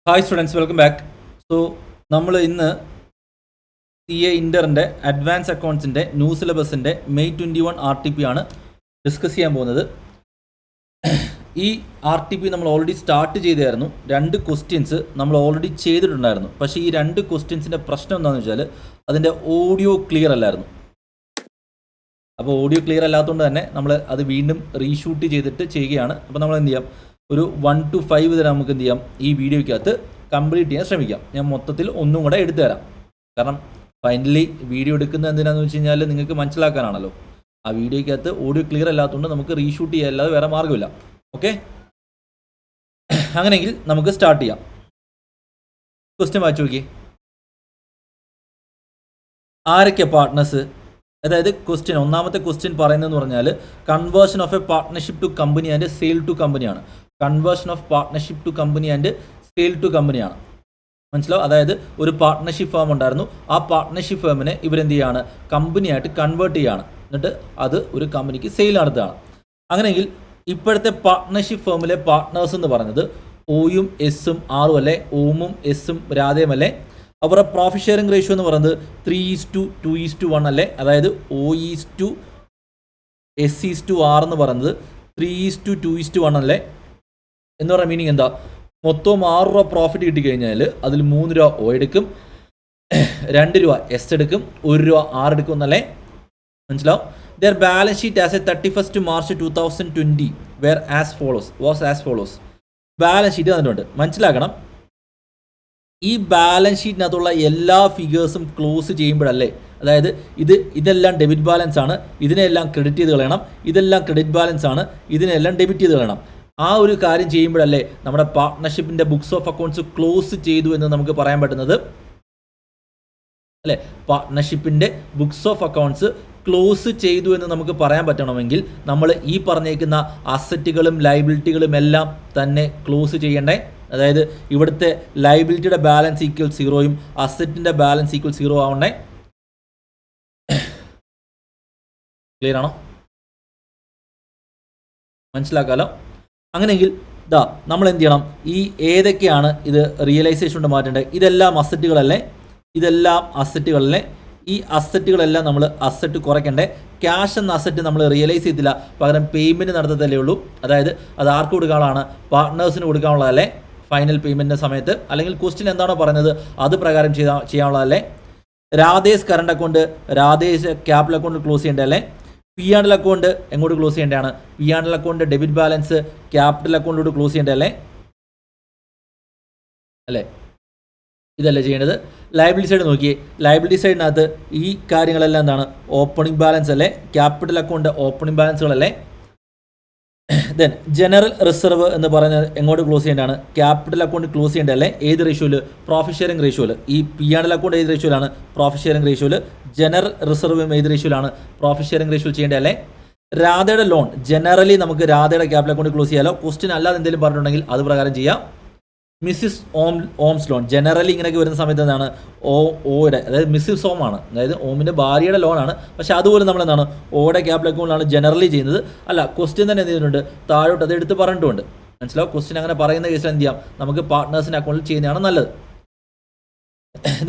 Hi students, welcome back. So നമ്മൾ ഇന്ന് C A ഇൻ്ററിൻ്റെ അഡ്വാൻസ് അക്കൗണ്ട്സിൻ്റെ ന്യൂ സിലബസിൻ്റെ മെയ് 21 RTP ആണ് ഡിസ്കസ് ചെയ്യാൻ പോകുന്നത്. ഈ RTP നമ്മൾ ഓൾറെഡി സ്റ്റാർട്ട് ചെയ്തായിരുന്നു. 2 ക്വസ്റ്റ്യൻസ് നമ്മൾ ഓൾറെഡി ചെയ്തിട്ടുണ്ടായിരുന്നു. പക്ഷേ ഈ 2 ക്വസ്റ്റ്യൻസിൻ്റെ പ്രശ്നം എന്താണെന്ന് വെച്ചാൽ അതിൻ്റെ ഓഡിയോ ക്ലിയർ അല്ലായിരുന്നു. അപ്പോൾ ഓഡിയോ ക്ലിയർ അല്ലാത്തതുകൊണ്ട് തന്നെ നമ്മൾ അത് വീണ്ടും റീഷൂട്ട് ചെയ്തിട്ട് ചെയ്യുകയാണ്. അപ്പോൾ നമ്മൾ എന്ത് ചെയ്യാം, ഒരു 1 to 5 വരെ നമുക്ക് എന്ത് ചെയ്യാം, ഈ വീഡിയോയ്ക്കകത്ത് കംപ്ലീറ്റ് ചെയ്യാൻ ശ്രമിക്കാം. ഞാൻ മൊത്തത്തിൽ ഒന്നും കൂടെ എടുത്തു തരാം. കാരണം ഫൈനലി വീഡിയോ എടുക്കുന്നത് എന്തിനാണെന്ന് വെച്ച് കഴിഞ്ഞാൽ നിങ്ങൾക്ക് മനസ്സിലാക്കാനാണല്ലോ. ആ വീഡിയോയ്ക്കകത്ത് ഓഡിയോ ക്ലിയർ അല്ലാത്തതുകൊണ്ട് നമുക്ക് റീഷൂട്ട് ചെയ്യാൻ അല്ലാതെ വേറെ മാർഗ്ഗമില്ല. ഓക്കെ, അങ്ങനെയെങ്കിൽ നമുക്ക് സ്റ്റാർട്ട് ചെയ്യാം. ക്വസ്റ്റ്യൻ വായിച്ചു നോക്കിയേ. ആരൊക്കെ പാർട്ട്നേഴ്സ്? അതായത് ക്വസ്റ്റ്യൻ, ഒന്നാമത്തെ ക്വസ്റ്റ്യൻ പറയുന്നതെന്ന് പറഞ്ഞാൽ conversion of a partnership to company and sale to കമ്പനിയാണ്. Conversion of partnership to company and sale to കമ്പനിയാണ്. മനസ്സിലാവും? അതായത് ഒരു പാർട്ട്ണർഷിപ്പ് ഫേം ഉണ്ടായിരുന്നു. ആ പാർട്ട്ണർഷിപ്പ് ഫേമിനെ ഇവരെന്ത് ചെയ്യുകയാണ്, കമ്പനിയായിട്ട് കൺവേർട്ട് ചെയ്യുകയാണ്. എന്നിട്ട് അത് ഒരു കമ്പനിക്ക് സെയിൽ നടത്തുകയാണ്. അങ്ങനെയെങ്കിൽ ഇപ്പോഴത്തെ പാർട്ട്ണർഷിപ്പ് ഫേമിലെ പാർട്ട്നേഴ്സ് എന്ന് പറയുന്നത് ഒയും എസും ആറും അല്ലേ, ഓമും എസും രാധയും അല്ലേ. അവരുടെ പ്രോഫിറ്റ് ഷെയറിംഗ് റേഷ്യോ എന്ന് പറയുന്നത് 3:2:1 അല്ലേ. അതായത് O:S:R എന്ന് പറയുന്നത് 3:2:1 അല്ലേ. എന്ന് പറയുന്ന മീനിങ് എന്താ? മൊത്തം 6 രൂപ പ്രോഫിറ്റ് കിട്ടിക്കഴിഞ്ഞാൽ അതിൽ 3 രൂപ ഒ എടുക്കും, 2 രൂപ എസ് എടുക്കും, 1 രൂപ ആർ എടുക്കും എന്നല്ലേ. മനസ്സിലാവും? There balance sheet as A 31st March 2020 was as follows. Balance sheet തന്നിട്ടുണ്ട്. മനസ്സിലാക്കണം, ഈ ബാലൻസ് ഷീറ്റിനകത്തുള്ള എല്ലാ ഫിഗേഴ്സും ക്ലോസ് ചെയ്യുമ്പോഴല്ലേ, അതായത് ഇതെല്ലാം ഡെബിറ്റ് ബാലൻസ് ആണ്, ഇതിനെല്ലാം ക്രെഡിറ്റ് ചെയ്ത് കളയണം, ഇതെല്ലാം ക്രെഡിറ്റ് ബാലൻസ് ആണ്, ഇതിനെല്ലാം ഡെബിറ്റ് ചെയ്ത് കളയണം. ആ ഒരു കാര്യം ചെയ്യുമ്പോഴല്ലേ നമ്മുടെ പാർട്ട്ണർഷിപ്പിൻ്റെ ബുക്സ് ഓഫ് അക്കൗണ്ട്സ് ക്ലോസ് ചെയ്തു എന്ന് നമുക്ക് പറയാൻ പറ്റുന്നത് അല്ലേ. പാർട്ട്ണർഷിപ്പിൻ്റെ ബുക്സ് ഓഫ് അക്കൗണ്ട്സ് ക്ലോസ് ചെയ്തു എന്ന് നമുക്ക് പറയാൻ പറ്റണമെങ്കിൽ നമ്മൾ ഈ പറഞ്ഞേക്കുന്ന അസറ്റുകളും ലയബിലിറ്റികളും എല്ലാം തന്നെ ക്ലോസ് ചെയ്യണ്ടേ. അതായത് ഇവിടുത്തെ ലയബിലിറ്റിയുടെ ബാലൻസ് ഈക്വൽ 0യും അസറ്റിൻ്റെ ബാലൻസ് ഈക്വൽ 0 ആവണ്ടേ. ക്ലിയർ ആണോ? മനസ്സിലാക്കാലോ? അങ്ങനെയെങ്കിൽ നമ്മൾ എന്ത് ചെയ്യണം, ഈ ഏതൊക്കെയാണ് ഇത് റിയലൈസേഷൻ കൊണ്ട് മാറ്റേണ്ടത്? ഇതെല്ലാം അസറ്റുകളല്ലേ, ഇതെല്ലാം അസറ്റുകളല്ലേ. ഈ അസറ്റുകളെല്ലാം നമ്മൾ അസറ്റ് കുറയ്ക്കണ്ടേ. ക്യാഷ് എന്ന അസറ്റ് നമ്മൾ റിയലൈസ് ചെയ്തില്ല, പകരം പേയ്മെൻറ്റ് നടത്തത്തല്ലേ ഉള്ളൂ. അതായത് അത് ആർക്ക് കൊടുക്കാനുള്ളതാണ്? പാർട്ട്നേഴ്സിന് കൊടുക്കാനുള്ളതല്ലേ ഫൈനൽ പേയ്മെൻറ്റിൻ്റെ സമയത്ത്. അല്ലെങ്കിൽ ക്വസ്റ്റ്യൻ എന്താണോ പറയുന്നത് അത് പ്രകാരം ചെയ്യാനുള്ളതല്ലേ. Radha's current account, രാധേസ് capital account close ചെയ്യേണ്ടതല്ലേ. P&L അക്കൗണ്ട് എങ്ങോട്ട് ക്ലോസ് ചെയ്യേണ്ടതാണ്? P&L account debit balance capital അക്കൗണ്ടിലോട്ട് ക്ലോസ് ചെയ്യേണ്ടതല്ലേ അല്ലേ. ഇതല്ലേ ചെയ്യേണ്ടത്. ലയബിലിറ്റി സൈഡ് നോക്കിയേ. ലയബിലിറ്റി സൈഡിനകത്ത് ഈ കാര്യങ്ങളെല്ലാം എന്താണ്? ഓപ്പണിംഗ് ബാലൻസ് അല്ലേ, ക്യാപിറ്റൽ അക്കൗണ്ട് ഓപ്പണിംഗ് ബാലൻസുകളല്ലേ. ദെൻ ജനറൽ റിസർവ് എന്ന് പറഞ്ഞാൽ എങ്ങോട്ട് ക്ലോസ് ചെയ്യേണ്ടതാണ്? ക്യാപിറ്റൽ അക്കൗണ്ട് ക്ലോസ് ചെയ്യേണ്ടതല്ലേ. ഏത് റേഷ്യോയിൽ? പ്രോഫിറ്റ് ഷെയറിംഗ് റേഷ്യോയിൽ. ഈ P&L അക്കൗണ്ട് ഏത് റേഷ്യോയിലാണ്? പ്രോഫിറ്റ് ഷെയറിംഗ് റേഷ്യോയിൽ. ജനറൽ റിസർവും ഏത് റേഷ്യോയിലാണ്? Profit sharing റേഷ്യോയിൽ ചെയ്യേണ്ടതല്ലേ. രാധയുടെ ലോൺ ജനറലി നമുക്ക് രാധയുടെ ക്യാപിറ്റൽ അക്കൗണ്ട് ക്ലോസ് ചെയ്യാലോ. ക്വസ്റ്റ്യൻ അല്ലാതെ എന്തെങ്കിലും പറഞ്ഞിട്ടുണ്ടെങ്കിൽ അത് പ്രകാരം ചെയ്യാം. മിസ്സിസ് ഓംസ് ലോൺ ജനറലി ഇങ്ങനെയൊക്കെ വരുന്ന സമയത്ത് എന്താണ്? ഓയുടെ, അതായത് മിസ്സിസ് ഓം ആണ്, അതായത് ഓമിൻ്റെ ഭാര്യയുടെ ലോണാണ്. പക്ഷേ അതുപോലെ നമ്മൾ എന്താണ്, ഓയുടെ ക്യാപിറ്റൽ അക്കൗണ്ടിലാണ് ജനറലി ചെയ്യുന്നത്. അല്ല, ക്വസ്റ്റ്യൻ തന്നെ എന്ത് ചെയ്തിട്ടുണ്ട്, താഴോട്ട് അത് എടുത്ത് പറഞ്ഞിട്ടുണ്ട്. മനസ്സിലാവും? ക്വസ്റ്റ്യൻ അങ്ങനെ പറയുന്ന കേസിൽ എന്ത് ചെയ്യാം, നമുക്ക് പാർട്ട്നേഴ്സിൻ്റെ അക്കൗണ്ടിൽ ചെയ്യുന്നതാണ് നല്ലത്.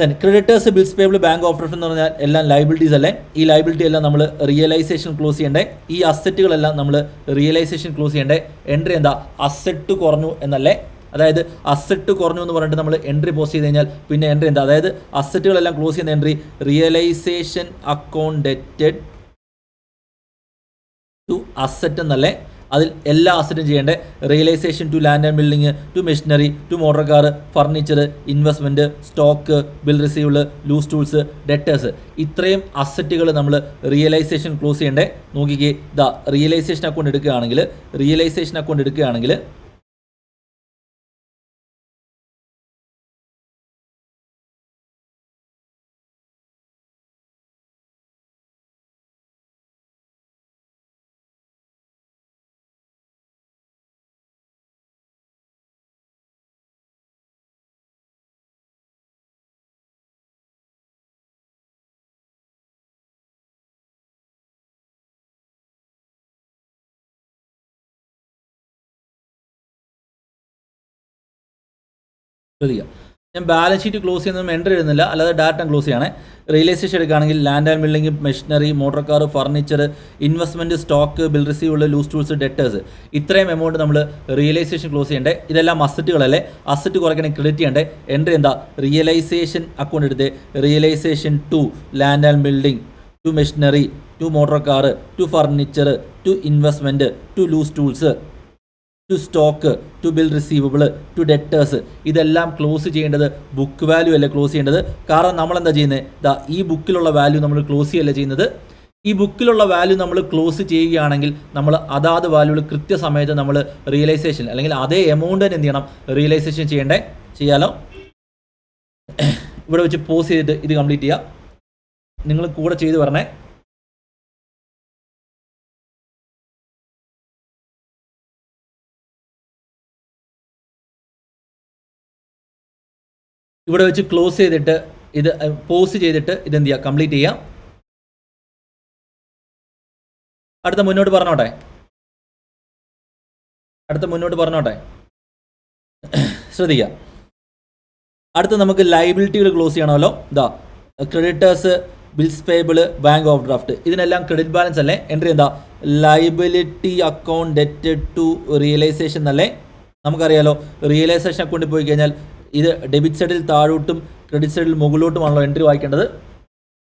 Then creditors, bills payable, bank of എന്ന് പറഞ്ഞാൽ എല്ലാം ലയബിലിറ്റീസ് അല്ലേ. ഈ ലയബിലിറ്റി എല്ലാം നമ്മൾ റിയലൈസേഷൻ ക്ലോസ് ചെയ്യണ്ടേ. ഈ അസറ്റുകളെല്ലാം നമ്മൾ റിയലൈസേഷൻ ക്ലോസ് ചെയ്യണ്ടേ. എൻട്രി എന്താ? അസറ്റ് കുറഞ്ഞു എന്നല്ലേ. അതായത് അസറ്റ് കുറഞ്ഞു എന്ന് പറഞ്ഞിട്ട് നമ്മൾ എൻട്രി പോസ്റ്റ് ചെയ്ത് കഴിഞ്ഞാൽ പിന്നെ എൻട്രി എന്താ? അതായത് അസറ്റുകളെല്ലാം ക്ലോസ് ചെയ്യുന്ന എൻട്രി റിയലൈസേഷൻ അക്കൗണ്ട് ഡെറ്റഡ് ടു അസറ്റ് എന്നല്ലേ. അതിൽ എല്ലാ അസറ്റും ചെയ്യേണ്ടത്. Realisation to land and building, to machinery, to motor car, furniture, investment, stock, bill receivable, loose tools, debtors, ഇത്രയും അസറ്റുകൾ നമ്മൾ റിയലൈസേഷൻ ക്ലോസ് ചെയ്യേണ്ടത്. നോക്കിക്കേ, റിയലൈസേഷൻ അക്കൗണ്ട് എടുക്കുകയാണെങ്കിൽ ശ്രദ്ധിക്കുക, ഞാൻ ബാലൻസ് ഷീറ്റ് ക്ലോസ് ചെയ്യുന്നതും എൻട്രി എഴുതുന്നില്ല, അല്ലാതെ ഡയറക്റ്റ് ക്ലോസ് ചെയ്യണേ. റിയലൈസേഷൻ എടുക്കുകയാണെങ്കിൽ land and building, machinery, motor car, furniture, investment, stock, bill receivable, loose tools, debtors, ഇത്രയും എമൗണ്ട് നമ്മൾ റിയലൈസേഷൻ ക്ലോസ് ചെയ്യേണ്ടേ. ഇതെല്ലാം അസറ്റുകളല്ലേ, അസറ്റ് കുറയ്ക്കണമെങ്കിൽ ക്രെഡിറ്റ് ചെയ്യേണ്ടേ. എൻട്രി എന്താ? റിയലൈസേഷൻ അക്കൗണ്ട് എടുത്ത് realisation to land and building, to machinery, to motor car, to furniture, to investment, to loose tools, to stock, to bill receivable, to debtors. ഇതെല്ലാം close ചെയ്യേണ്ടത് book value അല്ല close ചെയ്യേണ്ടത്. കാരണം നമ്മൾ എന്താ ചെയ്യുന്നത്? ഈ ബുക്കിലുള്ള വാല്യൂ നമ്മൾ ക്ലോസ് ചെയ്യല്ല ചെയ്യുന്നത്. ഈ ബുക്കിലുള്ള വാല്യൂ നമ്മൾ ക്ലോസ് ചെയ്യുകയാണെങ്കിൽ നമ്മൾ അതാത് വാല്യൂകൾ കൃത്യസമയത്ത് നമ്മൾ റിയലൈസേഷൻ അല്ലെങ്കിൽ അതേ എമൗണ്ട് തന്നെ എന്ത് ചെയ്യണം? റിയലൈസേഷൻ ചെയ്യേണ്ടേ. ചെയ്യാലോ? ഇവിടെ വെച്ച് പോസ് ചെയ്തിട്ട് ഇത് കംപ്ലീറ്റ് ചെയ്യാം. നിങ്ങൾ കൂടെ ചെയ്ത് പറഞ്ഞേ. ഇവിടെ വെച്ച് ക്ലോസ് ചെയ്തിട്ട് ഇത് പോസ് ചെയ്തിട്ട് ഇതെന്ത് ചെയ്യുക? കംപ്ലീറ്റ് ചെയ്യാം. അടുത്ത മുന്നോട്ട് പറഞ്ഞോട്ടെ. ശ്രദ്ധിക്കുക, അടുത്ത നമുക്ക് ലൈബിലിറ്റികൾ ക്ലോസ് ചെയ്യണമല്ലോ. ഇതാ creditors, bills payable, bank of draft, ഇതിനെല്ലാം ക്രെഡിറ്റ് ബാലൻസ് അല്ലേ. എൻട്രി എന്താ? ലൈബിലിറ്റി അക്കൗണ്ട് ഡെറ്റഡ് ടു റിയലൈസേഷൻ അല്ലേ. നമുക്കറിയാലോ, റിയലൈസേഷൻ അക്കൗണ്ടിൽ പോയി കഴിഞ്ഞാൽ ഇത് ഡെബിറ്റ് സൈഡിൽ താഴോട്ടും ക്രെഡിറ്റ് സൈഡിൽ മുകളിലോട്ടുമാണല്ലോ എൻട്രി വായിക്കേണ്ടത്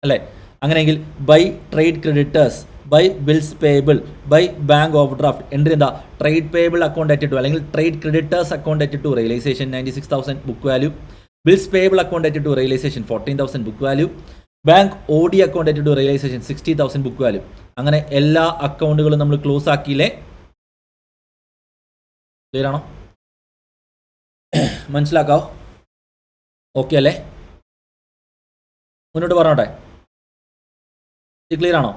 അല്ലേ. അങ്ങനെയെങ്കിൽ by trade creditors, by bills payable, by bank of draft. Entry എന്താ? Trade payable account at to അല്ലെങ്കിൽ trade creditors account at to realisation 96,000 book value, bills payable account at to realisation 14,000 book value, bank OD account at to realisation 60,000 book value. അങ്ങനെ എല്ലാ അക്കൗണ്ടുകളും നമ്മൾ close ആക്കിയില്ലേ? Clear ആണോ? മനസ്സിലാക്കാവോ? Okay അല്ലേ? മുന്നോട്ട് പറഞ്ഞോട്ടെ. Clear ആണോ?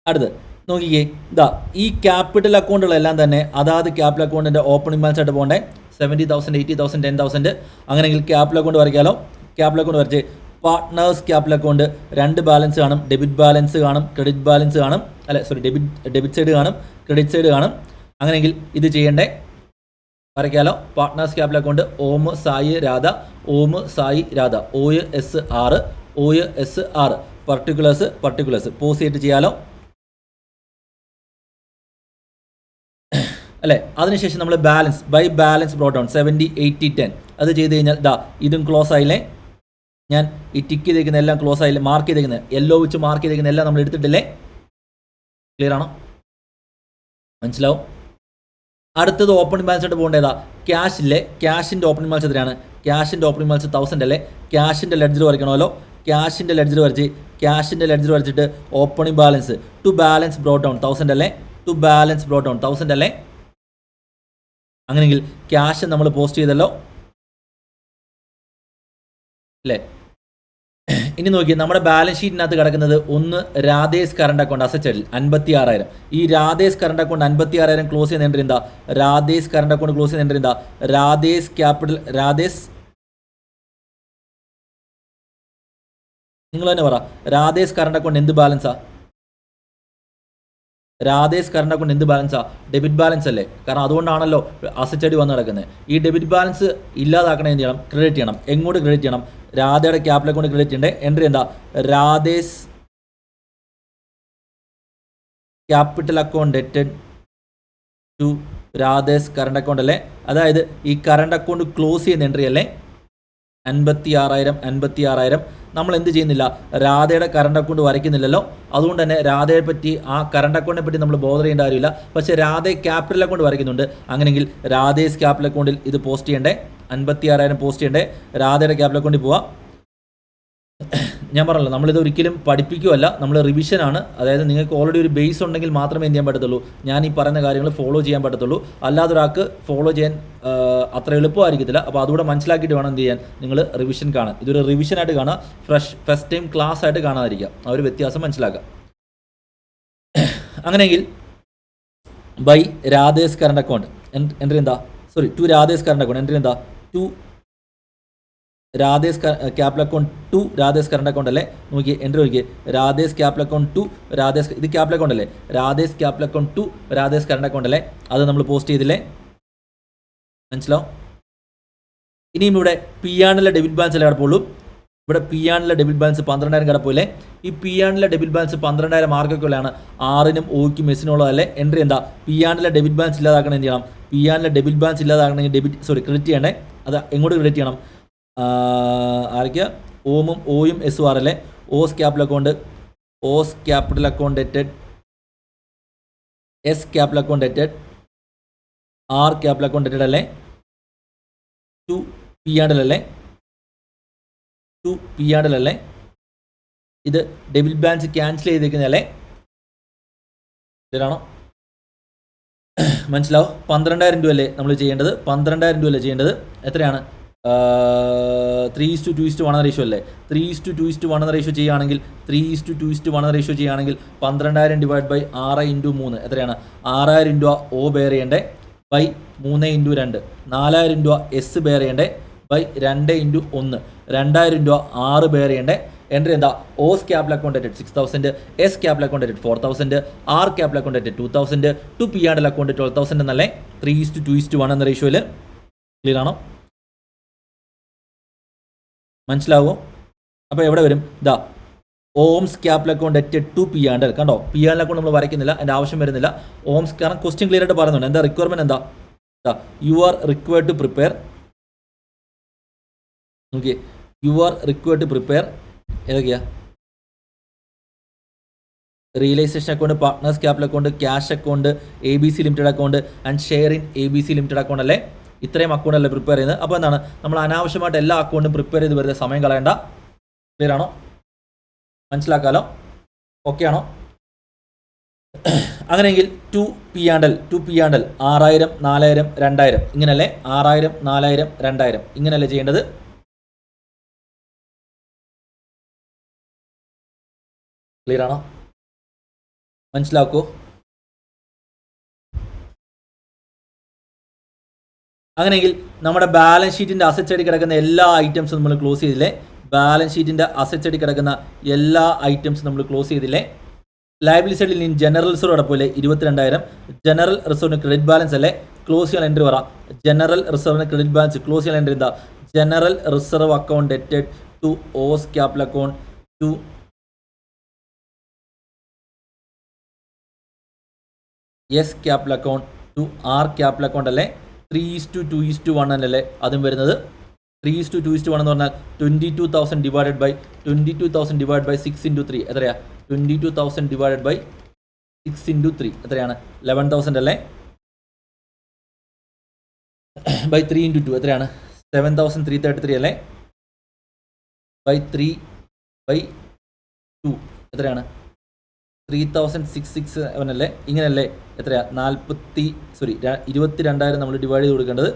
അടുത്ത് നോക്കിക്കേ, ഇതാ ഈ ക്യാപിറ്റൽ അക്കൗണ്ടുകളെല്ലാം തന്നെ അതാത് ക്യാപിറ്റൽ അക്കൗണ്ടിൻ്റെ ഓപ്പണിംഗ് ബാലൻസ് ആയിട്ട് പോകണ്ടേ. 70,000, 80,000, 10,000. അങ്ങനെയെങ്കിൽ ക്യാപിറ്റൽ അക്കൗണ്ട് വരയ്ക്കാമല്ലോ. ക്യാപിറ്റൽ അക്കൗണ്ട് വരച്ച് പാർട്ട്നേഴ്സ് ക്യാപിറ്റൽ അക്കൗണ്ട് 2 ബാലൻസ് കാണും. ഡെബിറ്റ് ബാലൻസ് കാണും, ക്രെഡിറ്റ് ബാലൻസ് കാണും. ഡെബിറ്റ് സൈഡ് കാണും, ക്രെഡിറ്റ് സൈഡ് കാണും. അങ്ങനെയെങ്കിൽ ഇത് ചെയ്യേണ്ടേ വരയ്ക്കാലോ. Partners capital account Om Sai Radha, Om Sai Radha, OSR, OSR, particulars post ചെയ്തിട്ട് ചെയ്യാലോ അല്ലേ. അതിനുശേഷം നമ്മൾ ബൈ ബാലൻസ് ബ്രോട്ട് ഡൗൺ 70, 80, 10 അത് ചെയ്ത് കഴിഞ്ഞാൽ ഇതും ക്ലോസ് ആയില്ലേ. ഞാൻ ഈ ടിക്ക് ചെയ്തേക്കുന്ന എല്ലാം ക്ലോസ് ആയില്ലേ. മാർക്ക് ചെയ്തേക്കുന്നത് യെല്ലോ വെച്ച് മാർക്ക് ചെയ്തേക്കുന്ന എല്ലാം നമ്മൾ എടുത്തിട്ടില്ലേ. ക്ലിയർ ആണോ? മനസ്സിലാവും? അടുത്തത് ഓപ്പണിംഗ് ബാലൻസ് ആയിട്ട് പോകേണ്ടതാ ക്യാഷില്ലേ. ക്യാഷിൻ്റെ ഓപ്പണിംഗ് ബാലൻസ് എത്രയാണ്? ക്യാഷിൻ്റെ ഓപ്പണിംഗ് ബാലൻസ് 1000 അല്ലേ. ക്യാഷിൻ്റെ ലെഡ്ജർ വരയ്ക്കണമല്ലോ. ക്യാഷിൻ്റെ ലെഡ്ജർ വരച്ചിട്ട് opening balance to balance brought down 1000 അല്ലേ. ടു ബാലൻസ് ബ്രോട്ട് ഡൗൺ 1000 അല്ലേ. അങ്ങനെയെങ്കിൽ ക്യാഷ് നമ്മൾ പോസ്റ്റ് ചെയ്തല്ലോ അല്ലേ. ഇനി നോക്കി, നമ്മുടെ ബാലൻസ് ഷീറ്റിനകത്ത് കിടക്കുന്നത് ഒന്ന് രാധേസ് കറണ്ട് അക്കൗണ്ട് അസറ്റിൽ 56,000. ഈ രാധേസ് കറണ്ട് അക്കൗണ്ട് 56,000 ക്ലോസ് ചെയ്യുന്ന എൻട്രി എന്താ? രാധേസ് കറണ്ട് അക്കൗണ്ട് ക്ലോസ് ചെയ്യുന്ന എൻട്രി എന്താ? രാധേസ് ക്യാപിറ്റൽ, നിങ്ങൾ തന്നെ പറ. രാധേസ് കറണ്ട് അക്കൗണ്ട് എന്ത് ബാലൻസാ? ഡെബിറ്റ് ബാലൻസ് അല്ലേ. കാരണം അതുകൊണ്ടാണല്ലോ അസറ്റ് വന്ന് കിടക്കുന്നത്. ഈ ഡെബിറ്റ് ബാലൻസ് ഇല്ലാതാക്കണം. എന്ത് ചെയ്യണം? ക്രെഡിറ്റ് ചെയ്യണം. എങ്ങോട്ട് ക്രെഡിറ്റ് ചെയ്യണം? രാധയുടെ ക്യാപിറ്റൽ അക്കൗണ്ട് ക്രെഡിറ്റ് ചെയ്യണ്ടേ. എൻട്രി എന്താ? രാധേസ് ക്യാപിറ്റൽ അക്കൗണ്ട് ഡെറ്റഡ് ടു രാധേസ് കറണ്ട് അക്കൗണ്ട് അല്ലേ. അതായത് ഈ കറണ്ട് അക്കൗണ്ട് ക്ലോസ് ചെയ്യുന്ന എൻട്രി അല്ലേ. 56,000. നമ്മൾ എന്ത് ചെയ്യുന്നില്ല? രാധയുടെ കറണ്ട് അക്കൗണ്ട് വരയ്ക്കുന്നില്ലല്ലോ. അതുകൊണ്ട് തന്നെ രാധയെ പറ്റി, ആ കറണ്ട് അക്കൗണ്ടിനെ പറ്റി നമ്മൾ ബോധർ ചെയ്യേണ്ട കാര്യമില്ല. പക്ഷേ രാധയെ ക്യാപിറ്റൽ അക്കൗണ്ട് വരയ്ക്കുന്നുണ്ട്. അങ്ങനെയെങ്കിൽ രാധേസ് ക്യാപിറ്റൽ അക്കൗണ്ടിൽ ഇത് പോസ്റ്റ് ചെയ്യണ്ടേ. 56,000 പോസ്റ്റ് ചെയ്യണ്ടേ. രാധയുടെ ക്യാപിറ്റൽ അക്കൗണ്ടിൽ പോവാം. ഞാൻ പറഞ്ഞല്ലോ, നമ്മളിത് ഒരിക്കലും പഠിപ്പിക്കുകയല്ല, നമ്മൾ റിവിഷനാണ്. അതായത് നിങ്ങൾക്ക് ഓൾറെഡി ഒരു ബേസ് ഉണ്ടെങ്കിൽ മാത്രമേ എന്ത് ചെയ്യാൻ പറ്റത്തുള്ളൂ, ഞാൻ ഈ പറയുന്ന കാര്യങ്ങൾ ഫോളോ ചെയ്യാൻ പറ്റത്തുള്ളൂ. അല്ലാതെ ഒരാൾക്ക് ഫോളോ ചെയ്യാൻ അത്ര എളുപ്പമായിരിക്കത്തില്ല. അപ്പോൾ അതുകൂടെ മനസ്സിലാക്കിയിട്ട് വേണം എന്ത് ചെയ്യാൻ, നിങ്ങൾ റിവിഷൻ കാണാൻ. ഇതൊരു റിവിഷനായിട്ട് കാണുക, ഫസ്റ്റ് ടൈം ക്ലാസ് ആയിട്ട് കാണാതിരിക്കുക. ആ ഒരു വ്യത്യാസം മനസ്സിലാക്കുക. അങ്ങനെയെങ്കിൽ by Radha's current account entry എന്താ? To Radha's current account entry എന്താ? To Radha's capital account to Radha's current account അല്ലേ. നോക്കി എൻട്രി നോക്കിയേ. Radha's capital account to Radha's, ഇത് ക്യാപിറ്റൽ അക്കൗണ്ട് അല്ലേ. Radha's capital account to Radha's current account അല്ലേ. അത് നമ്മൾ പോസ്റ്റ് ചെയ്തില്ലേ. മനസ്സിലാവും? ഇനിയും ഇവിടെ പി ആണിലെ ഡെബിറ്റ് ബാലൻസ് അല്ലേ കിടപ്പുള്ളൂ. ഇവിടെ പി ആണിലെ ഡെബിറ്റ് ബാലൻസ് 12,000 കിടപ്പില്ലേ. ഈ പി ആണിലെ ഡെബിറ്റ് ബാലൻസ് 12,000 മാർക്കൊക്കെയുള്ളതാണ്. ആറിനും ഒയ്ക്കും എസിനുള്ളതല്ലേ എൻട്രി. എന്താ പി ആണിലെ ഡെബിറ്റ് ബാലൻസ് ഇല്ലാതാക്കണം എന്ത് ചെയ്യണം? പി ആണിലെ ഡെബിറ്റ് ബാലൻസ് ഇല്ലാതാക്കണമെങ്കിൽ ക്രെഡിറ്റ് ചെയ്യണേ. അത് എങ്ങോട്ട് ക്രെഡിറ്റ് ചെയ്യണം? ആരൊക്കെയാ? ഓമും ഒയും എസും ആറല്ലേ. O's capital account, O's capital account ഡെറ്റഡ്, എസ് ക്യാപിറ്റൽ അക്കൗണ്ട് ഡെറ്റഡ്, ആർ ക്യാപിറ്റൽ അക്കൗണ്ട് ഡെറ്റഡ് അല്ലേ. ടു പി ആണ്ടിലല്ലേ, ടു പി ആണ്ടിലല്ലേ. ഇത് ഡെബിറ്റ് ബാലൻസ് ക്യാൻസൽ ചെയ്തേക്കുന്നതല്ലേ. ശരിയാണോ? മനസ്സിലാവും. 12,000 രൂപ അല്ലേ നമ്മൾ ചെയ്യേണ്ടത്. 12,000 രൂപ അല്ലേ ചെയ്യേണ്ടത്. എത്രയാണ്? 3:2:1 റേഷ്യോ അല്ലേ. 3:2:1 എന്ന റേഷ്യോ ചെയ്യുകയാണെങ്കിൽ 3:2:1 റേഷ്യോ ചെയ്യുകയാണെങ്കിൽ 12,000 ഡിവൈഡ് ബൈ 6 × 3 എത്രയാണ്? 6,000 രൂപ ഒ ബെയർ ചെയ്യേണ്ടേ ബൈ 3 × 2. 4,000 രൂപ എസ് ബെയർ ചെയ്യേണ്ടേ ബൈ 2 × 1. 2,000 രൂപ 6 ബെയർ ചെയ്യേണ്ടേ. എൻട്രി എന്താ? ഓസ് ക്യാപിറ്റൽ അക്കൗണ്ട് ഡെറ്റഡ് 6,000, എസ് ക്യാപിറ്റൽ അക്കൗണ്ട് ഡെറ്റഡ് 4,000, ആർ ക്യാപിറ്റൽ അക്കൗണ്ട് ഡെറ്റഡ് 2,000, ടു പി ആൻഡ് അക്കൗണ്ട് 12,000 എന്നല്ലേ. 3:2:1 എന്ന റേഷ്യോയിൽ. ക്ലിയർ ആണോ? മനസ്സിലാവോ? അപ്പോൾ എവിടെ വരും? ഇതാ ഓംസ് ക്യാപിറ്റൽ അക്കൗണ്ട് ഡെറ്റഡ് ടു പി ആൻഡ്. കണ്ടോ, പി ആൻഡ് അക്കൗണ്ട് നമ്മൾ വരയ്ക്കുന്നില്ല, അതിൻ്റെ ആവശ്യം വരുന്നില്ല. ഓംസ്, കാരണം ക്വസ്റ്റ്യൻ ക്ലിയർ ആയിട്ട് പറയുന്നുണ്ട്. എന്താ റിക്വയർമെൻറ്റ്? എന്താ? You are required to prepare. നോക്കിയേ, you are required to prepare ഏതൊക്കെയാ? Realisation account, partners capital account, cash account, ABC limited account and share in ABC limited account അല്ലേ. ഇത്രയും അക്കൗണ്ട് അല്ലേ പ്രിപ്പയർ ചെയ്യുന്നത്. അപ്പോൾ എന്താണ്, നമ്മൾ അനാവശ്യമായിട്ട് എല്ലാ അക്കൗണ്ടും പ്രിപ്പയർ ചെയ്ത് വെറുതെ സമയം കളയണ്ട. ക്ലിയർ ആണോ? മനസ്സിലാക്കാലോ? ഓക്കെ ആണോ? അങ്ങനെയെങ്കിൽ ടു പി ആൻഡൽ 6,000, 4,000, 2,000 ഇങ്ങനല്ലേ. 6,000, 4,000, 2,000 ഇങ്ങനല്ലേ ചെയ്യേണ്ടത്. ക്ലിയർ ആണോ? മനസ്സിലാക്കൂ. അങ്ങനെയെങ്കിൽ നമ്മുടെ ബാലൻസ് ഷീറ്റിൻ്റെ അസറ്റ് സൈഡിൽ കിടക്കുന്ന എല്ലാ ഐറ്റംസും നമ്മൾ ക്ലോസ് ചെയ്തില്ലേ. ബാലൻസ് ഷീറ്റിൻ്റെ അസറ്റ് സൈഡിൽ കിടക്കുന്ന എല്ലാ ഐറ്റംസും നമ്മൾ ക്ലോസ് ചെയ്തില്ലേ. ലയബിലിറ്റി സൈഡിൽ ഇനി ജനറൽ റിസർവ് അടപ്പില്ലേ 22,000. ജനറൽ റിസർവിന് ക്രെഡിറ്റ് ബാലൻസ് അല്ലേ. ക്ലോസ് ചെയ്യാൻ എൻട്രി പറ. ജനറൽ റിസർവിന് ക്രെഡിറ്റ് ബാലൻസ് ക്ലോസ് ചെയ്യാൻ എൻട്രി എന്താ? ജനറൽ റിസർവ് അക്കൗണ്ട് ഡെറ്റഡ് to hose capital account to S capital account to R capital account അല്ലേ. 3:2:1 അല്ലേ അതും വരുന്നത്. 3:2:1 എന്ന് പറഞ്ഞാൽ 22,000 ഡിവൈഡഡ് ബൈ 6 × 3 എത്രയാ? 22,000 ഡിവൈഡഡ് ബൈ 6 × 3 എത്രയാണ്? 11,000 അല്ലേ. ബൈ 3 × 2 എത്രയാണ്? 7,333 അല്ലേ. ബൈ 3/2 എത്രയാണ്? 3,667 അല്ലേ. ഇങ്ങനെയല്ലേ. എത്രയാ? 22,000 നമ്മൾ ഡിവൈഡ് ചെയ്ത് കൊടുക്കേണ്ടത്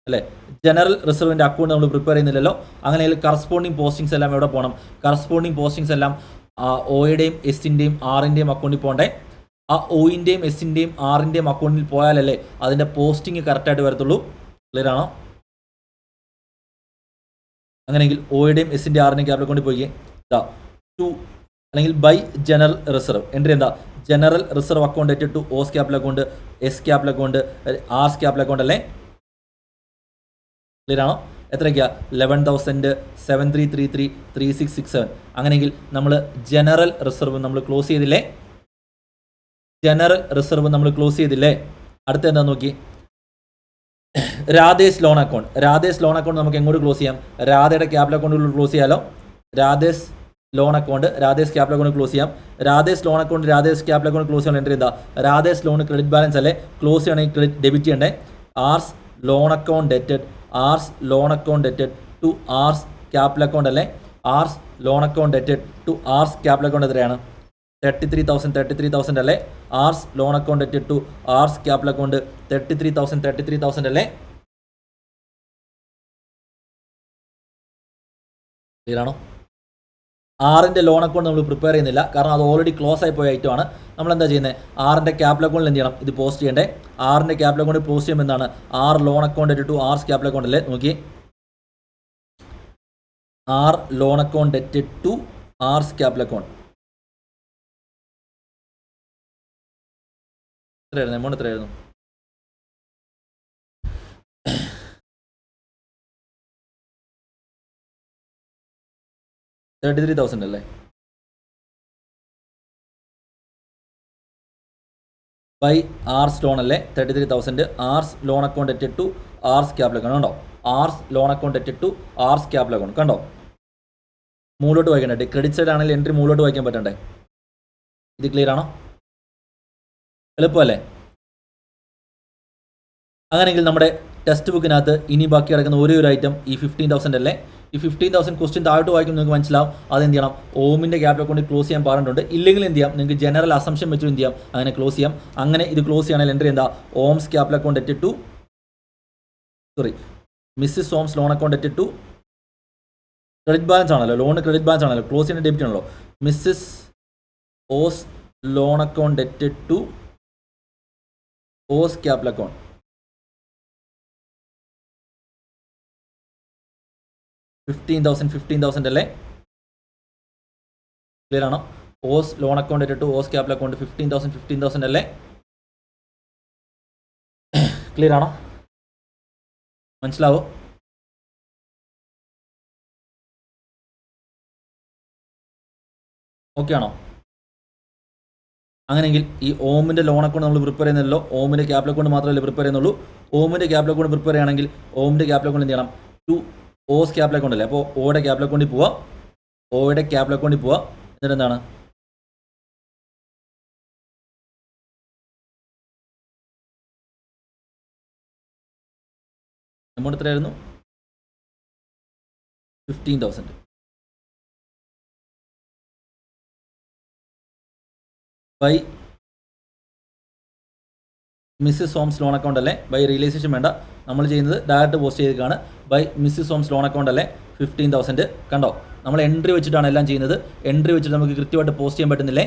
അല്ലേ. ജനറൽ റിസർവിൻ്റെ അക്കൗണ്ട് നമ്മൾ പ്രിപ്പയർ ചെയ്യുന്നില്ലല്ലോ. അങ്ങനെയാണെങ്കിൽ കറസ്പോണ്ടിങ് പോസ്റ്റിങ്സ് എല്ലാം എവിടെ പോകണം? കറസ്പോണ്ടിങ് പോസ്റ്റിങ്സ് എല്ലാം ഒയുടെയും എസിൻ്റെയും ആറിൻ്റെയും അക്കൗണ്ടിൽ പോകണ്ടേ. ആ ഒയിൻ്റെയും എസിൻ്റെയും ആറിൻ്റെയും അക്കൗണ്ടിൽ പോയാലല്ലേ അതിൻ്റെ പോസ്റ്റിംഗ് കറക്റ്റായിട്ട് വരത്തുള്ളൂ. ക്ലിയർ ആണോ? അങ്ങനെയെങ്കിൽ ഒയുടെയും എസിൻ്റെ ആറിൻ്റെയും ക്യാപിറ്റൽ അക്കൗണ്ടിൽ പോയി ടു അല്ലെങ്കിൽ ബൈ ജനറൽ റിസർവ് എൻട്രി എന്താ? ജനറൽ റിസർവ് അക്കൗണ്ട് ഡെറ്റഡ് to hose capital account, S capital account, R's capital account അല്ലേ. ക്ലിയർ ആണോ? എത്രയ്ക്കാ? 11,000, 7,333, 3,667. അങ്ങനെയെങ്കിൽ നമ്മൾ ജനറൽ റിസർവ് നമ്മൾ ക്ലോസ് ചെയ്തില്ലേ. ജനറൽ റിസർവ് നമ്മൾ ക്ലോസ് ചെയ്തില്ലേ. അടുത്ത എന്താ നോക്കി? Radha's loan account. Radha's loan account നമുക്ക് എങ്ങോട്ട് ക്ലോസ് ചെയ്യാം? രാധയുടെ ക്യാപിറ്റൽ അക്കൗണ്ടിൽ ക്ലോസ് ചെയ്യാലോ. Radha's loan account, രാധേസ് capital account close ചെയ്യാം. Radha's loan account, രാധേസ് capital account close ചെയ്യാൻ എൻട്രി എന്താ? രാധേസ് ലോൺ ക്രെഡിറ്റ് ബാലൻസ് അല്ലേ. ക്ലോസ് ചെയ്യണമെങ്കിൽ ക്രെഡിറ്റ് ഡെബിറ്റ് ചെയ്യണ്ടേ. ആർസ് ലോൺ അക്കൗണ്ട് ഡെറ്റഡ്, ആർസ് ലോൺ അക്കൗണ്ട് ഡെറ്റഡ് ടു ആർസ് ക്യാപിറ്റൽ അക്കൗണ്ട് അല്ലേ. ആർസ് ലോൺ അക്കൗണ്ട് ഡെറ്റഡ് ടു ആർസ് ക്യാപിറ്റൽ അക്കൗണ്ട് എത്രയാണ്? 33,000 അല്ലേ. ആർസ് ലോൺ അക്കൗണ്ട് ഡെറ്റഡ് ടു ആർസ് ക്യാപിറ്റൽ അക്കൗണ്ട് 33,000 അല്ലേ. ക്ലിയർ ആണോ? ആറിൻ്റെ ലോൺ അക്കൗണ്ട് നമ്മൾ പ്രിപ്പയർ ചെയ്യുന്നില്ല, കാരണം അത് ഓൾറെഡി ക്ലോസ് ആയി പോയ ഐറ്റമാണ്. നമ്മൾ എന്താ ചെയ്യുന്നത്? ആറിൻ്റെ ക്യാപിറ്റൽ അക്കൗണ്ടിൽ എന്ത് ചെയ്യണം? ഇത് പോസ്റ്റ് ചെയ്യണ്ടേ. ആറിൻ്റെ ക്യാപിറ്റൽ അക്കൗണ്ടിൽ പോസ്റ്റ് ചെയ്യുമ്പോൾ എന്താണ്? R loan account to R's capital account അല്ലേ. നോക്കി, ആർ ലോൺ അക്കൗണ്ട് ഡെറ്റഡ് ടു ആർസ് ക്യാപിറ്റൽ അക്കൗണ്ട് എത്രയായിരുന്നു? എമൗണ്ട് എത്രയായിരുന്നു? 33,000 അല്ലേ? ബൈ ആർസ് ലോൺ അല്ലേ? 33,000 ആർസ് ലോൺ അക്കൗണ്ട് അറ്റഡ് ടു ആർസ് ക്യാപിറ്റൽ അക്കൗണ്ട് കണ്ടോ? ആർസ് ലോൺ അക്കൗണ്ട് അറ്റഡ് ടു ആർസ് ക്യാപിറ്റൽ അക്കൗണ്ട് കണ്ടോ? മുകളിലോട്ട് വായിക്കണ്ടേ? ക്രെഡിറ്റ് സൈഡ് ആണെങ്കിൽ എൻട്രി മുകളിലോട്ട് വായിക്കാൻ പറ്റണ്ടേ? ഇത് ക്ലിയർ ആണോ? എളുപ്പമല്ലേ? അങ്ങനെയെങ്കിൽ നമ്മുടെ ടെക്സ്റ്റ് ബുക്കിനകത്ത് ഇനി ബാക്കി കിടക്കുന്ന ഒരേ ഒരു ഐറ്റം ഈ 15,000 അല്ലേ? ഈ 15,000 ക്വസ്റ്റ്യൻ താഴോട്ട് വായിക്കും നിങ്ങൾക്ക് മനസ്സിലാവും. അതെന്ത് ചെയ്യണം? ഓമിൻ്റെ ക്യാപിറ്റൽ അക്കൗണ്ട് ക്ലോസ് ചെയ്യാൻ പറഞ്ഞിട്ടുണ്ട്. ഇല്ലെങ്കിൽ എന്ത് ചെയ്യാം? നിങ്ങൾക്ക് ജനറൽ അസംഷൻ വെച്ച് എന്ത് ചെയ്യാം? അങ്ങനെ ക്ലോസ് ചെയ്യാം. അങ്ങനെ ഇത് ക്ലോസ് ചെയ്യണമെങ്കിൽ എൻട്രി എന്താ? ഓംസ് ക്യാപിറ്റൽ അക്കൗണ്ട് അറ്റഡ് to Mrs Om's loan account അറ്റഡ് ടു ക്രെഡിറ്റ് ബാലൻസ് ആണല്ലോ, ലോൺ ക്രെഡിറ്റ് ബാലൻസ് ആണല്ലോ, ക്ലോസ് ചെയ്യുന്ന ഡെബിറ്റ് ആണല്ലോ. മിസ്സിസ് ഓസ് ലോൺ അക്കൗണ്ട് അറ്റഡ് ടു ഓസ് ക്യാപിറ്റൽ അക്കൗണ്ട്. $15,000 അല്ലേ? ക്ലിയർ ആണോ? ഓസ് ലോൺ അക്കൗണ്ട് അറ്റഡ് ടു ഓസ് ക്യാപിറ്റൽ അക്കൗണ്ട് 15,000 അല്ലേ? ക്ലിയർ ആണോ? മനസ്സിലാവോ? ഓക്കെ ആണോ? അങ്ങനെയെങ്കിൽ ഈ ഓമിൻ്റെ ലോൺ അക്കൗണ്ട് നമ്മൾ പ്രിപ്പയർ ചെയ്യുന്നല്ലോ, ഓമിൻ്റെ ക്യാപിറ്റൽ അക്കൗണ്ട് മാത്രമല്ലേ പ്രിപ്പയർ ചെയ്യുന്നുള്ളൂ. ഓമിൻ്റെ ക്യാപിറ്റൽ അക്കൗണ്ട് പ്രിപ്പയർ ചെയ്യണമെങ്കിൽ ഓമിൻ്റെ ക്യാപിറ്റൽ അക്കൗണ്ട് എന്ത് ചെയ്യണം? ടു ഓസ് ക്യാപിറ്റൽ അക്കൗണ്ട് അല്ലേ? അപ്പോൾ ഓയുടെ ക്യാപിറ്റൽ അക്കൗണ്ടിൽ പോവുക, ഓയുടെ ക്യാപിറ്റൽ അക്കൗണ്ടിൽ പോവുക. എന്നിട്ട് എന്താണ്? എമൗണ്ട് എത്രയായിരുന്നു? 15,000 by Mrs Om's loan account അല്ലേ? ബൈ റിയലൈസേഷൻ വേണ്ട, നമ്മൾ ചെയ്യുന്നത് ഡയറക്റ്റ് പോസ്റ്റ് ചെയ്തേക്കാണ്. By Mrs Om's loan account അല്ലേ? 15,000 കണ്ടോ? നമ്മൾ എൻട്രി വെച്ചിട്ടാണ് എല്ലാം ചെയ്യുന്നത്. എൻട്രി വെച്ചിട്ട് നമുക്ക് കൃത്യമായിട്ട് പോസ്റ്റ് ചെയ്യാൻ പറ്റുന്നില്ലേ?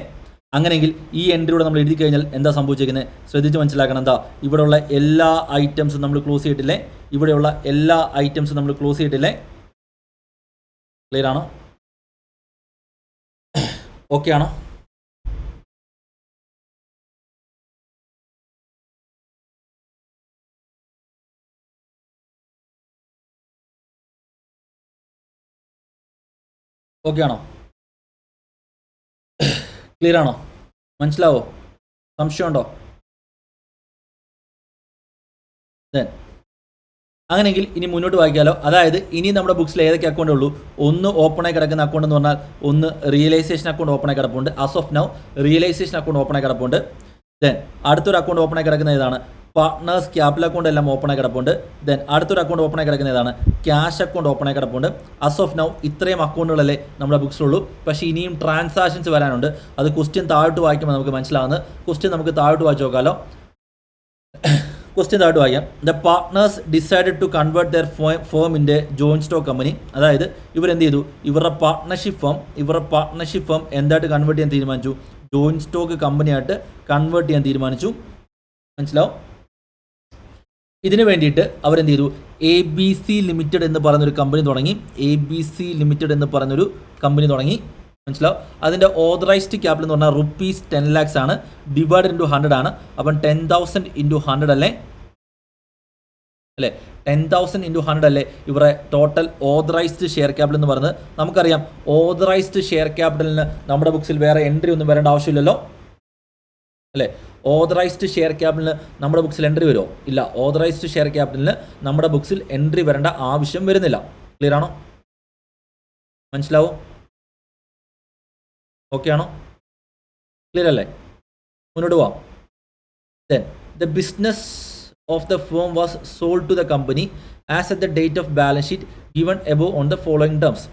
അങ്ങനെയെങ്കിൽ ഈ എൻട്രിയോടെ നമ്മൾ എഴുതി കഴിഞ്ഞാൽ എന്താ സംഭവിച്ചിരിക്കുന്നത്? ശ്രദ്ധിച്ച് മനസ്സിലാക്കണം. എന്താ? ഇവിടെയുള്ള എല്ലാ ഐറ്റംസും നമ്മൾ ക്ലോസ് ചെയ്തിട്ടില്ലേ? ഇവിടെയുള്ള എല്ലാ ഐറ്റംസും നമ്മൾ ക്ലോസ് ചെയ്തിട്ടില്ലേ? ക്ലിയർ ആണോ? ഓക്കെ ആണോ? ഓക്കെ ആണോ? ക്ലിയർ ആണോ? മനസ്സിലാവോ? സംശയമുണ്ടോ? അങ്ങനെയെങ്കിൽ ഇനി മുന്നോട്ട് വായിക്കാമല്ലോ. അതായത് ഇനി നമ്മുടെ ബുക്സിൽ ഏതൊക്കെ അക്കൗണ്ട് ഉള്ളൂ? ഒന്ന് ഓപ്പണായി കിടക്കുന്ന അക്കൗണ്ട് എന്ന് പറഞ്ഞാൽ ഒന്ന് റിയലൈസേഷൻ അക്കൗണ്ട് ഓപ്പണായി കിടപ്പുണ്ട്. As of now realisation account ഓപ്പണായി കിടപ്പുണ്ട്. ദെൻ അടുത്തൊരു അക്കൗണ്ട് ഓപ്പണായി കിടക്കുന്ന ഏതാണ്? പാർട്ട്നേഴ്സ് ക്യാപിറ്റൽ അക്കൗണ്ട് എല്ലാം ഓപ്പണായി കിടപ്പുണ്ട്. ദെൻ അടുത്തൊരു അക്കൗണ്ട് ഓപ്പണായി കിടക്കുന്ന ഏതാണ്? ക്യാഷ് അക്കൗണ്ട് ഓപ്പണായി കിടപ്പുണ്ട്. ആസ് ഓഫ് നൗ ഇത്രയും അക്കൗണ്ടുകളല്ലേ നമ്മുടെ ബുക്സിലുള്ളൂ. പക്ഷേ ഇനിയും ട്രാൻസാക്ഷൻസ് വരാനുണ്ട്. അത് ക്വസ്റ്റ്യൻ താഴോട്ട് വായിക്കുമ്പോൾ നമുക്ക് മനസ്സിലാവുന്നത്. ക്വസ്റ്റ്യൻ നമുക്ക് താഴോട്ട് വായിച്ച് നോക്കാമല്ലോ. ക്വസ്റ്റ്യൻ താഴോട്ട് വായിക്കാം. The partners decided to convert their ഫേമിൻ്റെ ജോയിൻറ്റ് സ്റ്റോക്ക് കമ്പനി. അതായത് ഇവരെന്ത് ചെയ്തു? ഇവരുടെ പാർട്ട്ണർഷിപ്പ് ഫേം എന്തായിട്ട് കൺവേർട്ട് ചെയ്യാൻ തീരുമാനിച്ചു? ജോയിൻറ്റ് സ്റ്റോക്ക് കമ്പനിയായിട്ട് കൺവേർട്ട് ചെയ്യാൻ തീരുമാനിച്ചു. മനസ്സിലാവും? ഇതിനു വേണ്ടിയിട്ട് അവരെന്ത് ചെയ്തു? ABC ലിമിറ്റഡ് എന്ന് പറയുന്നൊരു കമ്പനി തുടങ്ങി. ABC ലിമിറ്റഡ് എന്ന് പറയുന്നൊരു കമ്പനി തുടങ്ങി. മനസ്സിലാവും? അതിൻ്റെ ഓതറൈസ്ഡ് ക്യാപിറ്റൽ എന്ന് പറഞ്ഞാൽ ₹10 lakhs ആണ്. ഡിവൈഡ് ഇൻറ്റു 100 ആണ്. അപ്പം 10,000 ഇൻറ്റു 100 അല്ലേ? 10,000 ഇൻറ്റു 100 അല്ലേ ഇവരുടെ ടോട്ടൽ ഓതറൈസ്ഡ് ഷെയർ ക്യാപിറ്റൽ എന്ന് പറയുന്നത്? നമുക്കറിയാം ഓതറൈസ്ഡ് ഷെയർ ക്യാപിറ്റലിന് നമ്മുടെ ബുക്സിൽ വേറെ എൻട്രി ഒന്നും വരേണ്ട ആവശ്യമില്ലല്ലോ അല്ലേ? ഓതറൈസ്ഡ് ഷെയർ ക്യാപിറ്റലിന് നമ്മുടെ ബുക്സിൽ എൻട്രി വരുമോ? ഇല്ല. ഓതറൈസ്ഡ് ഷെയർ ക്യാപിറ്റലിന് നമ്മുടെ ബുക്സിൽ എൻട്രി വരേണ്ട ആവശ്യം വരുന്നില്ല. ക്ലിയർ ആണോ? മനസ്സിലാവോ? ഓക്കെ ആണോ? ക്ലിയർ അല്ലേ? മുന്നോട്ട് പോവാം. Then the business of the firm was sold to the company as at the date of balance sheet given above on the following terms.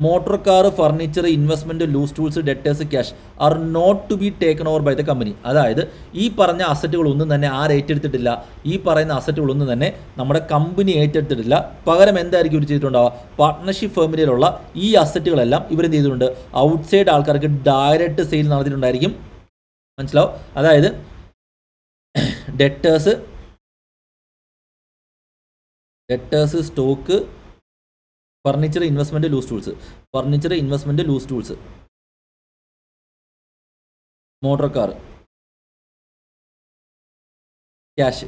Motor car, furniture, investment, loose tools, debtors, cash are not to be taken over by the company. അതായത് ഈ പറഞ്ഞ അസറ്റുകളൊന്നും തന്നെ ആര് ഏറ്റെടുത്തിട്ടില്ല? ഈ പറയുന്ന അസറ്റുകളൊന്നും തന്നെ നമ്മുടെ കമ്പനി ഏറ്റെടുത്തിട്ടില്ല. പകരം എന്തായിരിക്കും ഇവർ ചെയ്തിട്ടുണ്ടാവുക? പാർട്ട്ണർഷിപ്പ് ഫേമിലുള്ള ഈ അസറ്റുകളെല്ലാം ഇവരെന്ത് ചെയ്തിട്ടുണ്ട്? ഔട്ട്സൈഡ് ആൾക്കാർക്ക് ഡയറക്റ്റ് സെയിൽ നടത്തിയിട്ടുണ്ടായിരിക്കും. മനസ്സിലാവും? അതായത് debtors, stock, furniture, investment, loose tools, motor car, cash.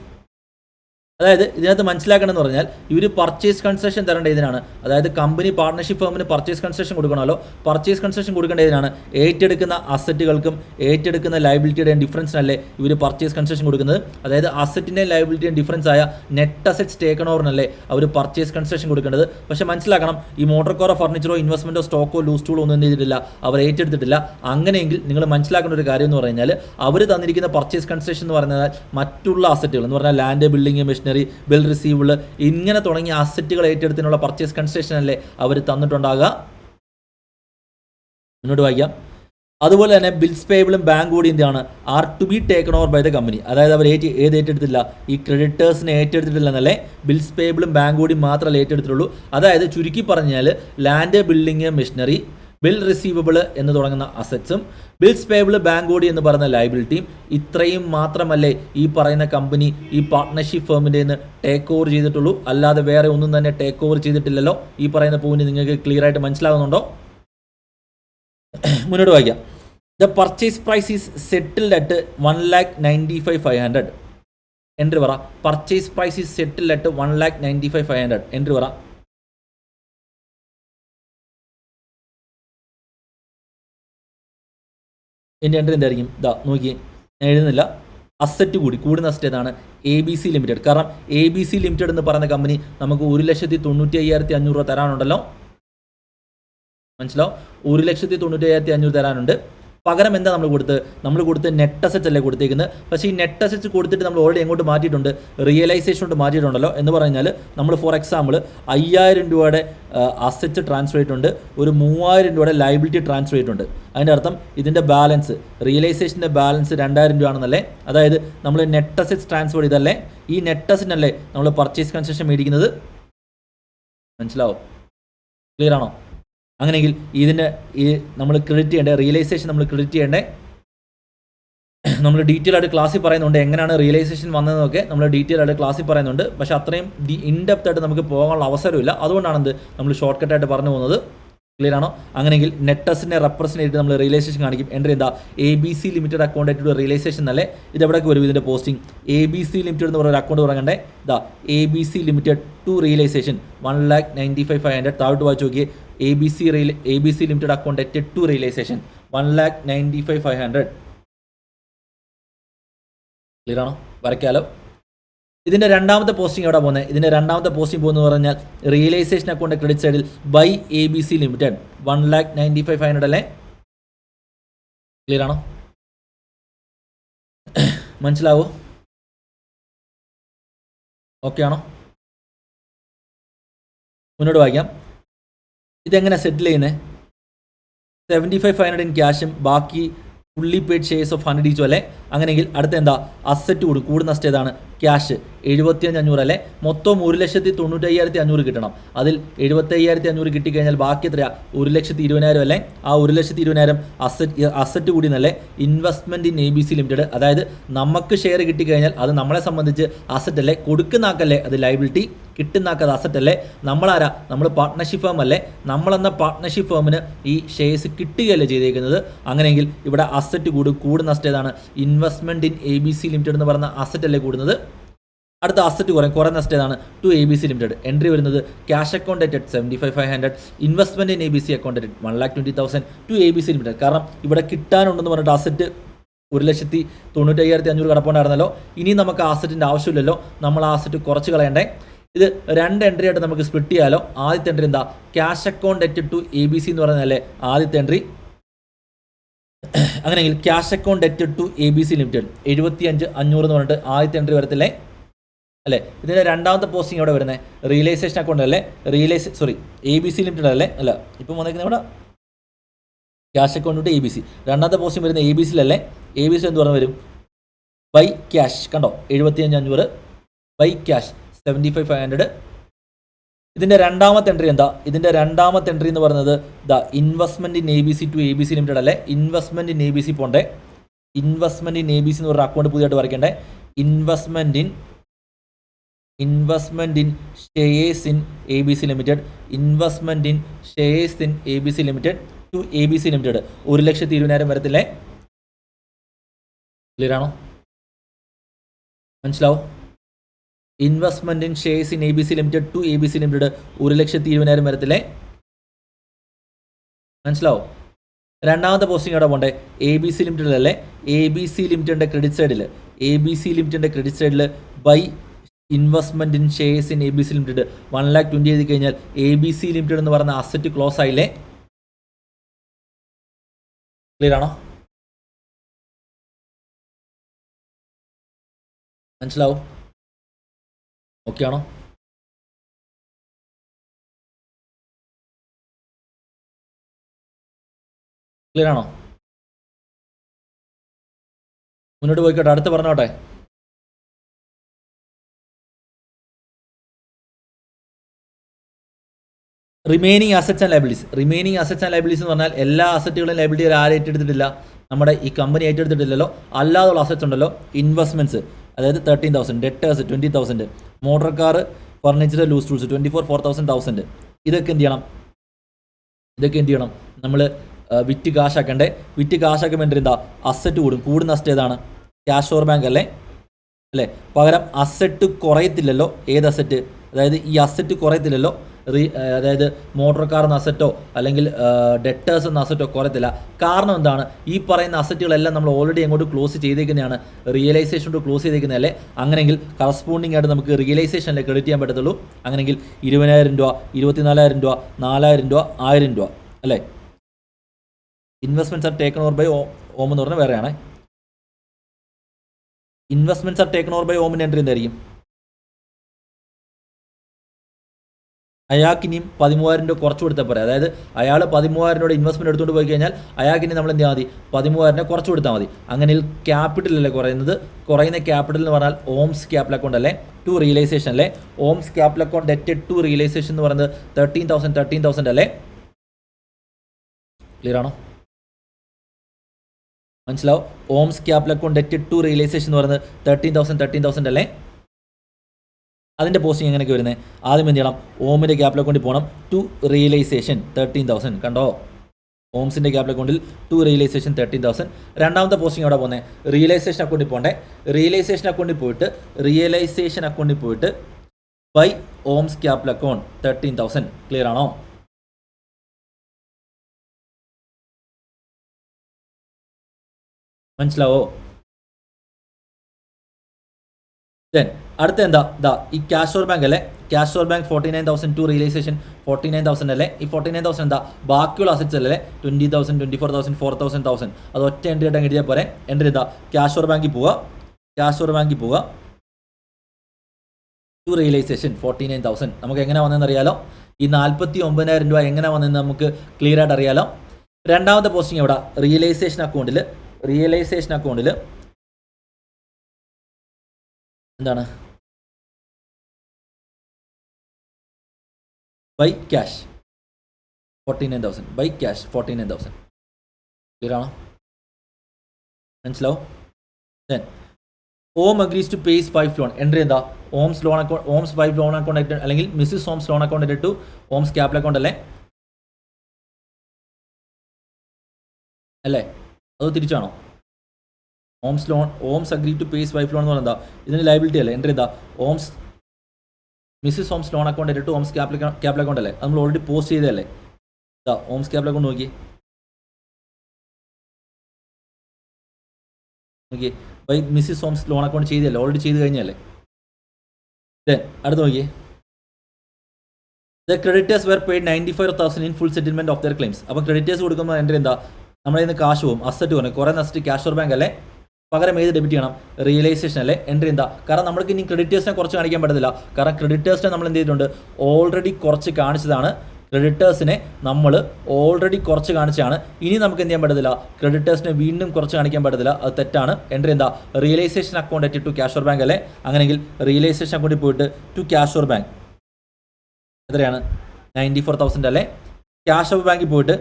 അതായത് ഇതിനകത്ത് മനസ്സിലാക്കണമെന്ന് പറഞ്ഞാൽ ഇവർ പർച്ചേസ് കൺസെഷൻ തരേണ്ട ഇതിനാണ്. അതായത് കമ്പനി പാർട്ണർഷിപ്പ് ഫേമിന് പർച്ചേസ് കൺസെഷൻ കൊടുക്കണമല്ലോ. പർച്ചേസ് കൺസെഷൻ കൊടുക്കേണ്ട ഇതിനാണ്. ഏറ്റെടുക്കുന്ന അസറ്റുകൾക്കും ഏറ്റെടുക്കുന്ന ലയബിലിറ്റിയുടെയും ഡിഫറൻസിനല്ലേ ഇവർ പർച്ചേസ് കൺസെഷൻ കൊടുക്കുന്നത്. അതായത് അസറ്റിൻ്റെയും ലയബിലിറ്റിയും ഡിഫറൻസ് ആയ നെറ്റ് അസറ്റ്സ് ടേക്കൺ ഓവറിനല്ലേ അവർ പർച്ചേസ് കൺസെഷൻ കൊടുക്കേണ്ടത്. പക്ഷേ മനസ്സിലാക്കണം, ഈ മോട്ടോർ കാറോ ഫർണിച്ചറോ ഇൻവെസ്റ്റ്മെൻറ്റോ സ്റ്റോക്കോ ലൂസ് ടൂളോ ഒന്നും എന്ത് ചെയ്തിട്ടില്ല, അവർ ഏറ്റെടുത്തിട്ടില്ല. അങ്ങനെയെങ്കിൽ നിങ്ങൾ മനസ്സിലാക്കേണ്ട ഒരു കാര്യം എന്ന് പറഞ്ഞാൽ അവർ തന്നിരിക്കുന്ന പർച്ചേസ് കൺസെഷൻ എന്ന് പറഞ്ഞാൽ മറ്റുള്ള അസറ്റുകൾ എന്ന് പറഞ്ഞാൽ land, building, machinery, bill receivable ഇങ്ങനെ തുടങ്ങിയ അസറ്റുകൾ ഏറ്റെടുത്തിനുള്ള പർച്ചേസ് കൺസെഷൻ അല്ലേ അവർ തന്നിട്ടുണ്ടാകുക. മുന്നോട്ട് വായിക്കാം. അതുപോലെ തന്നെ ബിൽസ് പേബിളും ബാങ്ക് കൂടി എന്താണ് are to be taken over by the company. അതായത് അവർ ഏത് ഏറ്റെടുത്തില്ല, ഈ ക്രെഡിറ്റേഴ്സിനെ ഏറ്റെടുത്തിട്ടില്ല എന്നല്ലേ. ബിൽസ് പേബിളും ബാങ്ക് കൂടി മാത്രമല്ല ഏറ്റെടുത്തിട്ടുള്ളൂ. അതായത് ചുരുക്കി പറഞ്ഞാൽ land, building, machinery, bill receivable എന്ന് തുടങ്ങുന്ന അസറ്റ്സും ബിൽസ് പേബിൾ, ബാങ്ക് കൂടി എന്ന് പറയുന്ന ലയബിലിറ്റിയും ഇത്രയും മാത്രമല്ലേ ഈ പറയുന്ന കമ്പനി ഈ പാർട്ട്ണർഷിപ്പ് ഫേമിൻ്റെ നിന്ന് ടേക്ക് ഓവർ ചെയ്തിട്ടുള്ളൂ. അല്ലാതെ വേറെ ഒന്നും തന്നെ ടേക്ക് ഓവർ ചെയ്തിട്ടില്ലല്ലോ. ഈ പറയുന്ന പോയിന്റ് നിങ്ങൾക്ക് ക്ലിയർ ആയിട്ട് മനസ്സിലാകുന്നുണ്ടോ? മുന്നോട്ട് വായിക്കാം. The purchase price is settled at 1,95,500. Entry പറ. Purchase price is settled at 1,95,500. Entry പറ. എൻ്റെ എൻട്രി എന്തായിരിക്കും? ഇതാ നോക്കി, ഞാൻ എഴുതുന്നില്ല. അസറ്റ് കൂടുന്ന അസറ്റ് ഏതാണ്? ABC limited. കാരണം ABC ലിമിറ്റഡ് എന്ന് പറയുന്ന കമ്പനി നമുക്ക് 1,95,500 രൂപ തരാനുണ്ടല്ലോ. മനസ്സിലാവും? 1,95,500 തരാനുണ്ട്. പകരം എന്താ നമ്മൾ കൊടുത്ത് നെറ്റ് അസറ്റ്സ് അല്ലേ കൊടുത്തേക്കുന്നത്. പക്ഷേ ഈ നെറ്റ് അസറ്റ്സ് കൊടുത്തിട്ട് നമ്മൾ ഓൾറെഡി എങ്ങോട്ട് മാറ്റിയിട്ടുണ്ട്, റിയലൈസേഷൻ കൊണ്ട് മാറ്റിയിട്ടുണ്ടല്ലോ. എന്ന് പറഞ്ഞാൽ നമ്മൾ ഫോർ എക്സാമ്പിൾ 5,000 രൂപയുടെ അസറ്റ്സ് ട്രാൻസ്ഫർ ചെയ്തിട്ടുണ്ട്, ഒരു 3,000 രൂപയുടെ ലയബിലിറ്റി ട്രാൻസ്ഫർ ചെയ്തിട്ടുണ്ട്. അതിൻ്റെ അർത്ഥം ഇതിൻ്റെ ബാലൻസ്, റിയലൈസേഷൻ്റെ ബാലൻസ് 2,000 രൂപ ആണെന്നല്ലേ. അതായത് നമ്മൾ നെറ്റ് അസറ്റ്സ് ട്രാൻസ്ഫർ ചെയ്തല്ലേ, ഈ നെറ്റ് അസറ്റിനല്ലേ നമ്മൾ പർച്ചേസ് കൺസെഷൻ മേടിക്കുന്നത്. മനസ്സിലാവും? ക്ലിയർ ആണോ? അങ്ങനെയെങ്കിൽ ഇതിൻ്റെ നമ്മൾ ക്രെഡിറ്റ് ചെയ്യേണ്ടത്, റിയലൈസേഷൻ നമ്മൾ ക്രെഡിറ്റ് ചെയ്യേണ്ടത് നമ്മൾ ഡീറ്റെയിൽ ആയിട്ട് ക്ലാസ്സിൽ പറയുന്നുണ്ട്. എങ്ങനെയാണ് റിയലൈസേഷൻ വന്നതെന്നൊക്കെ നമ്മൾ ഡീറ്റെയിൽ ആയിട്ട് ക്ലാസ്സിൽ പറയുന്നുണ്ട്. പക്ഷേ അത്രയും ഇൻഡെപ്ത് ആയിട്ട് നമുക്ക് പോകാനുള്ള അവസരമില്ല. അതുകൊണ്ടാണ് നമ്മൾ ഷോർട്ട് കട്ടായിട്ട് പറഞ്ഞു പോകുന്നത്. ക്ലിയർ ആണോ? അങ്ങനെയെങ്കിൽ നെറ്റസിനെ റെപ്രസെൻ്റ് ചെയ്തിട്ട് നമ്മൾ റിയലൈസേഷൻ കാണിക്കും. എൻട്രി എന്താ? ABC ലിമിറ്റഡ് അക്കൗണ്ട് ആയിട്ട് റിയലൈസേഷൻ അല്ലേ. ഇതെവിടേക്ക് വരും ഇതിൻ്റെ പോസ്റ്റിംഗ്? ABC ലിമിറ്റഡ് എന്ന് പറയുന്ന അക്കൗണ്ട് തുടങ്ങണ്ടേ. ഇതാ ABC ലിമിറ്റഡ് ടു റിയലൈസേഷൻ 1,95,500. താഴോട്ട് വായിച്ച് നോക്കിയേ. ABC limited account at to realisation 1,95,500. Clear ആണോ? വരയ്ക്കാലോ. ഇതിൻ്റെ രണ്ടാമത്തെ പോസ്റ്റിംഗ് എവിടെ പോകുന്നത്? ഇതിൻ്റെ രണ്ടാമത്തെ പോസ്റ്റിംഗ് പോകുന്നത് പറഞ്ഞാൽ റിയലൈസേഷൻ അക്കൗണ്ട് ക്രെഡിറ്റ് സൈഡിൽ ബൈ ABC ലിമിറ്റഡ് 1,95,500 അല്ലേ. ക്ലിയർ ആണോ? മനസ്സിലാവോ? ഓക്കെ ആണോ? മുന്നോട്ട് വായിക്കാം. ഇതെങ്ങനെ സെറ്റിൽ ചെയ്യുന്നത്? 75,500 ഇൻ ക്യാഷും ബാക്കി fully paid shares of 100 each അല്ലേ. അങ്ങനെയെങ്കിൽ അടുത്ത എന്താ? അസറ്റ് കൂടുന്ന അസറ്റ് ഏതാണ്? ക്യാഷ് 75,500 അല്ലേ. മൊത്തം 1,95,500 കിട്ടണം. അതിൽ 75,500 കിട്ടിക്കഴിഞ്ഞാൽ ബാക്കി എത്രയാ? 1,20,000 അല്ലേ. ആ 1,20,000 അസറ്റ് കൂടി എന്നല്ലേ. Investment in ABC limited. അതായത് നമുക്ക് ഷെയർ കിട്ടിക്കഴിഞ്ഞാൽ അത് നമ്മളെ സംബന്ധിച്ച് അസറ്റ് അല്ലേ. കൊടുക്കുന്ന ആക്കല്ലേ അത് ലയബിലിറ്റി, കിട്ടുന്ന ആക്കത് അസറ്റ് അല്ലേ. നമ്മളാരാ? നമ്മൾ പാർട്ട്ണർഷിപ്പ് ഫേം അല്ലേ. നമ്മളെന്ന പാർട്ട്ണർഷിപ്പ് ഫേമിന് ഈ ഷെയർസ് കിട്ടുകയല്ലേ ചെയ്തേക്കുന്നത്. അങ്ങനെയെങ്കിൽ ഇവിടെ അസറ്റ് കൂടുന്ന അസറ്റ് ഏതാണ്? ഇൻവെസ്റ്റ്മെൻറ്റ് ഇൻ ABC ലിമിറ്റഡ് എന്ന് പറയുന്ന അസറ്റ് അല്ലേ കൂടുന്നത്. അടുത്ത അസറ്റ് കുറയുന്ന അസറ്റ് ഏതാണ്? To ABC limited. എൻട്രി വരുന്നത് cash account at 75,500, investment in ABC account at 1,20,000 to ABC limited. കാരണം ഇവിടെ കിട്ടാനുണ്ടെന്ന് പറഞ്ഞിട്ട് അസറ്റ് 1,95,500 കിടപ്പുണ്ടായിരുന്നല്ലോ. ഇനി നമുക്ക് ആ അസറ്റിൻ്റെ ആവശ്യമില്ലല്ലോ. നമ്മൾ ആ അസറ്റ് കുറച്ച് കളയണ്ടേ. ഇത് രണ്ട് എൻട്രി ആയിട്ട് നമുക്ക് സ്പ്ലിറ്റ് ചെയ്യാലോ. ആദ്യത്തെ എൻട്രി എന്താ? Cash account at to ABC എന്ന് പറയുന്നതല്ലേ ആദ്യത്തെ എൻട്രി. അങ്ങനെയെങ്കിൽ cash account at to ABC limited 75,500 എന്ന് പറഞ്ഞിട്ട് ആദ്യത്തെ എൻട്രി വരത്തില്ലേ അല്ലേ. ഇതിൻ്റെ രണ്ടാമത്തെ പോസ്റ്റിംഗ് എവിടെ വരുന്നത്? റിയലൈസേഷൻ അക്കൗണ്ട് അല്ലേ. ABC ലിമിറ്റഡ് അല്ലേ. അല്ല, ഇപ്പം വന്നേക്കുന്നത് ഇവിടെ ക്യാഷ് അക്കൗണ്ട് ടു ABC. രണ്ടാമത്തെ പോസ്റ്റിംഗ് വരുന്നത് ABCയിലല്ലേ. ABC എന്ത് പറഞ്ഞ് വരും? By cash. കണ്ടോ? 75,500 ബൈ ക്യാഷ് 75,500. ഇതിൻ്റെ രണ്ടാമത്തെ എൻട്രി എന്താ? ഇതിൻ്റെ രണ്ടാമത്തെ എൻട്രി എന്ന് പറയുന്നത് the investment in ABC to ABC limited അല്ലേ. ഇൻവെസ്റ്റ്മെൻറ്റ് ഇൻ ABC പോണ്ടേ. ഇൻവെസ്റ്റ്മെൻറ്റ് ഇൻ ABC എന്ന് പറഞ്ഞ അക്കൗണ്ട് പുതിയതായിട്ട് വരയ്ക്കേണ്ടേ. Investment in shares in ABC limited. Investment in shares in ABC limited to ABC limited 1,20,000 വരത്തില്ലേ. ക്ലിയർ ആണോ? മനസ്സിലാവും? Investment in shares in ABC limited to ABC limited 1,20,000 വരത്തില്ലേ? മനസ്സിലാവും? രണ്ടാമത്തെ പോസ്റ്റിംഗ് അവിടെ പോണ്ടേ ABC ലിമിറ്റഡിലല്ലേ? ABC ലിമിറ്റഡിൻ്റെ ക്രെഡിറ്റ് സൈഡിൽ ക്രെഡിറ്റ് സൈഡിൽ by investment in shares in ABC limited 1,20,000 എഴുതി കഴിഞ്ഞാൽ ABC ലിമിറ്റഡ് എന്ന് പറയുന്ന അസറ്റ് ക്ലോസ് ആയില്ലേ? ക്ലിയർ ആണോ? മനസ്സിലാവും? ഓക്കെ ആണോ? ക്ലിയർ ആണോ? മുന്നോട്ട് പോയിക്കോട്ടെ, അടുത്ത് പറഞ്ഞോട്ടെ. റിമൈനിങ് അസറ്റ്സ് ആൻഡ് ലയബിലിറ്റീസ് എന്ന് പറഞ്ഞാൽ എല്ലാ അസറ്റുകളും ലയബിലിറ്റി ആരും ഏറ്റെടുത്തിട്ടില്ല, നമ്മുടെ ഈ കമ്പനി ഏറ്റെടുത്തിട്ടില്ലല്ലോ. അല്ലാതുള്ള അസറ്റ്സ് ഉണ്ടല്ലോ, ഇൻവെസ്റ്റ്മെൻറ്റ്സ്, അതായത് 13,000, debtors 20,000, motor car, furniture, loose tools 24, 4,000. ഇതൊക്കെ എന്ത് ചെയ്യണം? നമ്മൾ വിറ്റ് കാശാക്കണ്ടേ? വിറ്റ് കാശാക്കുമ്പോൾ എന്താ അസറ്റ് കൂടുന്ന അസറ്റ് ഏതാണ്? ക്യാഷ് ഓർ ബാങ്ക് അല്ലേ? പകരം അസറ്റ് കുറയത്തില്ലല്ലോ. ഏത് അസറ്റ്? അതായത് ഈ അസറ്റ് കുറയത്തില്ലല്ലോ. അതായത് മോട്ടോർ കാർ എന്ന അസറ്റോ അല്ലെങ്കിൽ ഡെറ്റേഴ്സ് എന്ന അസറ്റോ കുറയത്തില്ല. കാരണം എന്താണ്? ഈ പറയുന്ന അസറ്റുകളെല്ലാം നമ്മൾ ഓൾറെഡി അങ്ങോട്ട് ക്ലോസ് ചെയ്തേക്കുന്നതാണ്, റിയലൈസേഷൻ കൊണ്ട് ക്ലോസ് ചെയ്തേക്കുന്നതല്ലേ? അങ്ങനെയെങ്കിൽ കറസ്പോണ്ടിങ് ആയിട്ട് നമുക്ക് റിയലൈസേഷനിൽ ക്രെഡിറ്റ് ചെയ്യാൻ പറ്റത്തുള്ളൂ. അങ്ങനെയെങ്കിൽ 20,000 രൂപ, 24,000 രൂപ, 4,000 രൂപ, 1,000 രൂപ അല്ലേ? Investments are taken over by Om എന്ന് പറഞ്ഞാൽ വേറെയാണ്. Investments are taken over by ഓമിൻ്റെ എൻട്രി എന്തായിരിക്കും? അയാൾക്ക് ഇനിയും 13,000 രൂപ കുറച്ച് കൊടുത്താൽ പോരെ. അതായത് അയാൾ 13,000 രൂപ ഇൻവെസ്റ്റ്മെൻറ്റ് എടുത്തുകൊണ്ട് പോയി കഴിഞ്ഞാൽ അയാൾക്കിനി നമ്മൾ എന്ത് ചെയ്താൽ മതി? 13,000 കുറച്ച് കൊടുത്താൽ മതി. അങ്ങനെ ക്യാപിറ്റൽ അല്ലേ കുറയുന്ന ക്യാപിറ്റൽ എന്ന് പറഞ്ഞാൽ ഓംസ് ക്യാപിറ്റൽ അക്കൗണ്ട് അല്ലേ? ടു റിയലൈസേഷൻ അല്ലേ? Om's capital account debt to realisation എന്ന് പറയുന്നത് 13,000 അല്ലേ? ക്ലിയർ ആണോ? മനസ്സിലാവും? Om's capital account debt to realisation എന്ന് പറയുന്നത് 13,000 അല്ലേ? അതിൻ്റെ പോസ്റ്റിംഗ് എങ്ങനെയൊക്കെ വരുന്നത്? ആദ്യം എന്ത് ചെയ്യണം? ഓമിൻ്റെ ക്യാപിറ്റൽ അക്കൗണ്ടിൽ പോകണം. To realisation 13,000. കണ്ടോ? ഓംസിൻ്റെ ക്യാപിറ്റൽ അക്കൗണ്ടിൽ ടു റിയലൈസേഷൻ 13,000. രണ്ടാമത്തെ പോസ്റ്റിംഗ് എവിടെ പോകുന്നത്? റിയലൈസേഷൻ അക്കൗണ്ടിൽ പോകണ്ടേ? റിയലൈസേഷൻ അക്കൗണ്ടിൽ പോയിട്ട് by Om's capital account 13,000. Clear ആണോ? മനസ്സിലാവോ? ദെൻ അടുത്ത എന്താ ഈ ക്യാഷ് ഓർ ബാങ്ക് അല്ലേ? Cash or bank 49,000 to realisation 49,000 അല്ലേ? ഈ 49,000 എന്താ? ബാക്കിയുള്ള അസറ്റ്സ് അല്ലേ? 20,000, 24,000, 4,000. അത് ഒറ്റ എൻട്രി ആയിട്ട് എഴുതിയാൽ പോരെ. എൻട്രി എന്താ? ക്യാഷ് ഓർ ബാങ്കിൽ പോവുക ടു റിയലൈസേഷൻ 49,000. നമുക്ക് എങ്ങനെ വന്നതെന്ന് അറിയാലോ? ഈ 49,000 രൂപ എങ്ങനെ വന്നതെന്ന് നമുക്ക് ക്ലിയർ ആയിട്ട് അറിയാലോ. രണ്ടാമത്തെ പോസ്റ്റിംഗ് എവിടെ? റിയലൈസേഷൻ അക്കൗണ്ടിൽ എന്താണ്? By cash 49,000. ക്ലിയർ ആണോ? മനസ്സിലാവും? Then Om agrees to pays 5 loan. Entry എന്താ? ഓംസ് 5 ലോൺ അക്കൗണ്ട് അല്ലെങ്കിൽ Mrs Om's loan account to Om's capital account അല്ലേ? അത് തിരിച്ചാണോ? Om's agree to pays 5 loan എന്ന് പറഞ്ഞാൽ എന്താ? ഇതിന് ലയബിലിറ്റി അല്ലേ? എൻട്രി എന്താ? Mrs Om's loan account to Om's capital account അല്ലേ? നമ്മൾ ഓൾറെഡി പോസ്റ്റ് ചെയ്തതല്ലേ? ഓംസ് ക്യാപിറ്റൽ അക്കൗണ്ട് നോക്കി by Mrs Om's loan account ചെയ്തല്ലേ? ഓൾറെഡി ചെയ്ത് കഴിഞ്ഞല്ലേ? അടുത്ത് നോക്കിയേ. The creditors were paid 95,000 in full settlement of their claims. അപ്പോൾ ക്രെഡിറ്റേഴ്സ് കൊടുക്കുമ്പോൾ എൻട്രി എന്താ? നമ്മുടെ ഇന്ന് കാശ് പോകും, അസറ്റ് കുറഞ്ഞു. കുറേ അസറ്റ് ക്യാഷ് ഓർ ബാങ്ക് അല്ലേ? പകരം ഏത് ഡെബിറ്റ് ചെയ്യണം? റിയലൈസേഷൻ അല്ലേ? എൻട്രി എന്താ? കാരണം നമ്മൾക്ക് ഇനി ക്രെഡിറ്റേഴ്സിനെ കുറച്ച് കാണിക്കാൻ പറ്റത്തില്ല. കാരണം ക്രെഡിറ്റേഴ്സിനെ നമ്മൾ എന്ത് ചെയ്തിട്ടുണ്ട്? ഓൾറെഡി കുറച്ച് കാണിച്ചതാണ്. ക്രെഡിറ്റേഴ്സിനെ നമ്മൾ ഓൾറെഡി കുറച്ച് കാണിച്ചാണ്. ഇനി നമുക്ക് എന്ത് ചെയ്യാൻ പറ്റത്തില്ല? ക്രെഡിറ്റേഴ്സിനെ വീണ്ടും കുറച്ച് കാണിക്കാൻ പറ്റത്തില്ല. അത് തെറ്റാണ്. എൻട്രി എന്താ? Realisation account at to cash or bank അല്ലേ? അങ്ങനെയെങ്കിൽ റിയലൈസേഷൻ അക്കൗണ്ടിൽ പോയിട്ട് ടു ക്യാഷ് ഓർ ബാങ്ക് എത്രയാണ്? 94,000 അല്ലേ? ക്യാഷ് ഓർ ബാങ്കിൽ പോയിട്ട്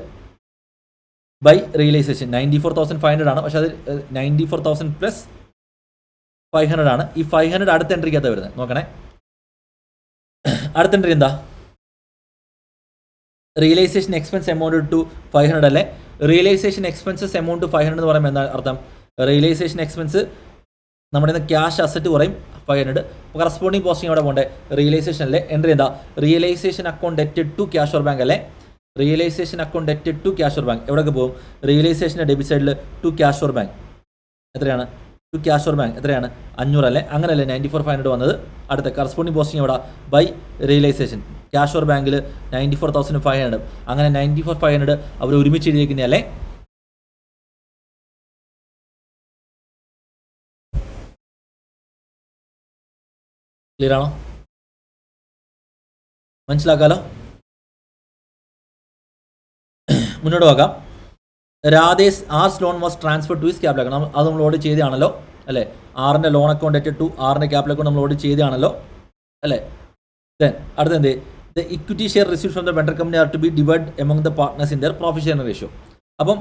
ബൈ റിയലൈസേഷൻ 94,500 ആണ്. പക്ഷെ അത് 94,000 പ്ലസ് 500 ആണ്. ഈ 500 അടുത്ത എൻട്രിക്കകത്ത് വരുന്നത്. നോക്കണേ, അടുത്ത എൻട്രി എന്താ? റിയലൈസേഷൻ എക്സ്പെൻസ് എമൗണ്ട് ടു 500 അല്ലേ? റിയലൈസേഷൻ എക്സ്പെൻസസ് എമൗണ്ട് ടു 500 എന്ന് പറയുമ്പോൾ എന്താ അർത്ഥം? റിയലൈസേഷൻ എക്സ്പെൻസ് നമ്മുടെ ക്യാഷ് അസറ്റ് കുറയും, 500. കറസ്പോണ്ടിങ് പോസ്റ്റിംഗ് അവിടെ പോകണ്ടേ റിയലൈസേഷൻ അല്ലേ എൻട്രി എന്താ റിയലൈസേഷൻ അക്കൗണ്ട് ഡെറ്റഡ് ടു ക്യാഷ് ഓർ ബാങ്ക് അല്ലേ റിയലൈസേഷൻ അക്കൗണ്ട് ഡെറ്റഡ് ടു ക്യാഷ് ഓർ ബാങ്ക് എവിടെയൊക്കെ പോകും റിയലൈസേഷൻ്റെ ഡെബിറ്റ് സൈഡിൽ ടു ക്യാഷ് ഓർ ബാങ്ക് എത്രയാണ് ടു ക്യാഷ് ഓർ ബാങ്ക് എത്രയാണ് 500 അല്ലേ അങ്ങനെയല്ലേ 94,500 വന്നത് അടുത്ത കറസ്പോണ്ടിങ് പോസ്റ്റിംഗ് എവിടെ ബൈ റിയലൈസേഷൻ ക്യാഷ് ഓർ ബാങ്കിൽ 94,500 അങ്ങനെ 94,500 അവർ ഒരുമിച്ച് എഴുതിയിരിക്കുന്നതല്ലേ ക്ലിയർ ആണോ മനസ്സിലാക്കാലോ മുന്നോട്ട് നോക്കാം Radhe's R's loan was transfer to his capital account അത് നമ്മൾ ഓർഡർ ചെയ്തതാണല്ലോ അല്ലേ ആറിൻ്റെ ലോൺ അക്കൗണ്ട് ഡെറ്റഡ് ടു ആറിൻ്റെ ക്യാപിറ്റൽ അക്കൗണ്ട് നമ്മൾ ഓർഡർ ചെയ്തതാണല്ലോ അല്ലേ ദെൻ അടുത്ത എന്ത് the equity share receive from the vendor company are to be divide among the partners in their profit share ratio അപ്പം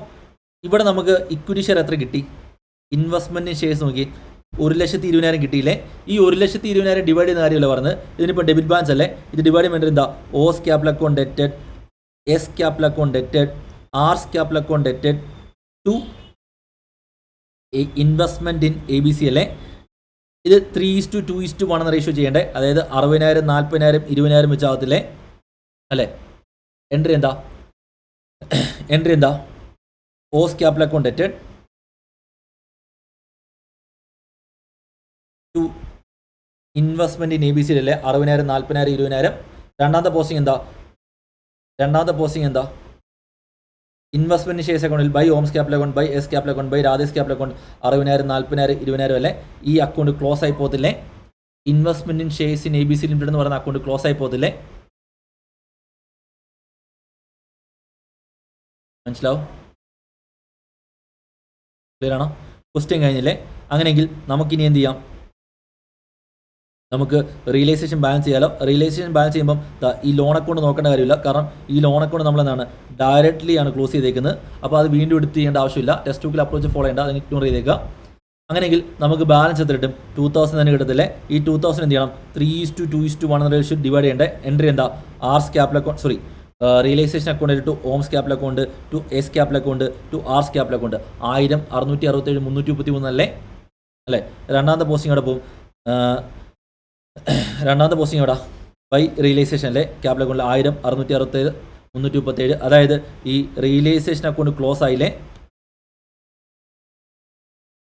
ഇവിടെ നമുക്ക് ഇക്വിറ്റി ഷെയർ എത്ര കിട്ടി ഇൻവെസ്റ്റ്മെൻറ്റിന് ഷെയർസ് നോക്കി 1,20,000 കിട്ടിയില്ലേ ഈ 1,20,000 ഡിവൈഡ് ചെയ്യുന്ന കാര്യമല്ല പറഞ്ഞത് ഇതിനിപ്പോൾ ഡെബിറ്റ് ബാലൻസ് അല്ലേ ഇത് ഡിവൈഡ് ചെയ്യുമ്പോൾ എന്താ ഓസ് ക്യാപിറ്റൽ അക്കൗണ്ട് ഡെറ്റഡ് എസ് ക്യാപിറ്റൽ അക്കൗണ്ട് ഡെറ്റഡ് ആർസ് ക്യാപിറ്റൽ അക്കൗണ്ട് ഡെറ്റഡ് ടു ഇൻവെസ്റ്റ്മെൻറ്റ് ഇൻ ABC അല്ലേ ഇത് 3:2:1 എന്ന റേഷ്യോ ചെയ്യേണ്ടേ അതായത് 60,000 40,000 20,000 വെച്ചാകത്തില്ലേ അല്ലേ എൻട്രി എന്താ ഓസ് ക്യാപിറ്റൽ അക്കൗണ്ട് ഡെറ്റഡ് ടു ഇൻവെസ്റ്റ്മെൻറ്റ് ഇൻ ABC അല്ലേ 60,000 40,000 20,000 രണ്ടാമത്തെ പോസ്റ്റിംഗ് എന്താ ഇൻവെസ്റ്റ്മെൻറ്റ് ഷെയർസ് അക്കൗണ്ടിൽ by Om's capital account by S capital account by Radhe's capital account 60,000 40,000 20,000 അല്ലേ ഈ അക്കൗണ്ട് ക്ലോസ് ആയി പോകത്തില്ലേ investment in shares in ABC limited എന്ന് പറയുന്ന അക്കൗണ്ട് ക്ലോസ് ആയി പോകത്തില്ലേ മനസ്സിലാവും ക്ലിയർ ആണോ ക്വസ്റ്റ്യൻ കഴിഞ്ഞില്ലേ അങ്ങനെയെങ്കിൽ നമുക്കിനി എന്ത് ചെയ്യാം നമുക്ക് റിയലൈസേഷൻ ബാലൻസ് ചെയ്യാലോ റിയലൈസേഷൻ ബാലൻസ് ചെയ്യുമ്പം ഈ ലോൺ അക്കൗണ്ട് നോക്കേണ്ട കാര്യമില്ല കാരണം ഈ ലോൺ അക്കൗണ്ട് നമ്മൾ എന്താണ് ഡയറക്റ്റ്ലി ആണ് ക്ലോസ് ചെയ്തേക്കുന്നത് അപ്പോൾ അത് വീണ്ടും എടുത്ത് ചെയ്യേണ്ട ആവശ്യമില്ല ടെക്സ്റ്റ് ബുക്കിൽ അപ്രോച്ച് ഫോളോ ചെയ്യേണ്ട അതിന് ഇഗ്നോർ ചെയ്തേക്കുക അങ്ങനെയെങ്കിൽ നമുക്ക് ബാലൻസ് എത്ര കിട്ടും 2,000 തന്നെ കിട്ടത്തില്ലേ ഈ 2,000 എന്ത് ചെയ്യണം 3:2:1 റേഷ്യോ ഡിവൈഡ് ചെയ്യേണ്ട എൻട്രി എന്താ R's capital account realisation account to Om's capital account to S capital account to R's capital account 1,000 667 333 അല്ലേ രണ്ടാമത്തെ പോസ്റ്റിംഗ് അവിടെ പോകും രണ്ടാമത്തെ പോസ്റ്റിംഗ് എവിടെ ബൈ റിയലൈസേഷൻ അല്ലേ ക്യാപിറ്റൽ അക്കൗണ്ടിൽ 1,000 667 337 അതായത് ഈ റിയലൈസേഷൻ അക്കൗണ്ട് ക്ലോസ് ആയില്ലേ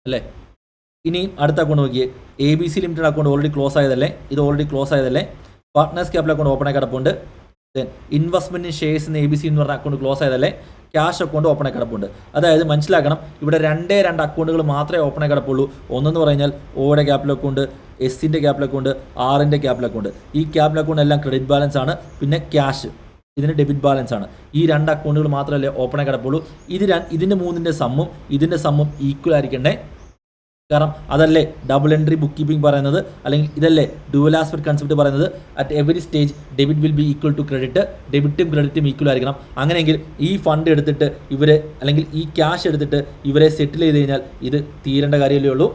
അല്ലേ ഇനി അടുത്ത അക്കൗണ്ട് നോക്കിയേ ABC limited account already close ആയതല്ലേ പാർട്ട്നേഴ്സ് ക്യാപിറ്റൽ അക്കൗണ്ട് ഓപ്പൺ ആയി കിടപ്പുണ്ട് then investment shares in ABC എന്ന് പറഞ്ഞ അക്കൗണ്ട് ക്ലോസ് ആയതല്ലേ ക്യാഷ് അക്കൗണ്ട് ഓപ്പൺ ആയി കിടപ്പുണ്ട് അതായത് മനസ്സിലാക്കണം ഇവിടെ രണ്ട് അക്കൗണ്ടുകൾ മാത്രമേ ഓപ്പൺ ആയി കിടപ്പുള്ളൂ ഒന്നെന്ന് പറഞ്ഞാൽ ഓയുടെ ക്യാപിറ്റൽ അക്കൗണ്ട് എസിൻ്റെ ക്യാപിറ്റൽ അക്കൗണ്ട് ആറിൻ്റെ ക്യാപിറ്റൽ അക്കൗണ്ട് ഈ ക്യാപിറ്റൽ അക്കൗണ്ട് എല്ലാം ക്രെഡിറ്റ് ബാലൻസ് ആണ് പിന്നെ ക്യാഷ് ഇതിന് ഡെബിറ്റ് ബാലൻസ് ആണ് ഈ രണ്ട് അക്കൗണ്ടുകൾ മാത്രമല്ലേ ഓപ്പൺ ആയി കിടപ്പുള്ളൂ ഇതിൻ്റെ മൂന്നിൻ്റെ സമ്മും ഈക്വൽ ആയിരിക്കണ്ടേ കാരണം അതല്ലേ ഡബിൾ എൻട്രി ബുക്ക് കീപ്പിംഗ് പറയുന്നത് അല്ലെങ്കിൽ ഇതല്ലേ ഡ്യുവൽ ആസ്പെക്ട് കൺസെപ്റ്റ് പറയുന്നത് at every stage debit will be equal to credit ഡെബിറ്റും ക്രെഡിറ്റും ഈക്വൽ ആയിരിക്കണം അങ്ങനെയെങ്കിൽ ഈ ഫണ്ട് എടുത്തിട്ട് ഇവരെ അല്ലെങ്കിൽ ഈ ക്യാഷ് എടുത്തിട്ട് ഇവരെ സെറ്റിൽ ചെയ്ത് കഴിഞ്ഞാൽ ഇത് തീരേണ്ട കാര്യമല്ലേ ഉള്ളൂ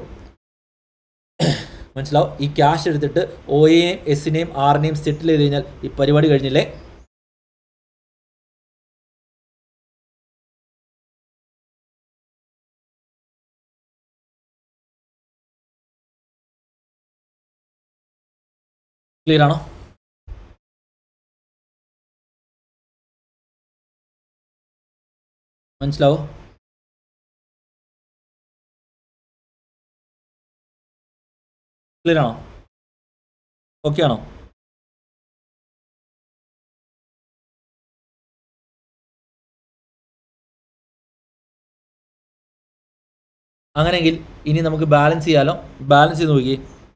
മനസ്സിലാവും ഈ ക്യാഷ് എടുത്തിട്ട് OAയെയും എസിനെയും ആറിനെയും സെറ്റിൽ ചെയ്ത് കഴിഞ്ഞാൽ ഈ പരിപാടി കഴിഞ്ഞില്ലേ ക്ലിയർ ആണോ മനസ്സിലാവോ ക്ലിയർ ആണോ ഓക്കെ ആണോ അങ്ങനെയെങ്കിൽ ഇനി നമുക്ക് ബാലൻസ് ചെയ്യാലോ ബാലൻസ് ചെയ്ത് നോക്കി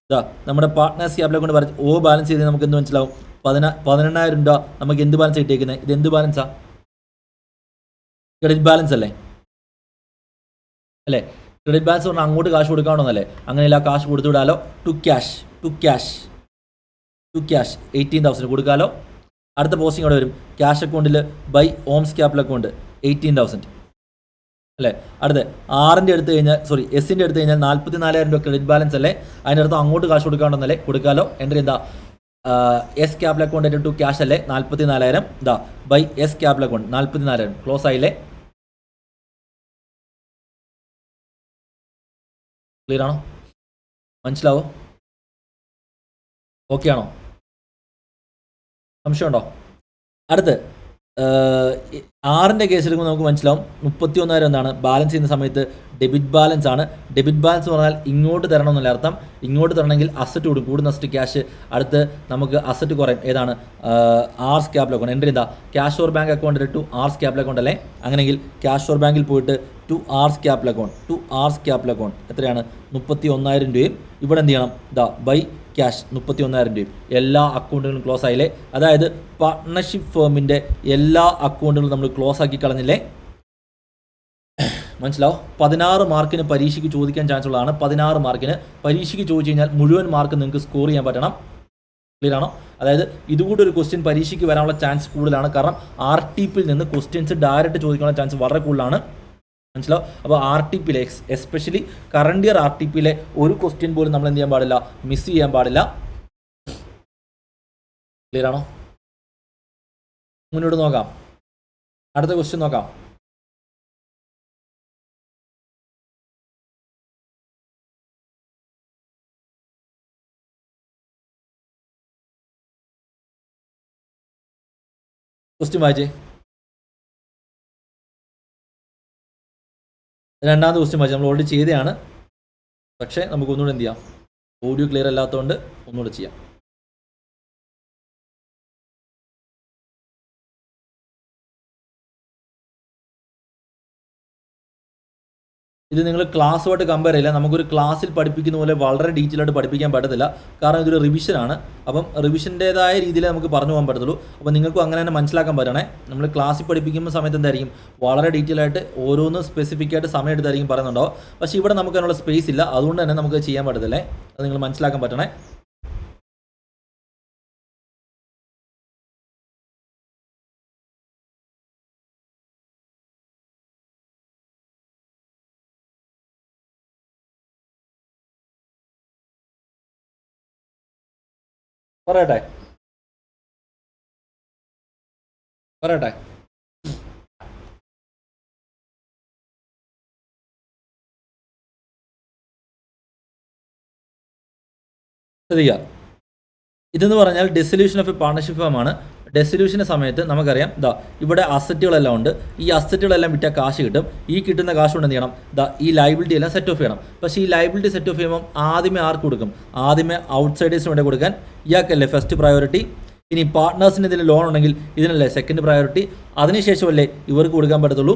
ഇതാ നമ്മുടെ പാർട്ട്നേഴ്സ് ക്യാപിറ്റൽ കൊണ്ട് പറഞ്ഞ് ബാലൻസ് ചെയ്ത് നമുക്ക് എന്ത് മനസ്സിലാവും 18,000 രൂപ നമുക്ക് എന്ത് ബാലൻസ് കിട്ടിയേക്കുന്നത് ഇത് എന്ത് ബാലൻസാ ക്രെഡിറ്റ് ബാലൻസ് അല്ലേ ക്രെഡിറ്റ് ബാലൻസ് പറഞ്ഞാൽ അങ്ങോട്ട് കാശ് കൊടുക്കാണോന്നല്ലേ അങ്ങനെയല്ല കാശ് കൊടുത്തു വിടാലോ ടു ക്യാഷ് 18,000 കൊടുക്കാലോ അടുത്ത പോസ്റ്റിംഗ് അവിടെ വരും ക്യാഷ് അക്കൗണ്ടിൽ ബൈ ഓംസ് ക്യാപിറ്റൽ അക്കൗണ്ട് 18,000 അല്ലേ അടുത്ത് ആറിൻ്റെ എടുത്തു കഴിഞ്ഞാൽ എസിൻ്റെ എടുത്തു കഴിഞ്ഞാൽ 44,000 രൂപ ക്രെഡിറ്റ് ബാലൻസ് അല്ലേ അതിൻ്റെ അടുത്ത് അങ്ങോട്ട് കാശ് കൊടുക്കാണ്ടെന്നല്ലേ കൊടുക്കാലോ എൻട്രി എന്താ S capital account to cash അല്ലേ 44,000 ഇതാ by S capital account 44,000 close ആയില്ലേ ക്ലിയർ ആണോ മനസ്സിലാവോ ഓക്കെ ആണോ? സംശയമുണ്ടോ? അടുത്ത് ആറിൻ്റെ കേസ് എടുക്കുമ്പോൾ നമുക്ക് മനസ്സിലാവും 31,000 എന്താണ് ബാലൻസ് ചെയ്യുന്ന സമയത്ത് ഡെബിറ്റ് ബാലൻസ് ആണ്. ഡെബിറ്റ് ബാലൻസ് എന്ന് പറഞ്ഞാൽ ഇങ്ങോട്ട് തരണം എന്നല്ല അർത്ഥം. ഇങ്ങോട്ട് തരണമെങ്കിൽ അസറ്റ് കൊടുക്കും, കൂടുന്ന അസറ്റ് ക്യാഷ്. അടുത്ത് നമുക്ക് അസറ്റ് കുറയും. ഏതാണ്? R's capital account. എൻട്രി എന്താ? Cash or bank account to R's capital account അല്ലേ? അങ്ങനെയെങ്കിൽ ക്യാഷ് ഓർ ബാങ്കിൽ പോയിട്ട് ടു ആർസ് ക്യാപിറ്റൽ അക്കൗണ്ട് എത്രയാണ്? 31,000 രൂപയും. ഇവിടെ എന്ത് ചെയ്യണം? ബൈ ക്യാഷ് 31,000 രൂപയും. എല്ലാ അക്കൗണ്ടുകളും ക്ലോസ് ആയില്ലേ? അതായത് പാർട്ട്ണർഷിപ്പ് ഫേമിൻ്റെ എല്ലാ അക്കൗണ്ടുകളും നമ്മൾ ക്ലോസ് ആക്കി കളഞ്ഞില്ലേ? മനസ്സിലാവും? 16 മാർക്കിന് പരീക്ഷയ്ക്ക് ചോദിക്കാൻ ചാൻസ് ഉള്ളതാണ്. 16 മാർക്കിന് പരീക്ഷയ്ക്ക് ചോദിച്ചു കഴിഞ്ഞാൽ മുഴുവൻ മാർക്ക് നിങ്ങൾക്ക് സ്കോർ ചെയ്യാൻ പറ്റണം. ക്ലിയർ ആണോ? അതായത് ഇതുകൂടി ഒരു ക്വസ്റ്റ്യൻ പരീക്ഷയ്ക്ക് വരാനുള്ള ചാൻസ് കൂടുതലാണ്. കാരണം RTPയിൽ നിന്ന് ക്വസ്റ്റ്യൻസ് ഡയറക്റ്റ് ചോദിക്കാനുള്ള ചാൻസ് വളരെ കൂടുതലാണ്. മനസ്സിലാവും? അപ്പോൾ RTPയിലെ എസ്പെഷ്യലി കറണ്ട് ഇയർ RTPയിലെ ഒരു ക്വസ്റ്റ്യൻ പോലും നമ്മൾ എന്ത് ചെയ്യാൻ പാടില്ല? മിസ് ചെയ്യാൻ പാടില്ല. ക്ലിയർ ആണോ? മുന്നോട്ട് നോക്കാം. അടുത്ത ക്വസ്റ്റ്യൻ നോക്കാം. ക്വസ്റ്റ്യൻ വായിച്ചേ. രണ്ടാമത്തെ ക്വസ്റ്റ്യൻ വായിച്ചു. നമ്മൾ ഓൾറെഡി ചെയ്തതാണ്, പക്ഷേ നമുക്ക് ഒന്നുകൂടെ എന്ത് ചെയ്യാം? ഓഡിയോ ക്ലിയർ അല്ലാത്തതുകൊണ്ട് ഒന്നുകൂടെ ചെയ്യാം. ഇത് നിങ്ങൾ ക്ലാസ്സുമായിട്ട് കമ്പയർ ചെയ്യില്ല. നമുക്കൊരു ക്ലാസ്സിൽ പഠിപ്പിക്കുന്ന പോലെ വളരെ ഡീറ്റെയിൽ ആയിട്ട് പഠിപ്പിക്കാൻ പറ്റത്തില്ല. കാരണം ഇതൊരു റിവിഷനാണ്. അപ്പം റിവിഷൻ്റേതായ രീതിയിൽ നമുക്ക് പറഞ്ഞു പോകാൻ പറ്റത്തുള്ളൂ. അപ്പോൾ നിങ്ങൾക്കും അങ്ങനെ തന്നെ മനസ്സിലാക്കാൻ പറ്റണേ. നമ്മൾ ക്ലാസ്സിൽ പഠിപ്പിക്കുന്ന സമയത്ത് എന്തായിരിക്കും? വളരെ ഡീറ്റെയിൽ ആയിട്ട് ഓരോന്ന് സ്പെസിഫിക് ആയിട്ട് സമയം എടുത്തായിരിക്കും പറയുന്നുണ്ടാവും. പക്ഷേ ഇവിടെ നമുക്ക് അതിനുള്ള സ്പേസ് ഇല്ല. അതുകൊണ്ട് തന്നെ നമുക്ക് ചെയ്യാൻ പറ്റത്തില്ലേ. അത് നിങ്ങൾ മനസ്സിലാക്കാൻ പറ്റണേ. പറയട്ടെ. ശ്രദ്ധിക്കുക. ഇതെന്ന് പറഞ്ഞാൽ ഡെസൊല്യൂഷൻ ഓഫ് എ പാർട്ണർഷിപ്പ് ഫേമാണ്. ഡെസൊല്യൂഷൻ്റെ സമയത്ത് നമുക്കറിയാം ഇവിടെ അസറ്റുകളെല്ലാം ഉണ്ട്. ഈ അസറ്റുകളെല്ലാം വിറ്റാൽ കാശ് കിട്ടും. ഈ കിട്ടുന്ന കാശ് കൊണ്ട് എന്ത് ചെയ്യണം? ഈ ലൈബിലിറ്റി എല്ലാം സെറ്റ് ഓഫ് ചെയ്യണം. പക്ഷേ ഈ ലൈബിലിറ്റി സെറ്റ് ഓഫ് ചെയ്യുമ്പോൾ ആദ്യമേ ആർക്ക് കൊടുക്കും? ആദ്യമേ ഔട്ട്സൈഡേഴ്സിന് വേണ്ടി കൊടുക്കാൻ ഇയാൾക്കല്ലേ ഫസ്റ്റ് പ്രയോറിറ്റി. ഇനി പാർട്ട്നേഴ്സിന് ഇതിന് ലോൺ ഉണ്ടെങ്കിൽ ഇതിനല്ലേ സെക്കൻഡ് പ്രയോറിറ്റി. അതിനുശേഷമല്ലേ ഇവർക്ക് കൊടുക്കാൻ പറ്റത്തുള്ളൂ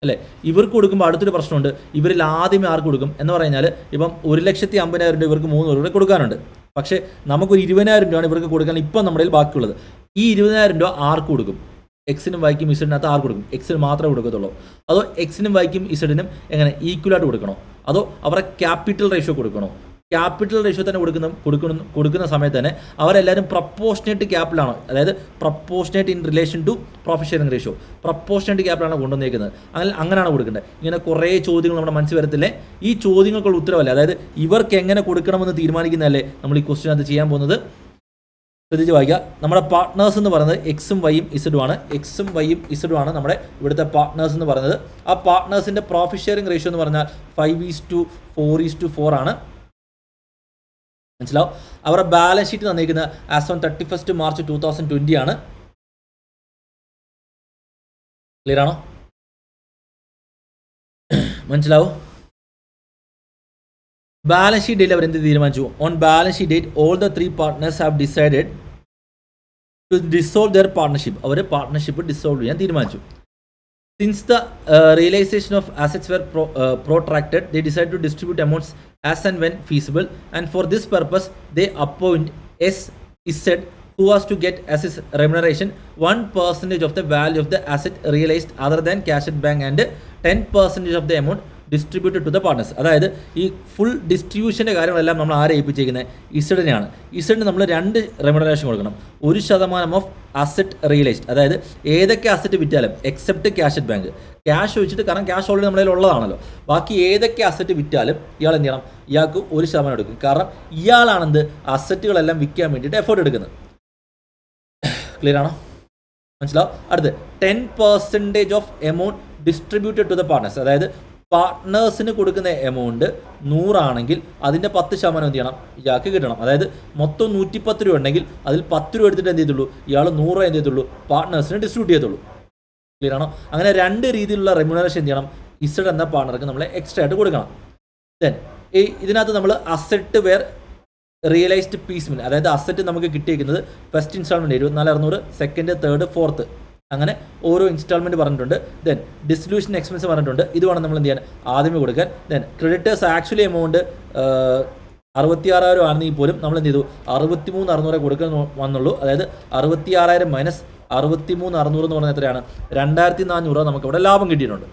അല്ലേ? ഇവർക്ക് കൊടുക്കുമ്പോൾ അടുത്തൊരു പ്രശ്നമുണ്ട്. ഇവരിൽ ആദ്യമേ ആർക്ക് കൊടുക്കും എന്ന് പറഞ്ഞാൽ ഇപ്പം 1,50,000 രൂപ ഇവർക്ക് 3 രൂപ കൊടുക്കാനുണ്ട്. പക്ഷേ നമുക്കൊരു 20,000 രൂപയാണ് ഇവർക്ക് കൊടുക്കാൻ ഇപ്പം നമ്മുടെ കയ്യിൽ ബാക്കിയുള്ളത്. ഈ 20,000 രൂപ ആർക്ക് കൊടുക്കും? എക്സിനും വൈക്കും ഇസഡിനകത്ത് ആർക്ക് കൊടുക്കും? എക്സിന് മാത്രമേ കൊടുക്കത്തുള്ളൂ. അതോ എക്സിനും വൈക്കും ഇസഡിനും എങ്ങനെ ഈക്വലായിട്ട് കൊടുക്കണോ? അതോ അവരുടെ ക്യാപിറ്റൽ റേഷ്യോ കൊടുക്കണോ? ക്യാപിറ്റൽ റേഷ്യോ തന്നെ കൊടുക്കുന്ന സമയത്ത് തന്നെ അവരെല്ലാവരും പ്രപ്പോർഷനേറ്റ് ക്യാപിറ്റലാണോ? അതായത് proportionate in relation to profit sharing ratio, proportionate ക്യാപിറ്റലാണ് കൊണ്ടുവന്നേക്കുന്നത്. അങ്ങനെയാണ് കൊടുക്കേണ്ടത്. ഇങ്ങനെ കുറേ ചോദ്യങ്ങൾ നമ്മുടെ മനസ്സിൽ വരത്തില്ലേ? ഈ ചോദ്യങ്ങൾക്കുള്ള ഉത്തരവല്ലേ, അതായത് ഇവർക്ക് എങ്ങനെ കൊടുക്കണമെന്ന് തീരുമാനിക്കുന്നതല്ലേ നമ്മൾ ഈ ക്വസ്റ്റ്യനകത്ത് ചെയ്യാൻ പോകുന്നത്. ശ്രദ്ധിച്ച് വായിക്കുക. നമ്മുടെ പാർട്ട്നേഴ്സ് എന്ന് പറയുന്നത് എക്സും വൈയും ഇസഡുമാണ്. എക്സും വൈയും ഇസഡുമാണ് നമ്മുടെ ഇവിടുത്തെ പാർട്ട്നേഴ്സ് എന്ന് പറയുന്നത്. ആ പാർട്ട്നേഴ്സിൻ്റെ പ്രോഫിറ്റ് ഷെയറിംഗ് റേഷ്യോ എന്ന് പറഞ്ഞാൽ 5:4:4 ആണ്. മനസ്സിലാവും? അവരുടെ ബാലൻസ് ഷീറ്റ് തന്നിരിക്കുന്നത് ആസ് ഓൺ 31 മാർച്ച് 2020 ആണ്. ക്ലിയർ ആണോ? മനസ്സിലാവും? ബാലൻസ് ഷീറ്റ് ഡേറ്റ് അവർ എന്ത് തീരുമാനിച്ചു? On balance sheet date all the 3 partners have decided to dissolve their partnership. അവർ പാർട്ട്ണർഷിപ്പ് ഡിസോൾവ് ചെയ്യാൻ തീരുമാനിച്ചു. Since the realization of assets were protracted, they decided to distribute amounts as and when feasible, and for this purpose, they appoint SZ, who was to get as his remuneration 1% of the value of the asset realized other than cash at bank and 10% of the amount distributed to the partners. അതായത് ഈ full ഡിസ്ട്രിബ്യൂഷൻ്റെ കാര്യങ്ങളെല്ലാം നമ്മൾ ആരെ ഏൽപ്പിച്ചിരിക്കുന്നത്? ഇസഡിനെയാണ്. ഇസഡിന് നമ്മൾ 2 remuneration കൊടുക്കണം. 1% of asset realised, അതായത് ഏതൊക്കെ asset വിറ്റാലും except cash at bank. Cash വെച്ചിട്ട്, കാരണം ക്യാഷ് ഓൾറെഡി നമ്മുടെ ഉള്ളതാണല്ലോ. ബാക്കി ഏതൊക്കെ അസറ്റ് വിറ്റാലും ഇയാൾ എന്ത് ചെയ്യണം? ഇയാൾക്ക് 1% എടുക്കും. കാരണം ഇയാളാണെന്ത് അസറ്റുകളെല്ലാം വിൽക്കാൻ വേണ്ടിയിട്ട് എഫേർട്ട് എടുക്കുന്നത്. ക്ലിയർ ആണോ? മനസ്സിലാവും? അടുത്ത് 10% of amount distributed to the partners, അതായത് പാർട്ട്നേഴ്സിന് കൊടുക്കുന്ന എമൗണ്ട് 100 ആണെങ്കിൽ അതിൻ്റെ 10% എന്ത് ചെയ്യണം, ഇയാൾക്ക് കിട്ടണം. അതായത് മൊത്തം 110 രൂപ ഉണ്ടെങ്കിൽ അതിൽ 10 രൂപ എടുത്തിട്ട് എന്ത് ചെയ്തുള്ളൂ, ഇയാൾ 100 രൂപ എന്ത് ചെയ്തുള്ളൂ, പാർട്ട്നേഴ്സിന് ഡിസ്ട്രിബ്യൂട്ട് ചെയ്തുള്ളൂ. ക്ലിയർ ആണോ? അങ്ങനെ 2 രീതിയിലുള്ള റെമ്യൂണറേഷൻ എന്ത് ചെയ്യണം, ഇസഡ് എന്ന പാർട്ണർക്ക് നമ്മൾ എക്സ്ട്രാ ആയിട്ട് കൊടുക്കണം. ദെൻ ഇതിനകത്ത് നമ്മൾ അസറ്റ് വെയർ റിയലൈസ്ഡ് പീസ്മെന്റ്, അതായത് അസറ്റ് നമുക്ക് കിട്ടിയിരിക്കുന്നത് first instalment 24,600, second, third, fourth, അങ്ങനെ ഓരോ ഇൻസ്റ്റാൾമെൻറ്റ് പറഞ്ഞിട്ടുണ്ട്. ദെൻ ഡിസ്ട്രിബ്യൂഷൻ എക്സ്പെൻസ് പറഞ്ഞിട്ടുണ്ട്. ഇത് വേണം നമ്മൾ എന്ത് ചെയ്യാൻ, ആദ്യമേ കൊടുക്കാൻ. ദെൻ ക്രെഡിറ്റേഴ്സ് ആക്ച്വലി എമൗണ്ട് 66,000 ആണെങ്കിൽ പോലും നമ്മൾ എന്ത് ചെയ്തു, 63,600 കൊടുക്കാൻ വന്നുള്ളൂ. അതായത് 66,000 മൈനസ് 63,600 എന്ന് പറഞ്ഞാൽ എത്രയാണ്, 2,400 നമുക്ക് ഇവിടെ ലാഭം കിട്ടിയിട്ടുണ്ട്.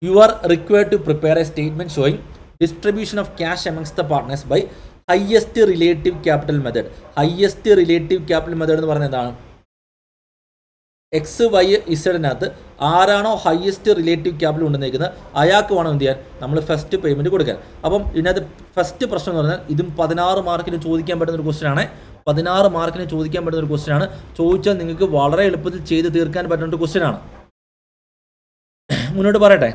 You are required to prepare a statement showing distribution of cash amongst the partners by highest relative capital method. Highest relative capital method എന്ന് പറയുന്നത് എന്താണ്, എക്സ് വൈ ഇസഡിനകത്ത് ആരാണോ ഹയസ്റ്റ് റിലേറ്റീവ് ക്യാപിറ്റൽ കൊണ്ടുവന്നിരിക്കുന്നത് അയാൾക്ക് വേണം എന്ത് ചെയ്യാൻ, നമ്മൾ ഫസ്റ്റ് പേയ്മെൻറ്റ് കൊടുക്കാൻ. അപ്പം ഇതിനകത്ത് ഫസ്റ്റ് പ്രശ്നം എന്ന് പറഞ്ഞാൽ ഇതും 16 മാർക്കിന് ചോദിക്കാൻ പറ്റുന്ന ഒരു ക്വസ്റ്റ്യൻ ആണ്. 16 മാർക്കിന് ചോദിക്കാൻ പറ്റുന്ന ഒരു ക്വസ്റ്റ്യൻ ആണ്. ചോദിച്ചാൽ നിങ്ങൾക്ക് വളരെ എളുപ്പത്തിൽ ചെയ്ത് തീർക്കാൻ പറ്റുന്ന ഒരു ക്വസ്റ്റ്യൻ ആണ്. മുന്നോട്ട് പറയട്ടെ.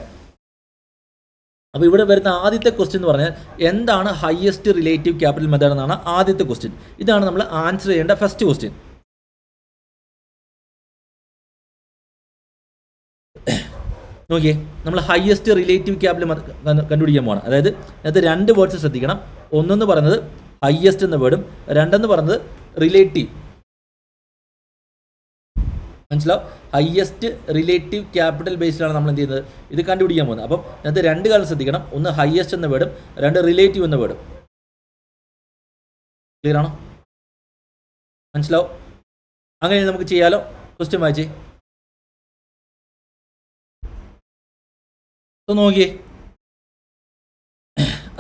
അപ്പോൾ ഇവിടെ വരുന്ന ആദ്യത്തെ ക്വസ്റ്റ്യൻ എന്ന് പറഞ്ഞാൽ എന്താണ് ഹയസ്റ്റ് റിലേറ്റീവ് ക്യാപിറ്റൽ മെത്തേഡ് എന്നാണ് ആദ്യത്തെ ക്വസ്റ്റ്യൻ. ഇതാണ് നമ്മൾ ആൻസർ ചെയ്യേണ്ട ഫസ്റ്റ് ക്വസ്റ്റ്യൻ. നോക്കിയേ, നമ്മൾ ഹയസ്റ്റ് റിലേറ്റീവ് ക്യാപിറ്റൽ കണ്ടുപിടിക്കാൻ പോകണം. അതായത് അതിനകത്ത് 2 വേർഡ്സ് ശ്രദ്ധിക്കണം. ഒന്നെന്ന് പറയുന്നത് ഹയസ്റ്റ് എന്ന വേർഡും, രണ്ടെന്ന് പറയുന്നത് റിലേറ്റീവ്. മനസ്സിലാവും? ഹയസ്റ്റ് റിലേറ്റീവ് ക്യാപിറ്റൽ ബേസിലാണ് നമ്മൾ എന്ത് ചെയ്യുന്നത്, ഇത് കണ്ടുപിടിക്കാൻ പോകുന്നത്. അപ്പം അതിനകത്ത് 2 കാര്യം ശ്രദ്ധിക്കണം. ഒന്ന് ഹയസ്റ്റ് എന്ന വേർഡും, 2 റിലേറ്റീവ് എന്ന വേർഡും. ക്ലിയർ ആണോ? മനസ്സിലാവും? അങ്ങനെ നമുക്ക് ചെയ്യാലോ. ക്വസ്റ്റ്യൻ വായിച്ചേ. നോക്കിയേ,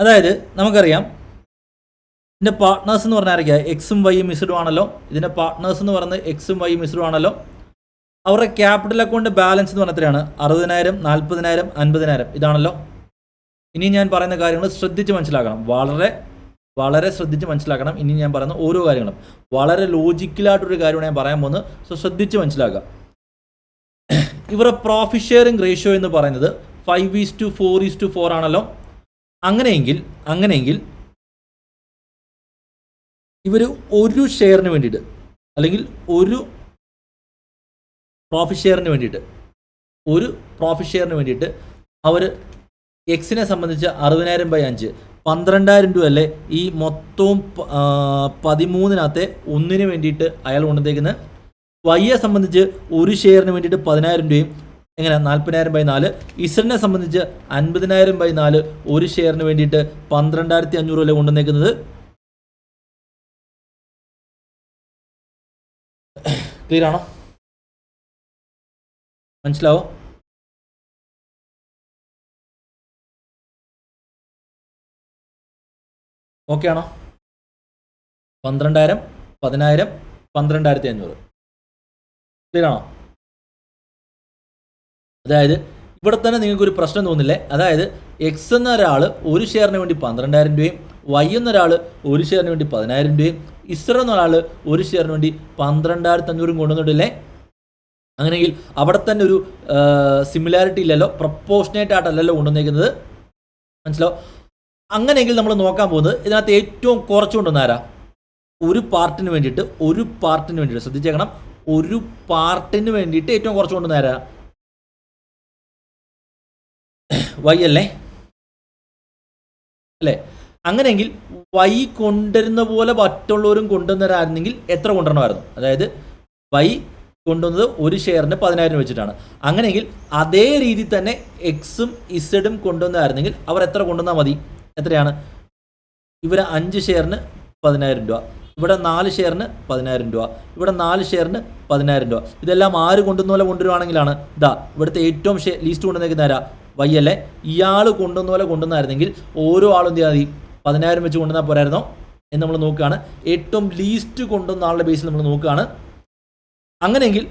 അതായത് നമുക്കറിയാം ഇതിൻ്റെ പാർട്ട്നേഴ്സ് എന്ന് പറഞ്ഞാൽ ആയിരിക്കാം എക്സും വൈയും ഇസഡും ആണല്ലോ. ഇതിൻ്റെ പാർട്ട്നേഴ്സ് എന്ന് പറയുന്നത് എക്സും വൈയും ഇസഡും ആണല്ലോ. അവരുടെ ക്യാപിറ്റൽ അക്കൗണ്ട് ബാലൻസ് എന്ന് പറഞ്ഞാൽ എത്രയാണ്, 60,000, 40,000, 50,000 ഇതാണല്ലോ. ഇനി ഞാൻ പറയുന്ന കാര്യങ്ങൾ ശ്രദ്ധിച്ച് മനസ്സിലാക്കണം, വളരെ വളരെ ശ്രദ്ധിച്ച് മനസ്സിലാക്കണം. ഇനി ഞാൻ പറയുന്ന ഓരോ കാര്യങ്ങളും വളരെ ലോജിക്കലായിട്ടൊരു കാര്യമാണ് ഞാൻ പറയാൻ പോകുന്നത്. സോ ശ്രദ്ധിച്ച് മനസ്സിലാക്കുക. ഇവരുടെ പ്രോഫിറ്റ് ഷെയറിംഗ് റേഷ്യോ എന്ന് പറയുന്നത് 5:4:4 ആണല്ലോ. അങ്ങനെയെങ്കിൽ ഇവർ ഒരു ഷെയറിന് വേണ്ടിയിട്ട്, അല്ലെങ്കിൽ ഒരു പ്രോഫിറ്റ് ഷെയറിന് വേണ്ടിയിട്ട് അവർ എക്സിനെ സംബന്ധിച്ച് 60,000/5 12,000 രൂപ അല്ലേ ഈ മൊത്തവും 13-നകത്തെ ഒന്നിന് വേണ്ടിയിട്ട് അയാൾ കൊണ്ടുവന്നേക്കുന്നത്. വൈയെ സംബന്ധിച്ച് ഒരു ഷെയറിന് വേണ്ടിയിട്ട് 10,000 രൂപയും, എങ്ങനെ 40,000/4. ഇസഡിനെ സംബന്ധിച്ച് 50,000/4 ഒരു ഷെയറിന് വേണ്ടിയിട്ട് 12,500 അല്ലേ കൊണ്ടുവന്നേക്കുന്നത്. ക്ലിയർ ആണോ? മനസ്സിലാവോ? ഓക്കെ ആണോ? 12,000, 10,000, 12,500. ക്ലിയർ ആണോ? അതായത് ഇവിടെ തന്നെ നിങ്ങൾക്കൊരു പ്രശ്നം തോന്നില്ലേ? അതായത് എക്സ് എന്ന ഒരാൾ ഒരു ഷെയറിന് വേണ്ടി 12,000 രൂപയും, വൈ എന്നൊരാൾ ഒരു ഷെയറിന് വേണ്ടി 10,000 രൂപയും, ഇസഡ് എന്നൊരാൾ ഒരു ഷെയറിന് വേണ്ടി 12,500 കൊണ്ടുവന്നിട്ടില്ലേ? അങ്ങനെയെങ്കിൽ അവിടെ തന്നെ ഒരു സിമിലാരിറ്റി ഇല്ലല്ലോ, പ്രപ്പോർഷനേറ്റ് ആയിട്ടല്ലല്ലോ കൊണ്ടുവന്നേക്കുന്നത്. മനസ്സിലാവും? അങ്ങനെയെങ്കിൽ നമ്മൾ നോക്കാൻ പോകുന്നത് ഇതിനകത്ത് ഏറ്റവും കുറച്ച് കൊണ്ടുവന്നാരാ, ഒരു പാർട്ടിന് വേണ്ടിയിട്ട് ശ്രദ്ധിച്ചേക്കണം, ഒരു പാർട്ടിന് വേണ്ടിയിട്ട് ഏറ്റവും കുറച്ച് കൊണ്ടുവന്നാരാ, വൈ അല്ലേ? അങ്ങനെയെങ്കിൽ വൈ കൊണ്ടുവരുന്ന പോലെ മറ്റുള്ളവരും കൊണ്ടുവന്നവരായിരുന്നെങ്കിൽ എത്ര കൊണ്ടുവരണമായിരുന്നു? അതായത് വൈ കൊണ്ടുവന്നത് ഒരു ഷെയറിന് 10,000 വെച്ചിട്ടാണ്. അങ്ങനെയെങ്കിൽ അതേ രീതി തന്നെ എക്സും ഇസഡും കൊണ്ടുവന്നതായിരുന്നെങ്കിൽ അവർ എത്ര കൊണ്ടുവന്നാൽ മതി? എത്രയാണ്? ഇവർ 5 ഷെയറിന് 10,000 രൂപ, ഇവിടെ 4 ഷെയറിന് 10,000 രൂപ, ഇവിടെ 4 ഷെയറിന് 10,000 രൂപ. ഇതെല്ലാം ആര് കൊണ്ടുവന്ന പോലെ കൊണ്ടുവരുവാണെങ്കിലാണ് ഇവിടുത്തെ ഏറ്റവും ലീസ്റ്റ് കൊണ്ടുവന്നേക്കുന്ന ആരാ? വൈ അല്ലേ? ഇയാൾ കൊണ്ടുവന്ന പോലെ കൊണ്ടുവന്നായിരുന്നെങ്കിൽ ഓരോ ആളും എന്ത് ചെയ്യാതി 10,000 വെച്ച് കൊണ്ടുവന്നാൽ പോരായിരുന്നോ എന്ന് നമ്മൾ നോക്കുകയാണ്. ഏറ്റവും ലീസ്റ്റ് കൊണ്ടുവന്ന ആളുടെ ബേസിൽ നമ്മൾ നോക്കുകയാണ്. അങ്ങനെയെങ്കിൽ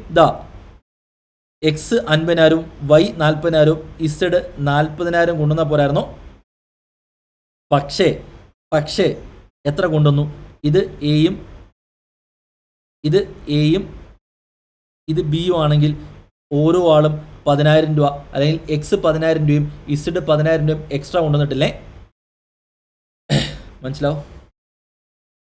എക്സ് 50,000, വൈ 40,000, ഇസഡ് 40,000 കൊണ്ടുവന്നാൽ പോരായിരുന്നോ? പക്ഷേ എത്ര കൊണ്ടുവന്നു? ഇത് എയും ഇത് ബിയും ആണെങ്കിൽ ഓരോ ആളും 10,000 രൂപ അല്ലെങ്കിൽ എക്സ് 10,000 രൂപയും ഇസഡ് 10,000 രൂപയും എക്സ്ട്രാ കൊണ്ടുവന്നിട്ടില്ലേ? മനസ്സിലാവും?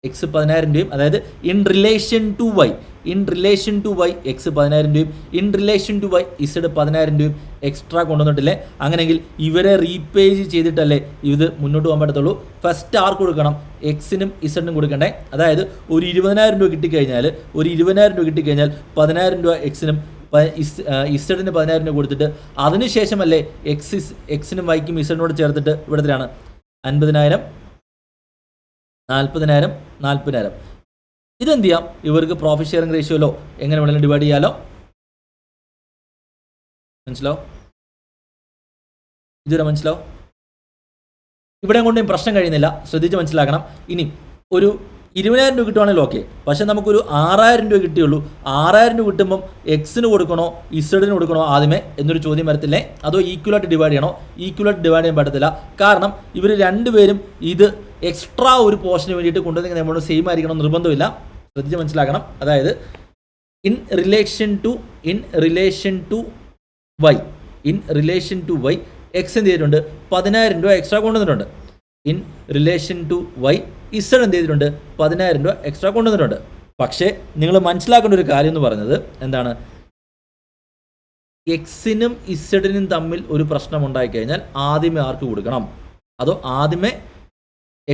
എക്സ് 10,000 രൂപയും, അതായത് in relation to Y X 10,000 രൂപയും in relation to Y Z 10,000 രൂപയും എക്സ്ട്രാ കൊണ്ടുവന്നിട്ടില്ലേ? അങ്ങനെയെങ്കിൽ ഇവരെ റീപേ ചെയ്തിട്ടല്ലേ ഇത് മുന്നോട്ട് പോകാൻ പറ്റത്തുള്ളൂ. ഫസ്റ്റ് ആർക്ക് കൊടുക്കണം? എക്സിനും ഇസഡിനും കൊടുക്കണ്ടേ? അതായത് ഒരു 20,000 രൂപ കിട്ടിക്കഴിഞ്ഞാൽ 10,000 രൂപ എക്സിനും ഇസഡിന് 10,000 രൂപ കൊടുത്തിട്ട് അതിനുശേഷമല്ലേ എക്സിനും വൈക്കും ഇസഡിനോട് ചേർത്തിട്ട് ഇവിടത്തിലാണ് 50,000, 40,000, 40,000. ഇതെന്ത് ചെയ്യാം? ഇവർക്ക് പ്രോഫിറ്റ് ഷെയറിംഗ് റേഷ്യോയിലോ എങ്ങനെ വേണമെങ്കിലും ഡിവൈഡ് ചെയ്യാലോ. മനസ്സിലാവും? ഇതുവരെ മനസ്സിലാവും? ഇവിടെ കൊണ്ടും പ്രശ്നം കഴിയുന്നില്ല, ശ്രദ്ധിച്ച് മനസ്സിലാക്കണം. ഇനി ഒരു 20,000 രൂപ കിട്ടുവാണെങ്കിൽ ഓക്കെ, പക്ഷെ നമുക്കൊരു 6,000 രൂപ കിട്ടിയുള്ളൂ. 6,000 രൂപ കിട്ടുമ്പം എക്സിന് കൊടുക്കണോ ഇസഡിന് കൊടുക്കണോ ആദ്യമേ എന്നൊരു ചോദ്യം വരത്തില്ലേ? അതോ ഈക്വലായിട്ട് ഡിവൈഡ് ചെയ്യണോ? ഈക്വലായിട്ട് ഡിവൈഡ് ചെയ്യാൻ പറ്റത്തില്ല. കാരണം ഇവർ രണ്ടുപേരും ഇത് എക്സ്ട്രാ ഒരു പോർഷന് വേണ്ടിയിട്ട് കൊണ്ടുവന്നെങ്കിൽ നമ്മൾ സെയിം ആയിരിക്കണം നിർബന്ധമില്ല. ശ്രദ്ധിച്ച് മനസ്സിലാക്കണം. അതായത് in relation to Y X എന്ത് ചെയ്തിട്ടുണ്ട്? 10,000 രൂപ എക്സ്ട്രാ കൊണ്ടുവന്നിട്ടുണ്ട്. In relation to Y Z എന്ത് ചെയ്തിട്ടുണ്ട്? 10,000 രൂപ എക്സ്ട്രാ കൊണ്ടുവന്നിട്ടുണ്ട്. പക്ഷേ നിങ്ങൾ മനസ്സിലാക്കേണ്ട ഒരു കാര്യം എന്ന് പറയുന്നത് എന്താണ്? എക്സിനും ഇസഡിനും തമ്മിൽ ഒരു പ്രശ്നം ഉണ്ടായിക്കഴിഞ്ഞാൽ ആദ്യമേ ആർക്ക് കൊടുക്കണം? അതോ ആദ്യമേ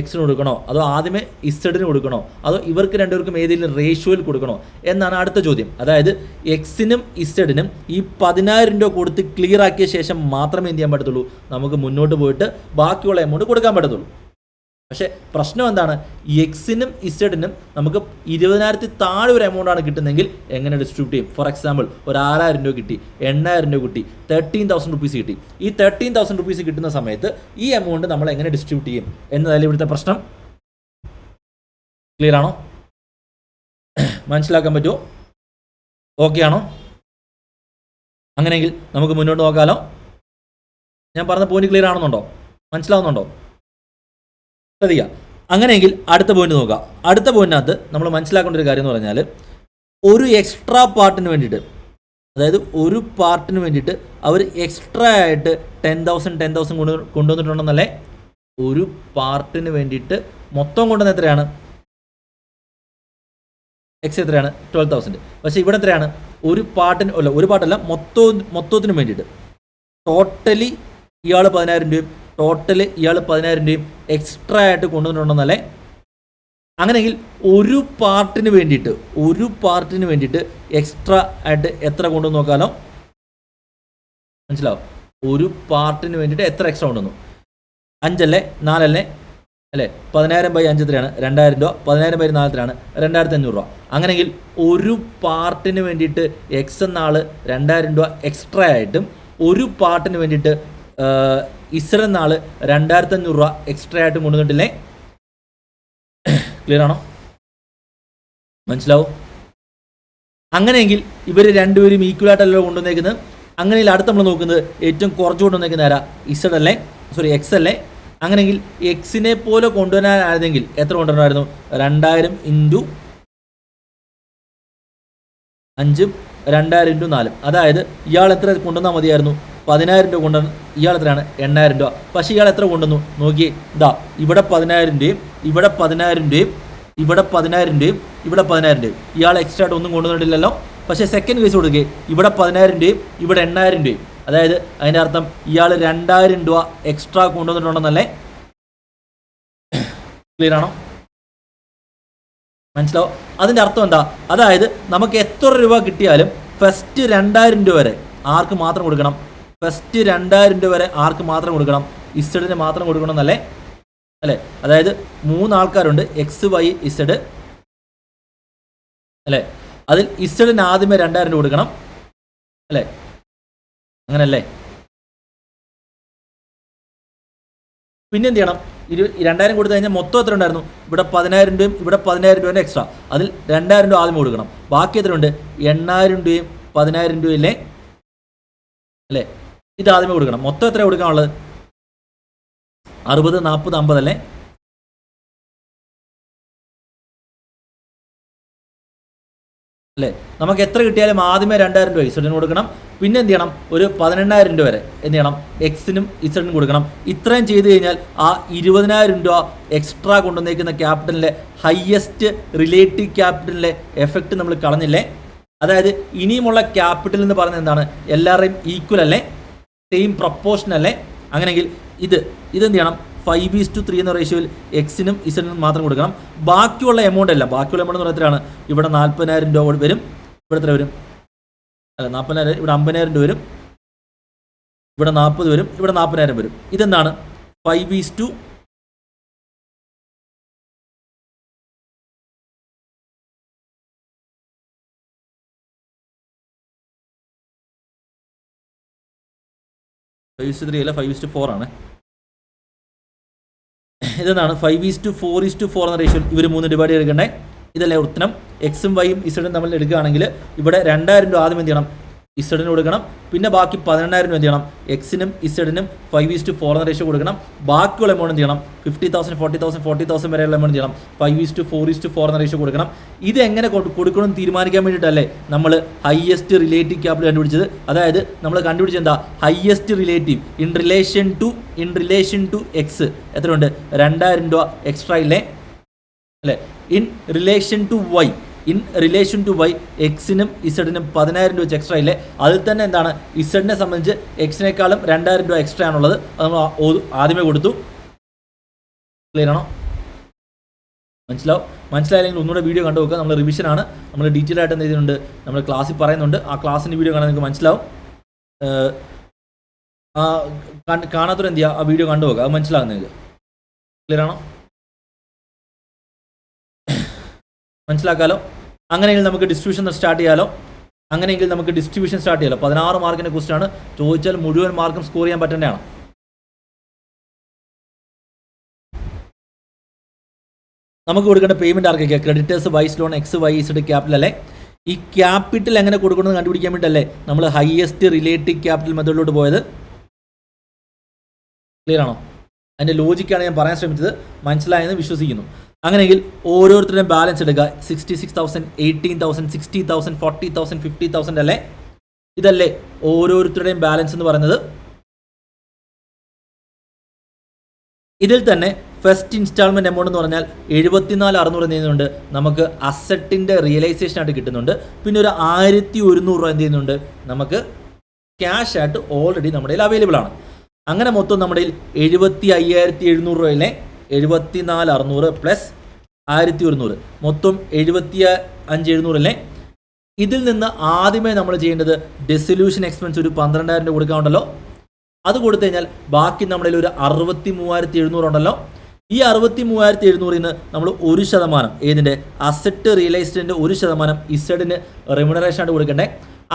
എക്സിന് കൊടുക്കണോ? അതോ ആദ്യമേ ഇസഡിന് കൊടുക്കണോ? അതോ ഇവർക്ക് രണ്ടുപേർക്കും ഏതെങ്കിലും റേഷ്യോയിൽ കൊടുക്കണോ എന്നാണ് അടുത്ത ചോദ്യം. അതായത് എക്സിനും ഇസഡിനും ഈ 10,000 രൂപ കൊടുത്ത് ക്ലിയർ ആക്കിയ ശേഷം മാത്രമേ എന്ത് ചെയ്യാൻ പറ്റത്തുള്ളൂ? നമുക്ക് മുന്നോട്ട് പോയിട്ട് ബാക്കിയുള്ള എമൗണ്ട് കൊടുക്കാൻ പറ്റത്തുള്ളൂ. പക്ഷേ പ്രശ്നം എന്താണ്? എക്സിനും ഇസഡിനും നമുക്ക് 20,000 താഴെ ഒരു എമൗണ്ടാണ് കിട്ടുന്നതെങ്കിൽ എങ്ങനെ ഡിസ്ട്രിബ്യൂട്ട് ചെയ്യും? ഫോർ എക്സാമ്പിൾ ഒരു 6,000 രൂപ കിട്ടി, 8,000 രൂപ കിട്ടി, 13,000 റുപ്പീസ് കിട്ടി. ഈ 13,000 റുപ്പീസ് കിട്ടുന്ന സമയത്ത് ഈ എമൗണ്ട് നമ്മൾ എങ്ങനെ ഡിസ്ട്രിബ്യൂട്ട് ചെയ്യും എന്നതല്ല ഇവിടുത്തെ പ്രശ്നം. ക്ലിയർ ആണോ? മനസ്സിലാക്കാൻ പറ്റുമോ? ഓക്കെ ആണോ? അങ്ങനെയെങ്കിൽ നമുക്ക് മുന്നോട്ട് നോക്കാമല്ലോ. ഞാൻ പറഞ്ഞ പോയിന്റ് ക്ലിയർ ആണെന്നുണ്ടോ? മനസ്സിലാവുന്നുണ്ടോ? ശ്രദ്ധിക്കുക. അങ്ങനെയെങ്കിൽ അടുത്ത പോയിന്റ് നോക്കുക. അടുത്ത പോയിന്റിനകത്ത് നമ്മൾ മനസ്സിലാക്കേണ്ട ഒരു കാര്യം എന്ന് പറഞ്ഞാൽ ഒരു എക്സ്ട്രാ പാർട്ടിന് വേണ്ടിയിട്ട്, അതായത് ഒരു പാർട്ടിന് വേണ്ടിയിട്ട് അവർ എക്സ്ട്രാ ആയിട്ട് 10,000 കൊണ്ടുവന്നിട്ടുണ്ടെന്നല്ലേ? ഒരു പാർട്ടിന് വേണ്ടിയിട്ട് മൊത്തം കൊണ്ടുവന്ന എത്രയാണ്? എക്സ് എത്രയാണ്? 12,000. പക്ഷേ ഇവിടെ എത്രയാണ്? ഒരു പാർട്ടല്ല മൊത്തത്തിന് വേണ്ടിയിട്ട് ടോട്ടലി ഇയാൾ 10,000 രൂപയും ഇയാൾ 10,000 രൂപയും എക്സ്ട്രാ ആയിട്ട് കൊണ്ടുവന്നിട്ടുണ്ടെന്നല്ലേ? അങ്ങനെയെങ്കിൽ ഒരു പാർട്ടിന് വേണ്ടിയിട്ട് എക്സ്ട്രാ ആയിട്ട് എത്ര കൊണ്ടുവന്ന് നോക്കാമല്ലോ. മനസ്സിലാവും? ഒരു പാർട്ടിന് വേണ്ടിയിട്ട് എത്ര എക്സ്ട്രാ കൊണ്ടുവന്നു? 5 അല്ലേ? 4 അല്ലേ? അല്ലേ? 10,000/5 എത്രയാണ്? 2,000 രൂപ. 10,000/4 എത്രയാണ്? 2,500 രൂപ. അങ്ങനെയെങ്കിൽ ഒരു പാർട്ടിന് വേണ്ടിയിട്ട് എക്സ് എന്ന ആൾ 2,000 രൂപ എക്സ്ട്രാ ആയിട്ടും ഒരു പാർട്ടിന് വേണ്ടിയിട്ട് ഇസഡ് എന്ന ആൾ 2,500 രൂപ എക്സ്ട്രാ ആയിട്ടും കൊണ്ടുവന്നിട്ടില്ലേ? ക്ലിയർ ആണോ? മനസ്സിലാവും? അങ്ങനെയെങ്കിൽ ഇവർ രണ്ടുപേരും ഈക്വലായിട്ടല്ലോ കൊണ്ടുവന്നേക്കുന്നത്. അങ്ങനെയെങ്കിൽ അടുത്ത് നമ്മൾ നോക്കുന്നത് ഏറ്റവും കുറച്ച് കൊണ്ടുവന്നേക്കുന്ന ആരാ? എക്സ് അല്ലേ? അങ്ങനെയെങ്കിൽ എക്സിനെ പോലെ കൊണ്ടുവരാനായിരുന്നെങ്കിൽ എത്ര കൊണ്ടുവരണമായിരുന്നു? 2,000 × 5, 2,000 × 4. അതായത് ഇയാൾ എത്ര കൊണ്ടുവന്നാൽ മതിയായിരുന്നു? 10,000 രൂപ കൊണ്ടുവന്ന് ഇയാൾ എത്രയാണ്? 8,000 രൂപ. പക്ഷേ ഇയാൾ എത്ര കൊണ്ടുവന്നു? നോക്കിയേ, ഇതാ ഇവിടെ 10,000 രൂപയും ഇവിടെ 10,000 രൂപയും ഇവിടെ 10,000 രൂപയും ഇവിടെ 10,000 രൂപയും. ഇയാൾ എക്സ്ട്രാ ആയിട്ട് ഒന്നും കൊണ്ടുവന്നിട്ടില്ലല്ലോ. പക്ഷേ സെക്കൻഡ് കേസ് കൊടുക്കുകയെ ഇവിടെ 10,000 രൂപയും ഇവിടെ 8,000 രൂപയും. അതായത് അതിൻ്റെ അർത്ഥം ഇയാൾ 2,000 രൂപ എക്സ്ട്രാ കൊണ്ടുവന്നിട്ടുണ്ടെന്നല്ലേ? ക്ലിയർ ആണോ? മനസ്സിലാവും? അതിൻ്റെ അർത്ഥം എന്താ? അതായത് നമുക്ക് എത്ര രൂപ കിട്ടിയാലും ഫസ്റ്റ് 2,000 രൂപ വരെ ആർക്ക് മാത്രം കൊടുക്കണം? ഫസ്റ്റ് 2,000 രൂപ വരെ ആർക്ക് മാത്രം കൊടുക്കണം? ഇസഡിന് മാത്രം കൊടുക്കണം എന്നല്ലേ? അല്ലേ? അതായത് 3 ആൾക്കാരുണ്ട്, എക്സ് വൈ ഇസഡ് അല്ലേ? അതിൽ ഇസഡിന് ആദ്യമേ 2,000 രൂപ കൊടുക്കണം അല്ലേ? അങ്ങനല്ലേ? പിന്നെ എന്ത് ചെയ്യണം? 2,000 കൊടുത്തു കഴിഞ്ഞാൽ മൊത്തം എത്ര ഉണ്ടായിരുന്നു? ഇവിടെ 10,000 രൂപയും ഇവിടെ 10,000 രൂപേൻ്റെ എക്സ്ട്രാ. അതിൽ 2,000 രൂപ ആദ്യം കൊടുക്കണം. ബാക്കി എത്ര ഉണ്ട്? 8,000 രൂപയും 10,000 രൂപയില്ലേ? അല്ലേ? ഇത് ആദ്യമേ കൊടുക്കണം. മൊത്തം എത്ര കൊടുക്കാനുള്ളത്? 60, 40, 50 അല്ലേ? അല്ലേ? നമുക്ക് എത്ര കിട്ടിയാലും ആദ്യമേ 2000 രൂപ ഇസഡിന് കൊടുക്കണം. പിന്നെ എന്ത് ചെയ്യണം? ഒരു 18,000 രൂപ വരെ എന്ത് ചെയ്യണം? എക്സിനും ഇസഡിനും കൊടുക്കണം. ഇത്രയും ചെയ്ത് കഴിഞ്ഞാൽ ആ 20,000 രൂപ എക്സ്ട്രാ കൊണ്ടുവന്നേക്കുന്ന ക്യാപിറ്റലിലെ ഹയസ്റ്റ് റിലേറ്റീവ് ക്യാപിറ്റലിലെ എഫക്റ്റ് നമ്മൾ കളഞ്ഞില്ലേ? അതായത് ഇനിയുമുള്ള ക്യാപിറ്റൽ എന്ന് പറയുന്നത് എന്താണ്? എല്ലാവരുടെയും ഈക്വൽ അല്ലേ? സെയിം പ്രൊപ്പോർഷൻ അല്ലേ? അങ്ങനെയെങ്കിൽ ഇതെന്ത് ചെയ്യണം? 5:3 എന്ന റേഷ്യോയിൽ എക്സിനും ഇസഡിനും മാത്രം കൊടുക്കണം. ബാക്കിയുള്ള എമൗണ്ട് അല്ല, ബാക്കിയുള്ള എമൗണ്ട് എന്ന് പറയുന്നതാണ് ഇവിടെ 40,000 രൂപ വരും. ഇവിടെ എത്ര വരും? അല്ല 40,000, ഇവിടെ 50,000 രൂപ വരും. ഇവിടെ 40 വരും. ഇവിടെ 40,000 വരും. ഇതെന്താണ്? 5:3 അല്ല 5:4 ആണ്. ഇതെന്താണ്? 5:4:4 എന്ന റേഷ്യോയിൽ ഇവർ 3 ഡിവൈഡ് ചെയ്തെടുക്കണ്ടേ? ഇതല്ലേ ഉത്തരം. എക്സും വൈയും ഇസഡും തമ്മിൽ എടുക്കുകയാണെങ്കിൽ ഇവിടെ 2,000 രൂപ ആദ്യം എന്ത് ചെയ്യണം? ഇസഡിന് കൊടുക്കണം. പിന്നെ ബാക്കി 18,000 രൂപ എന്ത് ചെയ്യണം? എക്സിനും ഇസഡിനും 5:4 എന്ന റേഷ്യോ കൊടുക്കണം. ബാക്കിയുള്ള എമൗണ്ട് എന്ത് ചെയ്യണം? 50,000, 40,000, 40,000 വരെയുള്ള എമൗണ്ട് ചെയ്യണം 5:4:4 എന്ന റേഷ്യോ കൊടുക്കണം. ഇത് എങ്ങനെ കൊടുക്കണം തീരുമാനിക്കാൻ വേണ്ടിയിട്ടല്ലേ നമ്മൾ ഹയസ്റ്റ് റിലേറ്റീവ് ക്യാപിറ്റൽ കണ്ടുപിടിച്ചത്? അതായത് നമ്മൾ കണ്ടുപിടിച്ചത് എന്താ? Highest relative in relation to X എത്രയുണ്ട്? 2,000 രൂപ എക്സ്ട്രാ ഇല്ലേ? അല്ലേ? ഇൻ റിലേഷൻ ടു വൈ എക്സിനും ഇസഡിനും 10,000 രൂപ എക്സ്ട്രാ ഇല്ലേ? അതിൽ തന്നെ എന്താണ്? ഇസഡിനെ സംബന്ധിച്ച് എക്സിനേക്കാളും 2,000 രൂപ എക്സ്ട്രാ ആണുള്ളത്. അത് നമ്മൾ ആദ്യമേ കൊടുത്തു. ക്ലിയർ ആണോ? മനസ്സിലായില്ലെങ്കിൽ ഒന്നുകൂടെ വീഡിയോ കണ്ടു നോക്കുക. നമ്മൾ റിവിഷനാണ്, നമ്മൾ ഡീറ്റെയിൽ ആയിട്ട് എന്ത് ചെയ്യുന്നുണ്ട്? നമ്മൾ ക്ലാസ്സിൽ പറയുന്നുണ്ട്. ആ ക്ലാസ്സിൻ്റെ വീഡിയോ കാണാൻ നിങ്ങൾക്ക് മനസ്സിലാവും. കാണാത്തവർ എന്ത് ചെയ്യുക? ആ വീഡിയോ കണ്ടു നോക്കുക. അത് മനസ്സിലാകും നിങ്ങൾക്ക്. ക്ലിയർ ആണോ? മനസ്സിലാക്കാലോ? അങ്ങനെയെങ്കിൽ നമുക്ക് ഡിസ്ട്രിബ്യൂഷൻ സ്റ്റാർട്ട് ചെയ്യാലോ? 16 മാർക്കിൻ്റെ ക്വസ്റ്റ്യൻ ആണ്. ചോദിച്ചാൽ മുഴുവൻ മാർക്കും സ്കോർ ചെയ്യാൻ പറ്റേണ്ടതാണ്. നമുക്ക് കൊടുക്കേണ്ട പേയ്മെൻറ്റ് ആർക്കൊക്കെയാണ്? Creditors, Y's loan, X Y Z capital അല്ലേ? ഈ ക്യാപിറ്റൽ എങ്ങനെ കൊടുക്കണമെന്ന് കണ്ടുപിടിക്കാൻ വേണ്ടിയിട്ടല്ലേ നമ്മൾ ഹയസ്റ്റ് റിലേറ്റീവ് ക്യാപിറ്റൽ മെത്തേഡിലോട്ട് പോയത്? ക്ലിയർ ആണോ? അതിൻ്റെ ലോജിക്കാണ് ഞാൻ പറയാൻ ശ്രമിച്ചത്. മനസ്സിലായെന്ന് വിശ്വസിക്കുന്നു. അങ്ങനെയെങ്കിൽ ഓരോരുത്തരുടെയും ബാലൻസ് എടുക്കുക. 66,000, 18,000, 60,000, 40,000, 50,000 അല്ലേ? ഇതല്ലേ ഓരോരുത്തരുടെയും ബാലൻസ് എന്ന് പറയുന്നത്? ഇതിൽ തന്നെ ഫസ്റ്റ് ഇൻസ്റ്റാൾമെൻറ്റ് എമൗണ്ട് എന്ന് പറഞ്ഞാൽ 74,600 എന്ത് ചെയ്യുന്നുണ്ട്? നമുക്ക് അസറ്റിൻ്റെ റിയലൈസേഷൻ ആയിട്ട് കിട്ടുന്നുണ്ട്. പിന്നെ ഒരു 1,100 രൂപ എന്ത് ചെയ്യുന്നുണ്ട്? നമുക്ക് ക്യാഷ് ആയിട്ട് ഓൾറെഡി നമ്മുടെ കയ്യിൽ അവൈലബിൾ ആണ്. അങ്ങനെ മൊത്തം നമ്മുടെ കയ്യിൽ 75,700 രൂപയിലെ 74,600 പ്ലസ് 1,100 മൊത്തം 75,700 അല്ലേ? ഇതിൽ നിന്ന് ആദ്യമേ നമ്മൾ ചെയ്യേണ്ടത് ഡിസൊല്യൂഷൻ എക്സ്പെൻസ് ഒരു 12,000 രൂപ കൊടുക്കാനുണ്ടല്ലോ. അത് കൊടുത്തു കഴിഞ്ഞാൽ ബാക്കി നമ്മുടെ കയ്യിൽ ഒരു 63,700 ഉണ്ടല്ലോ. ഈ 63,700 നിന്ന് നമ്മൾ 1% ഏതിൻ്റെ? അസറ്റ് റിയലൈസ്ഡിൻ്റെ 1% ഇസഡിന് റെമ്യൂണറേഷൻ ആയിട്ട് കൊടുക്കണ്ടേ?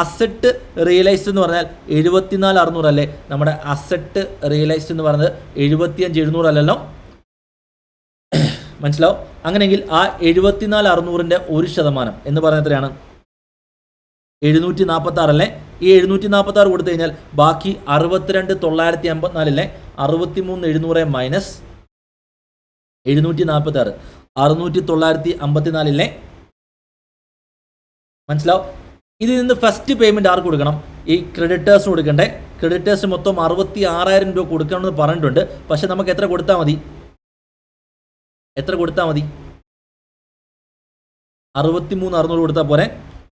അസറ്റ് റിയലൈസ്ഡ് എന്ന് പറഞ്ഞാൽ 74,600 അല്ലേ? നമ്മുടെ അസറ്റ് റിയലൈസ്ഡ് എന്ന് പറയുന്നത് 75,700 അല്ലല്ലോ. മനസ്സിലാവും? അങ്ങനെയെങ്കിൽ ആ 74,600ൻ്റെ 1% എന്ന് പറയുന്നത് എത്രയാണ്? 746 അല്ലേ? ഈ 746 കൊടുത്തു കഴിഞ്ഞാൽ ബാക്കി 62,984 അല്ലേ? 63,700 മൈനസ് 746 6,954 അല്ലേ? മനസ്സിലാവും? ഇതിൽ നിന്ന് ഫസ്റ്റ് പേയ്മെൻറ്റ് ആർക്ക് കൊടുക്കണം? ഈ ക്രെഡിറ്റേഴ്സിന് കൊടുക്കണ്ടേ? ക്രെഡിറ്റേഴ്സിന് മൊത്തം 66,000 രൂപ കൊടുക്കണമെന്ന് പറഞ്ഞിട്ടുണ്ട്. പക്ഷെ നമുക്ക് എത്ര കൊടുത്താൽ മതി? 63,600 കൊടുത്താൽ പോരെ?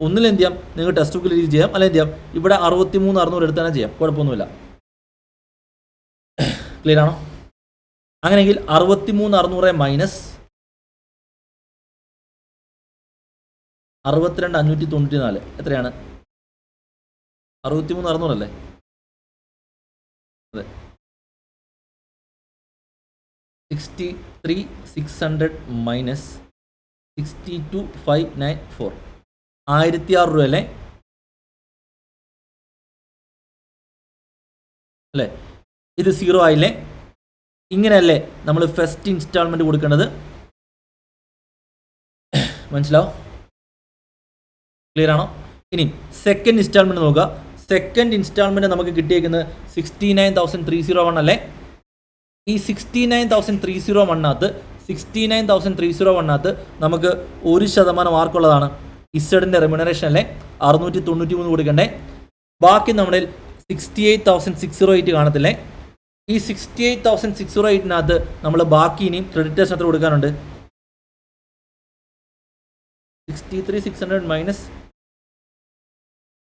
ഒന്നിൽ എന്ത് ചെയ്യാം? നിങ്ങൾ ടെക്സ്റ്റ് ബുക്കിൽ രീതി ചെയ്യാം, അല്ലെങ്കിൽ എന്ത് ചെയ്യാം? ഇവിടെ 63,600 എടുത്ത് തന്നെ ചെയ്യാം, കുഴപ്പമൊന്നുമില്ല. ക്ലിയർ ആണോ? അങ്ങനെയെങ്കിൽ 63,600 മൈനസ് 62,594 എത്രയാണ്? 63,600 അല്ലേ? അതെ. 63,600 മൈനസ് 62,594 1,006 രൂപ അല്ലേ? അല്ലേ? ഇത് 0 ആയില്ലേ? ഇങ്ങനെയല്ലേ നമ്മൾ ഫസ്റ്റ് ഇൻസ്റ്റാൾമെൻറ്റ് കൊടുക്കേണ്ടത്? മനസ്സിലാവും? ക്ലിയർ ആണോ? ഇനി സെക്കൻഡ് ഇൻസ്റ്റാൾമെൻറ്റ് നോക്കുക. സെക്കൻഡ് ഇൻസ്റ്റാൾമെൻറ്റ് നമുക്ക് കിട്ടിയേക്കുന്നത് 69,301 അല്ലേ? ഈ 69,301 നമുക്ക് 1% മാർക്കുള്ളതാണ്. ഇസഡിൻ്റെ റെമ്യൂണറേഷൻ അല്ലേ 693 കൊടുക്കണ്ടേ. ബാക്കി നമ്മുടെ 68,608 കാണത്തില്ലേ. ഈ 68,608 നമ്മൾ ബാക്കി ഇനിയും ക്രെഡിറ്റേഴ്സിന് എത്ര കൊടുക്കാനുണ്ട്? 63,600 മൈനസ്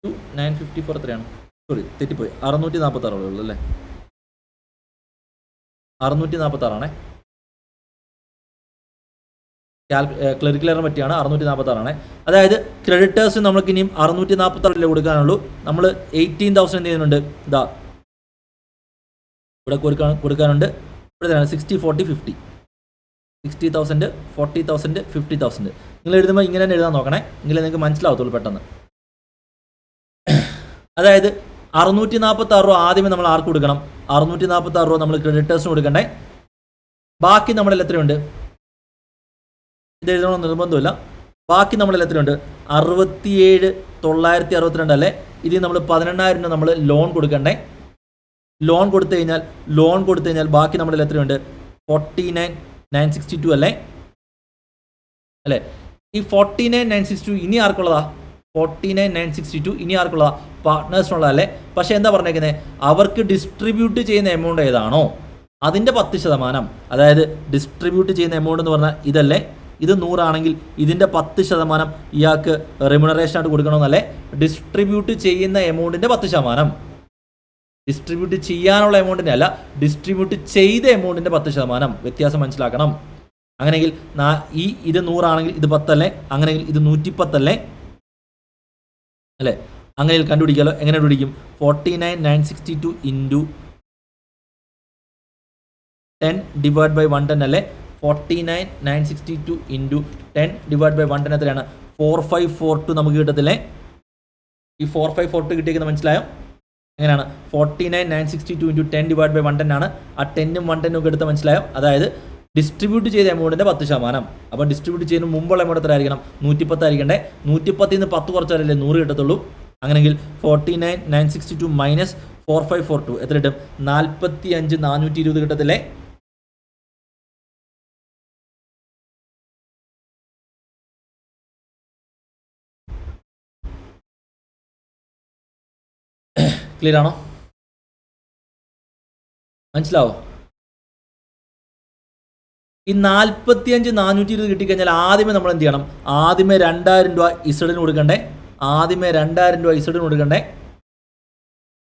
954 എത്രയാണ്? സോറി തെറ്റിപ്പോയി, 646 ഉള്ളൂ അല്ലേ. 646 ക്ലറിക്കൽ എറർ പറ്റിയാണ് 646. അതായത് ക്രെഡിറ്റേഴ്സ് നമുക്ക് ഇനിയും 646 കൊടുക്കാനുള്ളൂ. നമ്മൾ 18,000 എന്ത് ചെയ്യുന്നുണ്ട്? ഇതാ ഇവിടെ കൊടുക്കാനുണ്ട്. ഇവിടെ 60, 40, 50. 60,000, 40,000, 50,000. നിങ്ങൾ എഴുതുമ്പോൾ ഇങ്ങനെ തന്നെ എഴുതാൻ നോക്കണേ, എങ്കിലേ നിങ്ങൾക്ക് മനസ്സിലാവത്തുള്ളൂ പെട്ടെന്ന്. അതായത് 646 രൂപ ആദ്യമേ നമ്മൾ ആർക്ക് കൊടുക്കണം? 646 രൂപ നമ്മൾ ക്രെഡിറ്റേഴ്സിന് കൊടുക്കണ്ടേ. ബാക്കി നമ്മളിൽ എത്രയുണ്ട്? ഇത് എഴുതണമെന്ന് നിർബന്ധമില്ല. ബാക്കി നമ്മളിൽ എത്രയുണ്ട്? 67,962 അല്ലേ. ഇതിൽ നമ്മൾ 18,000 രൂപ നമ്മൾ ലോൺ കൊടുക്കണ്ടേ. ലോൺ കൊടുത്തു കഴിഞ്ഞാൽ ബാക്കി നമ്മളിൽ എത്രയുണ്ട്? 49,962 അല്ലേ. ഈ 49,962 ഇനി ആർക്കുള്ളതാ? 49,962 ഇനി ആർക്കുള്ളതാ? പാർട്ട്നേഴ്സിനുള്ളതല്ലേ. പക്ഷേ എന്താ പറഞ്ഞേക്കുന്നത്? അവർക്ക് ഡിസ്ട്രിബ്യൂട്ട് ചെയ്യുന്ന എമൗണ്ട് ഏതാണോ അതിൻ്റെ 10%. അതായത് ഡിസ്ട്രിബ്യൂട്ട് ചെയ്യുന്ന എമൗണ്ട് എന്ന് പറഞ്ഞാൽ ഇതല്ലേ. ഇത് 100 ആണെങ്കിൽ ഇതിൻ്റെ 10% ഇയാൾക്ക് റെമ്യൂണറേഷനായിട്ട് കൊടുക്കണമെന്നല്ലേ. ഡിസ്ട്രിബ്യൂട്ട് ചെയ്യുന്ന എമൗണ്ടിൻ്റെ 10%. ഡിസ്ട്രിബ്യൂട്ട് ചെയ്യാനുള്ള എമൗണ്ടിൻ്റെ അല്ല, ഡിസ്ട്രിബ്യൂട്ട് ചെയ്ത എമൗണ്ടിൻ്റെ 10%. വ്യത്യാസം മനസ്സിലാക്കണം. അങ്ങനെയെങ്കിൽ ഇത് 100 ആണെങ്കിൽ ഇത് 10 അല്ലേ. അങ്ങനെയെങ്കിൽ ഇത് 110 അല്ലേ അല്ലേ. അങ്ങനെയെങ്കിൽ കണ്ടുപിടിക്കാമല്ലോ. എങ്ങനെ കണ്ടുപിടിക്കും? 49,962 ഇൻറ്റു 10 ഡിവൈഡ് ബൈ 110 അല്ലേ. 49,962 ഇൻറ്റു 10 ഡിവൈഡ് ബൈ 110 എത്രയാണ്? 4542 നമുക്ക് കിട്ടത്തില്ലേ. ഈ 4542 കിട്ടിയിരിക്കുന്നത് മനസ്സിലായോ? എങ്ങനെയാണ്? 49,962 ഇൻറ്റു 10 ഡിവൈഡ് ബൈ 110 ആണ്. ആ 10ഉം 110ഉം ഒക്കെ എടുത്ത് മനസ്സിലായോ? അതായത് ഡിസ്ട്രിബ്യൂട്ട് ചെയ്ത എമൗണ്ടിൻ്റെ 10%. അപ്പോൾ ഡിസ്ട്രിബ്യൂട്ട് ചെയ്യുന്ന മുമ്പുള്ള എമൗണ്ട് എത്ര ആയിരിക്കണം? 110 ആയിരിക്കണ്ടേ. 110ൽ നിന്ന് 10 കുറച്ചാലല്ലേ 100 കിട്ടത്തുള്ളൂ. അങ്ങനെയെങ്കിൽ 49,962 മൈനസ് 4542 എത്ര കിട്ടും? 45,420 കിട്ടത്തില്ലേ. ക്ലിയർ ആണോ? മനസ്സിലാവോ? ഈ 45,420 കിട്ടിക്കഴിഞ്ഞാൽ ആദ്യമേ നമ്മൾ എന്ത് ചെയ്യണം? ആദ്യമേ 2,000 രൂപ ഇസഡിന് കൊടുക്കണ്ടേ.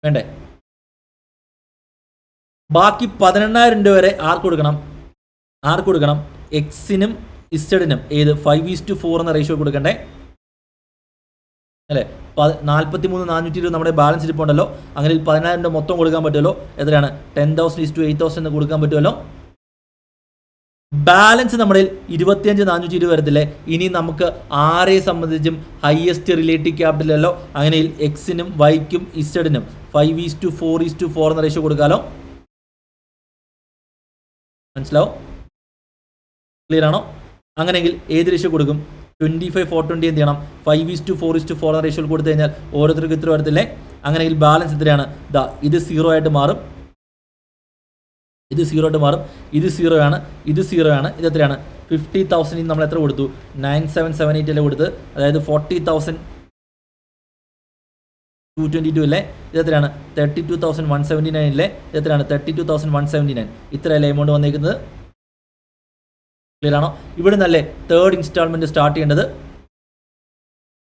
വേണ്ടേ? ബാക്കി 18,000 രൂപ വരെ ആർക്ക് കൊടുക്കണം? എക്സിനും ഇസഡിനും. ഏത്? 5:4 എന്ന റേഷ്യോ കൊടുക്കണ്ടേ അല്ലേ. 43,420 നമ്മുടെ ബാലൻസ് ഇരിപ്പുണ്ടല്ലോ. അങ്ങനെ 10,000 രൂപ മൊത്തം കൊടുക്കാൻ പറ്റുമല്ലോ. എത്രയാണ്? 10,000:8,000 എന്ന് കൊടുക്കാൻ പറ്റുമല്ലോ. ബാലൻസ് നമ്മുടെ 25,420 വരത്തില്ലേ. ഇനി നമുക്ക് ആരെ സംബന്ധിച്ചും ഹയസ്റ്റ് റിലേറ്റീവ് ക്യാപിറ്റൽ അല്ലോ. അങ്ങനെ എക്സിനും വൈക്കും ഇസഡിനും 5:4 എന്ന റേഷ്യോ കൊടുക്കാമല്ലോ. മനസ്സിലാവും? ക്ലിയർ ആണോ? അങ്ങനെയെങ്കിൽ ഏത് റേഷ്യോ കൊടുക്കും? 25:420 എന്ത് ചെയ്യണം? 5:4 എന്ന റേഷ്യോയിൽ കൊടുത്തു കഴിഞ്ഞാൽ ഓരോരുത്തർക്കും ഇത്ര വരത്തില്ലേ. അങ്ങനെയെങ്കിൽ ബാലൻസ് എത്രയാണ്? ഇത് 0 ആയിട്ട് മാറും. ഇത് 0 ആണ്. ഇത് 0 ആണ്. ഇത് എത്രയാണ്? 50,000 നമ്മൾ എത്ര കൊടുത്തു? 9,778 അല്ലേ കൊടുത്ത്. അതായത് 40,222 അല്ലേ. ഇത് എത്രയാണ്? 32,179 അല്ലേ. ഇത് എത്രയാണ്? 32,179. ഇത്രയല്ലേ എമൗണ്ട് വന്നേക്കുന്നത്. ക്ലിയർ ആണോ? ഇവിടെ നിന്നല്ലേ തേർഡ് ഇൻസ്റ്റാൾമെൻറ്റ് സ്റ്റാർട്ട് ചെയ്യേണ്ടത്.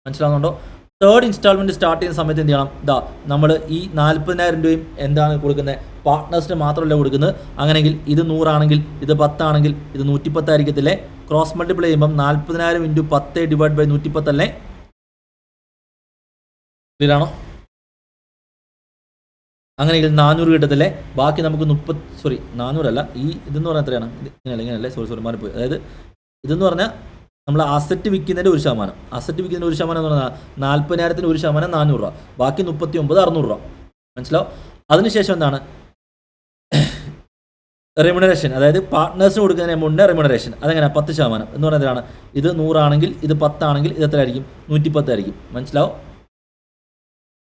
മനസ്സിലാവുന്നുണ്ടോ? തേർഡ് ഇൻസ്റ്റാൾമെൻറ്റ് സ്റ്റാർട്ട് ചെയ്യുന്ന സമയത്ത് എന്ത് ചെയ്യണം? നമ്മൾ ഈ 40,000 രൂപയും എന്താണ് കൊടുക്കുന്നത്? പാർട്ട്നേഴ്സിന് മാത്രമല്ല കൊടുക്കുന്നത്. അങ്ങനെയെങ്കിൽ ഇത് 100 ആണെങ്കിൽ ഇത് 10 ആണെങ്കിൽ ഇത് 110 ആയിരിക്കത്തില്ലേ. ക്രോസ് മൾട്ടിപ്ലൈ ചെയ്യുമ്പം 40,000 ഇൻറ്റു 10 ഡിവൈഡ് ബൈ 110 അല്ലേ. ക്ലിയർ ആണോ? അങ്ങനെയെങ്കിൽ 400 കിട്ടത്തില്ലേ. ബാക്കി നമുക്ക് 400 അല്ല, ഈ ഇതെന്ന് പറഞ്ഞാൽ എത്രയാണ്? ഇങ്ങനെയല്ലേ, സോറി മാറിപ്പോയി. അതായത് ഇതെന്ന് പറഞ്ഞാൽ നമ്മൾ അസറ്റ് വിൽക്കുന്നതിൻ്റെ 1%. അസറ്റ് വിൽക്കുന്നതിൻ്റെ 1% എന്ന് പറഞ്ഞാൽ 40,000-ന് 1% 400 രൂപ. ബാക്കി 39,600 രൂപ. മനസ്സിലാവും? അതിനുശേഷം എന്താണ്? റെമ്യൂണറേഷൻ. അതായത് പാർട്ട്നേഴ്സിന് കൊടുക്കുന്ന എമൗണ്ടിൻ്റെ റെമ്യൂണറേഷൻ. അതെങ്ങനെ? 10% എന്ന് പറയുന്നതാണ്. ഇത് 100 ആണെങ്കിൽ ഇത് 10 ആണെങ്കിൽ ഇത് എത്ര ആയിരിക്കും? 110 ആയിരിക്കും. മനസ്സിലാവും?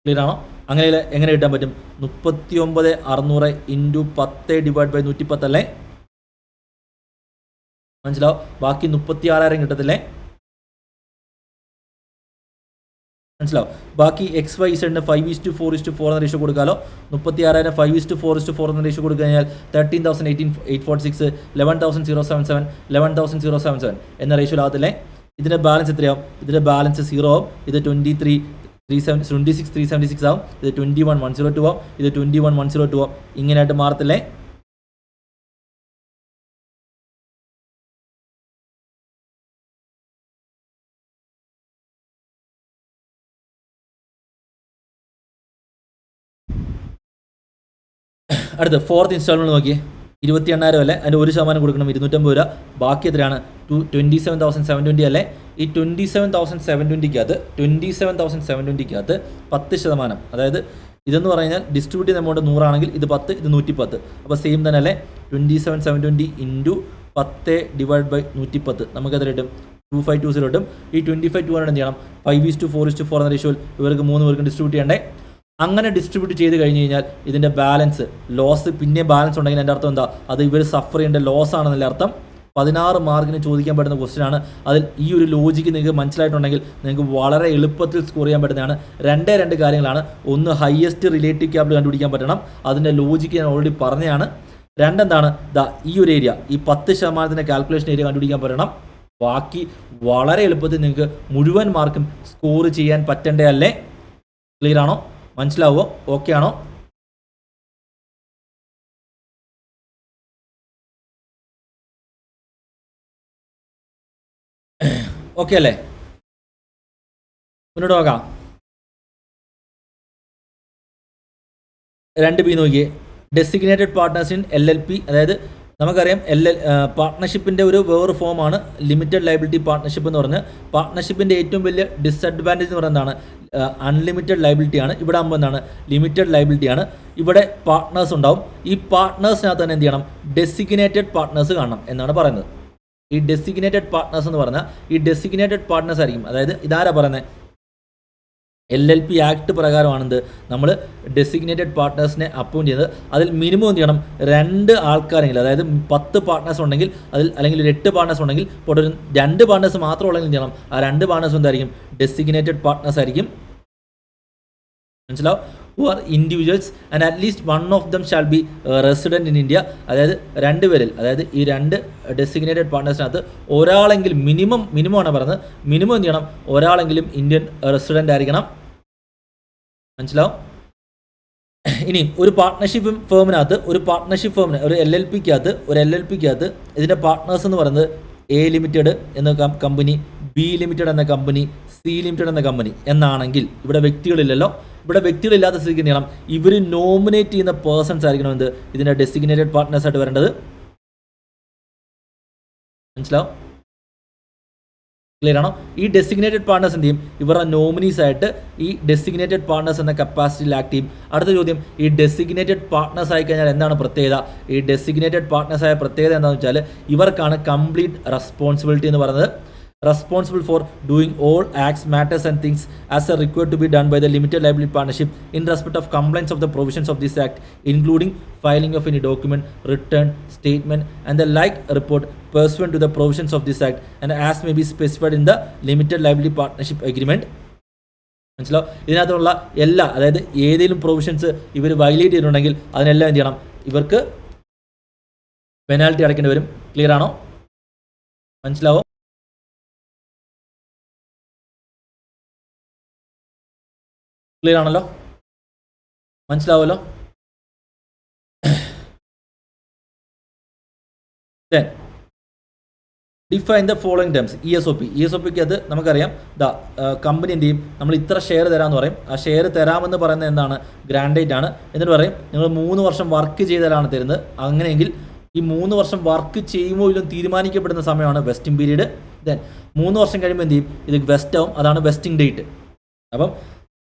ക്ലിയർ ആണോ? അങ്ങനെ എങ്ങനെ കിട്ടാൻ പറ്റും? 39,600 ഇൻറ്റു 10 ഡിവൈഡ് ബൈ 110 അല്ലേ. മനസ്സിലാവും? ബാക്കി 36,000 കിട്ടത്തില്ലേ. മനസ്സിലാവും. ബാക്കി XYZ 5:4:4 എന്ന റേഷ്യോ കൊടുക്കാമല്ലോ. 36,000 5:4:4 എന്ന റേഷ്യോ കൊടുത്തു കഴിഞ്ഞാൽ 13,846, 11,077, 11,077 എന്ന റേഷ്യോയിലാകത്തില്ലേ. ഇതിൻ്റെ ബാലൻസ് എത്രയാവും? ഇതിൻ്റെ ബാലൻസ് 0 ആവും. ഇത് 26,376 ആവും. ഇത് 21,102 ആവും. ഇത് 21,102 ആവും. ഇങ്ങനെയായിട്ട് മാറത്തില്ലേ. അടുത്ത് 4th ഇൻസ്റ്റാൾമെൻറ്റ് നോക്കിയേ. 28,000 അല്ലേ, അതിൻ്റെ 1% കൊടുക്കണം, 250 രൂപ. ബാക്കി എത്രയാണ്? 27,720 അല്ലേ. ഈ 27,720-ക്കകത്ത് 10%, അതായത് ഇതെന്ന് പറഞ്ഞാൽ ഡിസ്ട്രിബ്യൂട്ട് ചെയ്യുന്ന എമൗണ്ട് 100 ആണെങ്കിൽ ഇത് 10, ഇത് 110. അപ്പോൾ സെയിം തന്നെ അല്ലേ. 27,720 × 10/110 നമുക്ക് എത്ര കിട്ടും? 2520 കിട്ടും. ഈ 25,200 എന്ത് ചെയ്യണം? 5:4:4 എന്ന റേഷ്യോയിൽ ഇവർക്ക് 3 പേർക്കും ഡിസ്ട്രിബ്യൂട്ട് ചെയ്യണ്ടേ. അങ്ങനെ ഡിസ്ട്രിബ്യൂട്ട് ചെയ്ത് കഴിഞ്ഞ് കഴിഞ്ഞാൽ ഇതിൻ്റെ ബാലൻസ് ലോസ്, പിന്നെ ബാലൻസ് ഉണ്ടെങ്കിൽ എൻ്റെ അർത്ഥം എന്താ? അത് ഇവർ സഫർ ചെയ്യേണ്ട ലോസ് ആണെന്നല്ല അർത്ഥം. 16 മാർക്കിന് ചോദിക്കാൻ പറ്റുന്ന ക്വസ്റ്റ്യൻ ആണ്. അതിൽ ഈ ഒരു ലോജിക്ക് നിങ്ങൾക്ക് മനസ്സിലായിട്ടുണ്ടെങ്കിൽ നിങ്ങൾക്ക് വളരെ എളുപ്പത്തിൽ സ്കോർ ചെയ്യാൻ പറ്റുന്നതാണ്. രണ്ട് കാര്യങ്ങളാണ്. ഒന്ന്, ഹയസ്റ്റ് റിലേറ്റീവ് ക്യാപിറ്റൽ കണ്ടുപിടിക്കാൻ പറ്റണം. അതിൻ്റെ ലോജിക്ക് ഞാൻ ഓൾറെഡി പറഞ്ഞതാണ്. രണ്ടെന്താണ്? ഈ ഒരു ഏരിയ, ഈ 10% കാൽക്കുലേഷൻ ഏരിയ കണ്ടുപിടിക്കാൻ പറ്റണം. ബാക്കി വളരെ എളുപ്പത്തിൽ നിങ്ങൾക്ക് മുഴുവൻ മാർക്കും സ്കോർ ചെയ്യാൻ പറ്റണ്ടേ അല്ലേ? ക്ലിയർ ആണോ? മനസ്സിലാവോ? ഓക്കെ ആണോ? ഓക്കെ അല്ലേ? മുന്നോട്ട് നോക്കാം. 2B നോക്കിയേ. ഡെസിഗ്നേറ്റഡ് പാർട്ട്നേഴ്സ് ഇൻ LLP, അതായത് നമുക്കറിയാം പാർട്ട്ണർഷിപ്പിൻ്റെ ഒരു വേറെ ഫോമാണ് ലിമിറ്റഡ് ലയബിലിറ്റി പാർട്ട്ണർഷിപ്പ് എന്ന് പറഞ്ഞ്. പാർട്ട്ണർഷിപ്പിൻ്റെ ഏറ്റവും വലിയ ഡിസഡ്വാൻറ്റേജ് എന്ന് പറയുന്നത് എന്താണ്? അൺലിമിറ്റഡ് ലയബിലിറ്റിയാണ്. ഇവിടെ ആകുമ്പോൾ എന്താണ്? ലിമിറ്റഡ് ലയബിലിറ്റിയാണ്. ഇവിടെ പാർട്ട്നേഴ്സ് ഉണ്ടാവും. ഈ പാർട്ട്നേഴ്സിനകത്ത് തന്നെ എന്ത് ചെയ്യണം? ഡെസിഗ്നേറ്റഡ് പാർട്ട്നേഴ്സ് കാണണം എന്നാണ് പറയുന്നത്. ഈ ഡെസിഗ്നേറ്റഡ് പാർട്ട്നേഴ്സ് എന്ന് പറഞ്ഞാൽ ഈ ഡെസിഗ്നേറ്റഡ് പാർട്ട്നേഴ്സ് ആയിരിക്കും. അതായത് ഇതാരാ പറയുന്നത്? LLP ആക്ട് പ്രകാരമാണെന്ത് നമ്മൾ ഡെസിഗ്നേറ്റഡ് പാർട്ട്നേഴ്സിനെ അപ്പോയിൻറ്റ് ചെയ്തത്. അതിൽ മിനിമം എന്ത് ചെയ്യണം? 2 ആൾക്കാരെങ്കിലും, അതായത് 10 പാർട്ട്നേഴ്സ് ഉണ്ടെങ്കിൽ അതിൽ, അല്ലെങ്കിൽ 8 പാർട്ട്നേഴ്സ് ഉണ്ടെങ്കിൽ ഇപ്പോൾ ഒരു 2 പാർട്ട്നേഴ്സ് മാത്രം ഉള്ളെങ്കിൽ എന്ത് ചെയ്യണം? ആ 2 പാർട്ട്നേഴ്സ് എന്തായിരിക്കും? ഡെസിഗ്നേറ്റഡ് പാർട്ട്നേഴ്സ് ആയിരിക്കും. മനസ്സിലാവും? who are individuals and at least one of them shall be resident in India. അതായത് 2 പേരിൽ, അതായത് ഈ 2 ഡെസിഗ്നേറ്റഡ് പാർട്ട്നേഴ്സിനകത്ത് ഒരാളെങ്കിലും മിനിമം ആണ് പറഞ്ഞത്. മിനിമം എന്ത് ചെയ്യണം? ഒരാളെങ്കിലും ഇന്ത്യൻ റെസിഡൻ്റ് ആയിരിക്കണം. മനസ്സിലാവും? ഇനി ഒരു പാർട്ട്ണർഷിപ്പ് ഫേമിനകത്ത്, ഒരു LLPക്കകത്ത് ഇതിൻ്റെ പാർട്ട്നേഴ്സ് എന്ന് പറയുന്നത് A ലിമിറ്റഡ് എന്ന കമ്പനി, B ലിമിറ്റഡ് എന്ന കമ്പനി, C ലിമിറ്റഡ് എന്ന കമ്പനി എന്നാണെങ്കിൽ ഇവിടെ വ്യക്തികളില്ലല്ലോ. ഇവിടെ വ്യക്തികളില്ലാത്ത സ്ഥിതിക്ക് എന്ത് ചെയ്യണം? ഇവർ നോമിനേറ്റ് ചെയ്യുന്ന പേഴ്സൺസ് ആയിരിക്കണം എന്ത്? ഇതിൻ്റെ ഡെസിഗ്നേറ്റഡ് പാർട്ട്നേഴ്സ് ആയിട്ട് വരേണ്ടത്. മനസ്സിലാവും? ക്ലിയർ ആണോ? ഈ ഡെസിഗ്നേറ്റഡ് പാർട്ട്നേഴ്സ് എന്ത് ചെയ്യും? ഇവരുടെ നോമിനീസ് ആയിട്ട് ഈ ഡെസിഗ്നേറ്റഡ് പാർട്ട്നേഴ്സ് എന്ന കപ്പാസിറ്റിയിൽ ആക്ട് ചെയ്യും. അടുത്ത ചോദ്യം, ഈ ഡെസിഗ്നേറ്റഡ് പാർട്ട്നേഴ്സ് ആയി കഴിഞ്ഞാൽ എന്താണ് പ്രത്യേകത? ഈ ഡെസിഗ്നേറ്റഡ് പാർട്ട്നേഴ്സ് ആയ പ്രത്യേകത എന്താണെന്ന് വെച്ചാൽ ഇവർക്കാണ് കംപ്ലീറ്റ് റെസ്പോൺസിബിലിറ്റി എന്ന് പറയുന്നത്. Responsible for doing all acts, matters and things as are required to be done by the limited liability partnership in respect of compliance of the provisions of this act, including filing of any document, return, statement and the like report pursuant to the provisions of this act and as may be specified in the limited liability partnership agreement. മനസ്സിലാവും? ഇതിനകത്തുള്ള എല്ലാ, അതായത് ഏതെങ്കിലും provisions ഇവർ violate ചെയ്തിട്ടുണ്ടെങ്കിൽ അതിനെല്ലാം എന്ത് ചെയ്യണം? ഇവർക്ക് പെനാൽറ്റി അടയ്ക്കേണ്ടി വരും. ക്ലിയർ ആണോ? മനസ്സിലാവോ? ക്ലിയർ ആണല്ലോ? മനസ്സിലാവുമല്ലോ? Then define the following terms. ESOP അത് നമുക്കറിയാം. കമ്പനി എന്ത് ചെയ്യും? നമ്മൾ ഇത്ര ഷെയർ തരാമെന്ന് പറയും. ആ ഷെയർ തരാമെന്ന് പറയുന്നത് എന്താണ്? ഗ്രാൻഡേറ്റ് ആണ്. എന്നിട്ട് പറയും നിങ്ങൾ 3 വർഷം വർക്ക് ചെയ്താലാണ് തരുന്നത്. അങ്ങനെയെങ്കിൽ ഈ 3 വർഷം വർക്ക് ചെയ്യുമോ ഇല്ലെന്ന് തീരുമാനിക്കപ്പെടുന്ന സമയമാണ് വെസ്റ്റിംഗ് പീരീഡ്. ദെൻ 3 വർഷം കഴിയുമ്പോൾ എന്ത് ചെയ്യും? ഇത് വെസ്റ്റ് ആവും. അതാണ് വെസ്റ്റിംഗ് ഡേറ്റ്. അപ്പം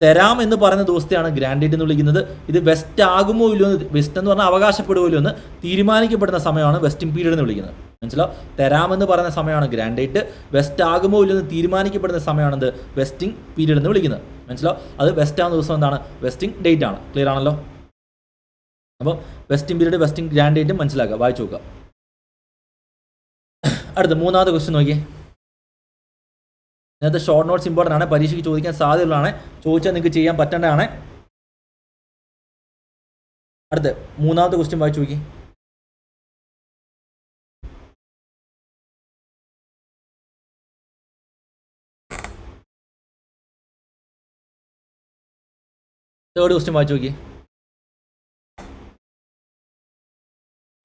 തരാം എന്ന് പറയുന്ന ദിവസത്തെയാണ് ഗ്രാൻഡേറ്റ് എന്ന് വിളിക്കുന്നത്. ഇത് വെസ്റ്റ് ആകുമോ ഇല്ലയോ എന്ന്, വെസ്റ്റ് എന്ന് പറഞ്ഞാൽ അവകാശപ്പെടുമല്ലോ എന്ന് തീരുമാനിക്കപ്പെടുന്ന സമയമാണ് വെസ്റ്റിംഗ് പീരീഡ് എന്ന് വിളിക്കുന്നത്. മനസ്സിലാവും? തരാമെന്ന് പറയുന്ന സമയമാണ് ഗ്രാൻഡേറ്റ്. വെസ്റ്റ് ആകുമോ ഇല്ലയോ എന്ന് തീരുമാനിക്കപ്പെടുന്ന സമയമാണെന്ത്? വെസ്റ്റിംഗ് പീരീഡ് എന്ന് വിളിക്കുന്നത്. മനസ്സിലാവും? അത് വെസ്റ്റ് ആവുന്ന ദിവസം എന്താണ്? വെസ്റ്റിംഗ് ഡേറ്റ് ആണ്. ക്ലിയർ ആണല്ലോ? അപ്പോൾ വെസ്റ്റിംഗ് പീരീഡ്, വെസ്റ്റിംഗ് ഗ്രാൻഡേറ്റും മനസ്സിലാക്കുക, വായിച്ചു നോക്കുക. അടുത്ത 3ാമത്തെ ക്വസ്റ്റ്യൻ നോക്കിയേ. ഇന്നത്തെ ഷോർട്ട് നോട്ട്സ് ഇമ്പോർട്ടൻ്റ് ആണ്, പരീക്ഷയ്ക്ക് ചോദിക്കാൻ സാധ്യതയുള്ളതാണ്, ചോദിച്ചാൽ നിങ്ങൾക്ക് ചെയ്യാൻ പറ്റേണ്ടതാണ്. അടുത്ത് മൂന്നാമത്തെ ക്വസ്റ്റ്യൻ വായിച്ചു നോക്കി. തേർഡ് ക്വസ്റ്റ്യൻ വായിച്ചു നോക്കി.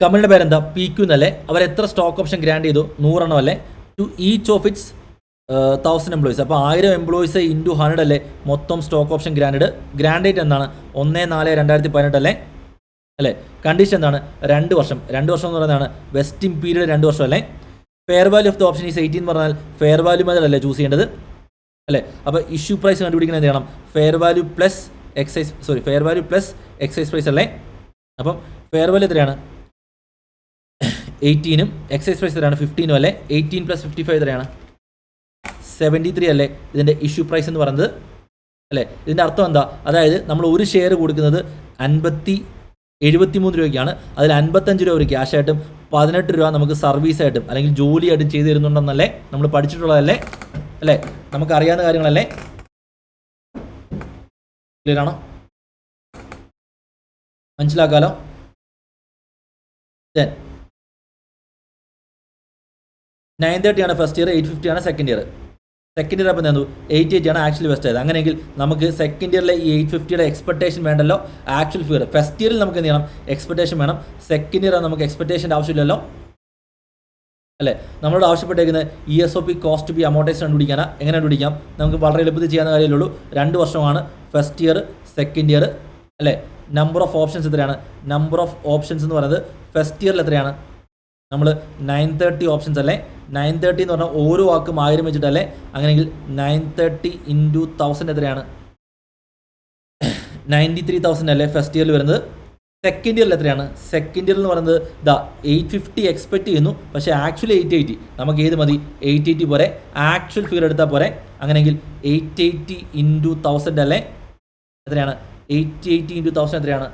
കമ്പനിയുടെ പേരെന്താ? PQ എന്നല്ലേ. അവർ എത്ര സ്റ്റോക്ക് ഓപ്ഷൻ ഗ്രാൻഡ് ചെയ്തു? 100 എണ്ണം അല്ലേ. To each of its 1000 employees. അപ്പോൾ 1000 എംപ്ലോയീസ് ഇൻറ്റു 100 അല്ലേ മൊത്തം stock option grant. Grant date എന്താണ്? 1/4/2018 അല്ലേ. അല്ലേ. കണ്ടീഷൻ എന്താണ്? 2 വർഷം. 2 വർഷം എന്ന് പറയുന്നതാണ് വെസ്റ്റിംഗ് പീരീഡ് 2 വർഷം അല്ലേ. Fair value of the option is 18 എന്ന് പറഞ്ഞാൽ ഫെയർ വാല്യൂ മെത്തേഡല്ലേ ചൂസ് ചെയ്യേണ്ടത് അല്ലേ. അപ്പോൾ ഇഷ്യൂ പ്രൈസ് കണ്ടുപിടിക്കുന്നത് എന്ത് ചെയ്യണം? Fair value plus exercise price അല്ലേ. അപ്പം ഫെയർ വാല്യൂ എത്രയാണ്? 18ഉം എക്സൈസ് പ്രൈസ് എത്രയാണ്? 15ഉം അല്ലേ. 18 + 55 എത്രയാണ്? 73 അല്ലേ ഇതിൻ്റെ ഇഷ്യൂ പ്രൈസ് എന്ന് പറയുന്നത് അല്ലേ. ഇതിൻ്റെ അർത്ഥം എന്താ? അതായത് നമ്മൾ ഒരു ഷെയർ കൊടുക്കുന്നത് 73 രൂപയ്ക്കാണ്. അതിൽ 55 രൂപ ഒരു ക്യാഷ് ആയിട്ടും 18 രൂപ നമുക്ക് സർവീസായിട്ടും അല്ലെങ്കിൽ ജോലിയായിട്ടും ചെയ്തു തരുന്നുണ്ടെന്നല്ലേ നമ്മൾ പഠിച്ചിട്ടുള്ളതല്ലേ അല്ലേ. നമുക്കറിയാവുന്ന കാര്യങ്ങളല്ലേ. ക്ലിയർ ആണോ? മനസ്സിലാക്കാലോ. 930 ആണ് ഫസ്റ്റ് ഇയർ, 850 ആണ് സെക്കൻഡ് ഇയർ. സെക്കൻഡ് ഇയർ അപ്പം എന്തു 880 ആണ് ആക്ച്വലി വെസ്റ്റ് ആയത്. അങ്ങനെയെങ്കിൽ നമുക്ക് സെക്കൻഡ് ഇയറിലെ ഈ 850യുടെ എക്സ്പെക്ടേഷൻ വേണ്ടല്ലോ, ആക്ച്വൽ ഫിയർ. ഫസ്റ്റ് ഇയറിൽ നമുക്ക് എന്ത് ചെയ്യണം? എക്സ്പെക്ടേഷൻ വേണം. സെക്കൻഡ് ഇയർ നമുക്ക് എക്സ്പെക്ടേഷൻ്റെ ആവശ്യമില്ലല്ലോ അല്ലേ. നമ്മളോട് ആവശ്യപ്പെട്ടേക്കുന്നത് ESOP കോസ്റ്റ് ബി അമോർട്ടൈസേഷൻ കണ്ടുപിടിക്കാനാ. എങ്ങനെ കണ്ടുപിടിക്കാം? നമുക്ക് വളരെ എളുപ്പത്തിൽ ചെയ്യാവുന്ന കാര്യമുള്ളൂ. 2 വർഷമാണ് ഫസ്റ്റ് ഇയർ സെക്കൻഡ് ഇയർ അല്ലേ. നമ്പർ ഓഫ് ഓപ്ഷൻസ് എത്രയാണ്? നമ്പർ ഓഫ് ഓപ്ഷൻസ് എന്ന് പറയുന്നത് ഫസ്റ്റ് ഇയറിൽ എത്രയാണ്? നമ്മൾ 930 ഓപ്ഷൻസ് അല്ലേ. 930 എന്ന് പറഞ്ഞാൽ ഓരോ വാക്കും 1000 വെച്ചിട്ടല്ലേ. അങ്ങനെയെങ്കിൽ 930 × 1000 എത്രയാണ്? 93,000 അല്ലേ ഫസ്റ്റ് ഇയറിൽ വരുന്നത്. സെക്കൻഡ് ഇയറിൽ എത്രയാണ്? സെക്കൻഡ് ഇയർ എന്ന് പറയുന്നത് 850 എക്സ്പെക്ട് ചെയ്യുന്നു, പക്ഷേ ആക്ച്വലി 880. നമുക്ക് ഏത് മതി? 880 പോരെ. ആക്ച്വൽ ഫിഗർ എടുത്താൽ പോരെ. അങ്ങനെയെങ്കിൽ 880 × 1000 അല്ലേ. എത്രയാണ്? 880 × 1000 എത്രയാണ്?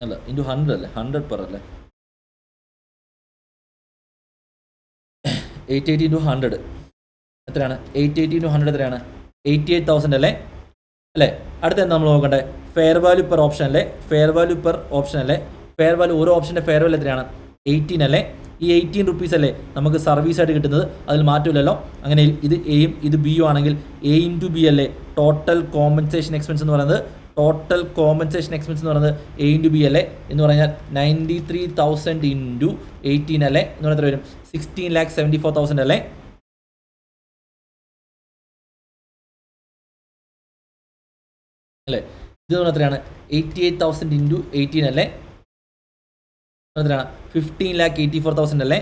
അല്ല, ഇൻറ്റു 100 അല്ലേ. 100 പെർ അല്ലേ. 880 × 100 എത്രയാണ്? 880 × 100 എത്രയാണ്? 88,000 അല്ലേ അല്ലേ. അടുത്ത എന്താ നമ്മൾ നോക്കണ്ടേ? ഫെയർ വാല്യൂ പെർ ഓപ്ഷൻ അല്ലേ. ഫെയർ വാല്യൂ പെർ ഓപ്ഷൻ അല്ലേ. ഫെയർ വാല്യൂ ഓരോ ഓപ്ഷൻ്റെ ഫെയർ വാല്യൂ എത്രയാണ്? 18 അല്ലേ. ഈ 18 റുപ്പീസ് അല്ലേ നമുക്ക് സർവീസായിട്ട് കിട്ടുന്നത്. അതിൽ മാറ്റമില്ലല്ലോ. അങ്ങനെ ഇത് എയും ഇത് ബിയും ആണെങ്കിൽ A × B അല്ലേ ടോട്ടൽ കോമ്പൻസേഷൻ എക്സ്പെൻസ് എന്ന് പറയുന്നത്. ടോട്ടൽ കോമ്പൻസേഷൻ എക്സ്പെൻസ് എന്ന് പറയുന്നത് A × B അല്ലേ എന്ന് പറഞ്ഞാൽ 93,000 × 18 അല്ലേ എന്ന് പറഞ്ഞാൽ എത്ര വരും? 16,74,000 അല്ലേ. അല്ലേ. ഇത് എത്രയാണ്? 88,000 × 18 അല്ലേ. എത്രയാണ്? 15,84,000 അല്ലേ.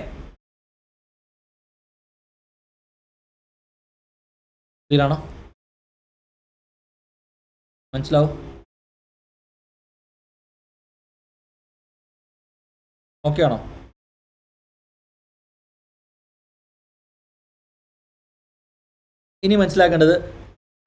ക്ലിയറാണോ? മനസ്സിലാവും? ഓക്കെ ആണോ? ഇനി മനസ്സിലാക്കേണ്ടത്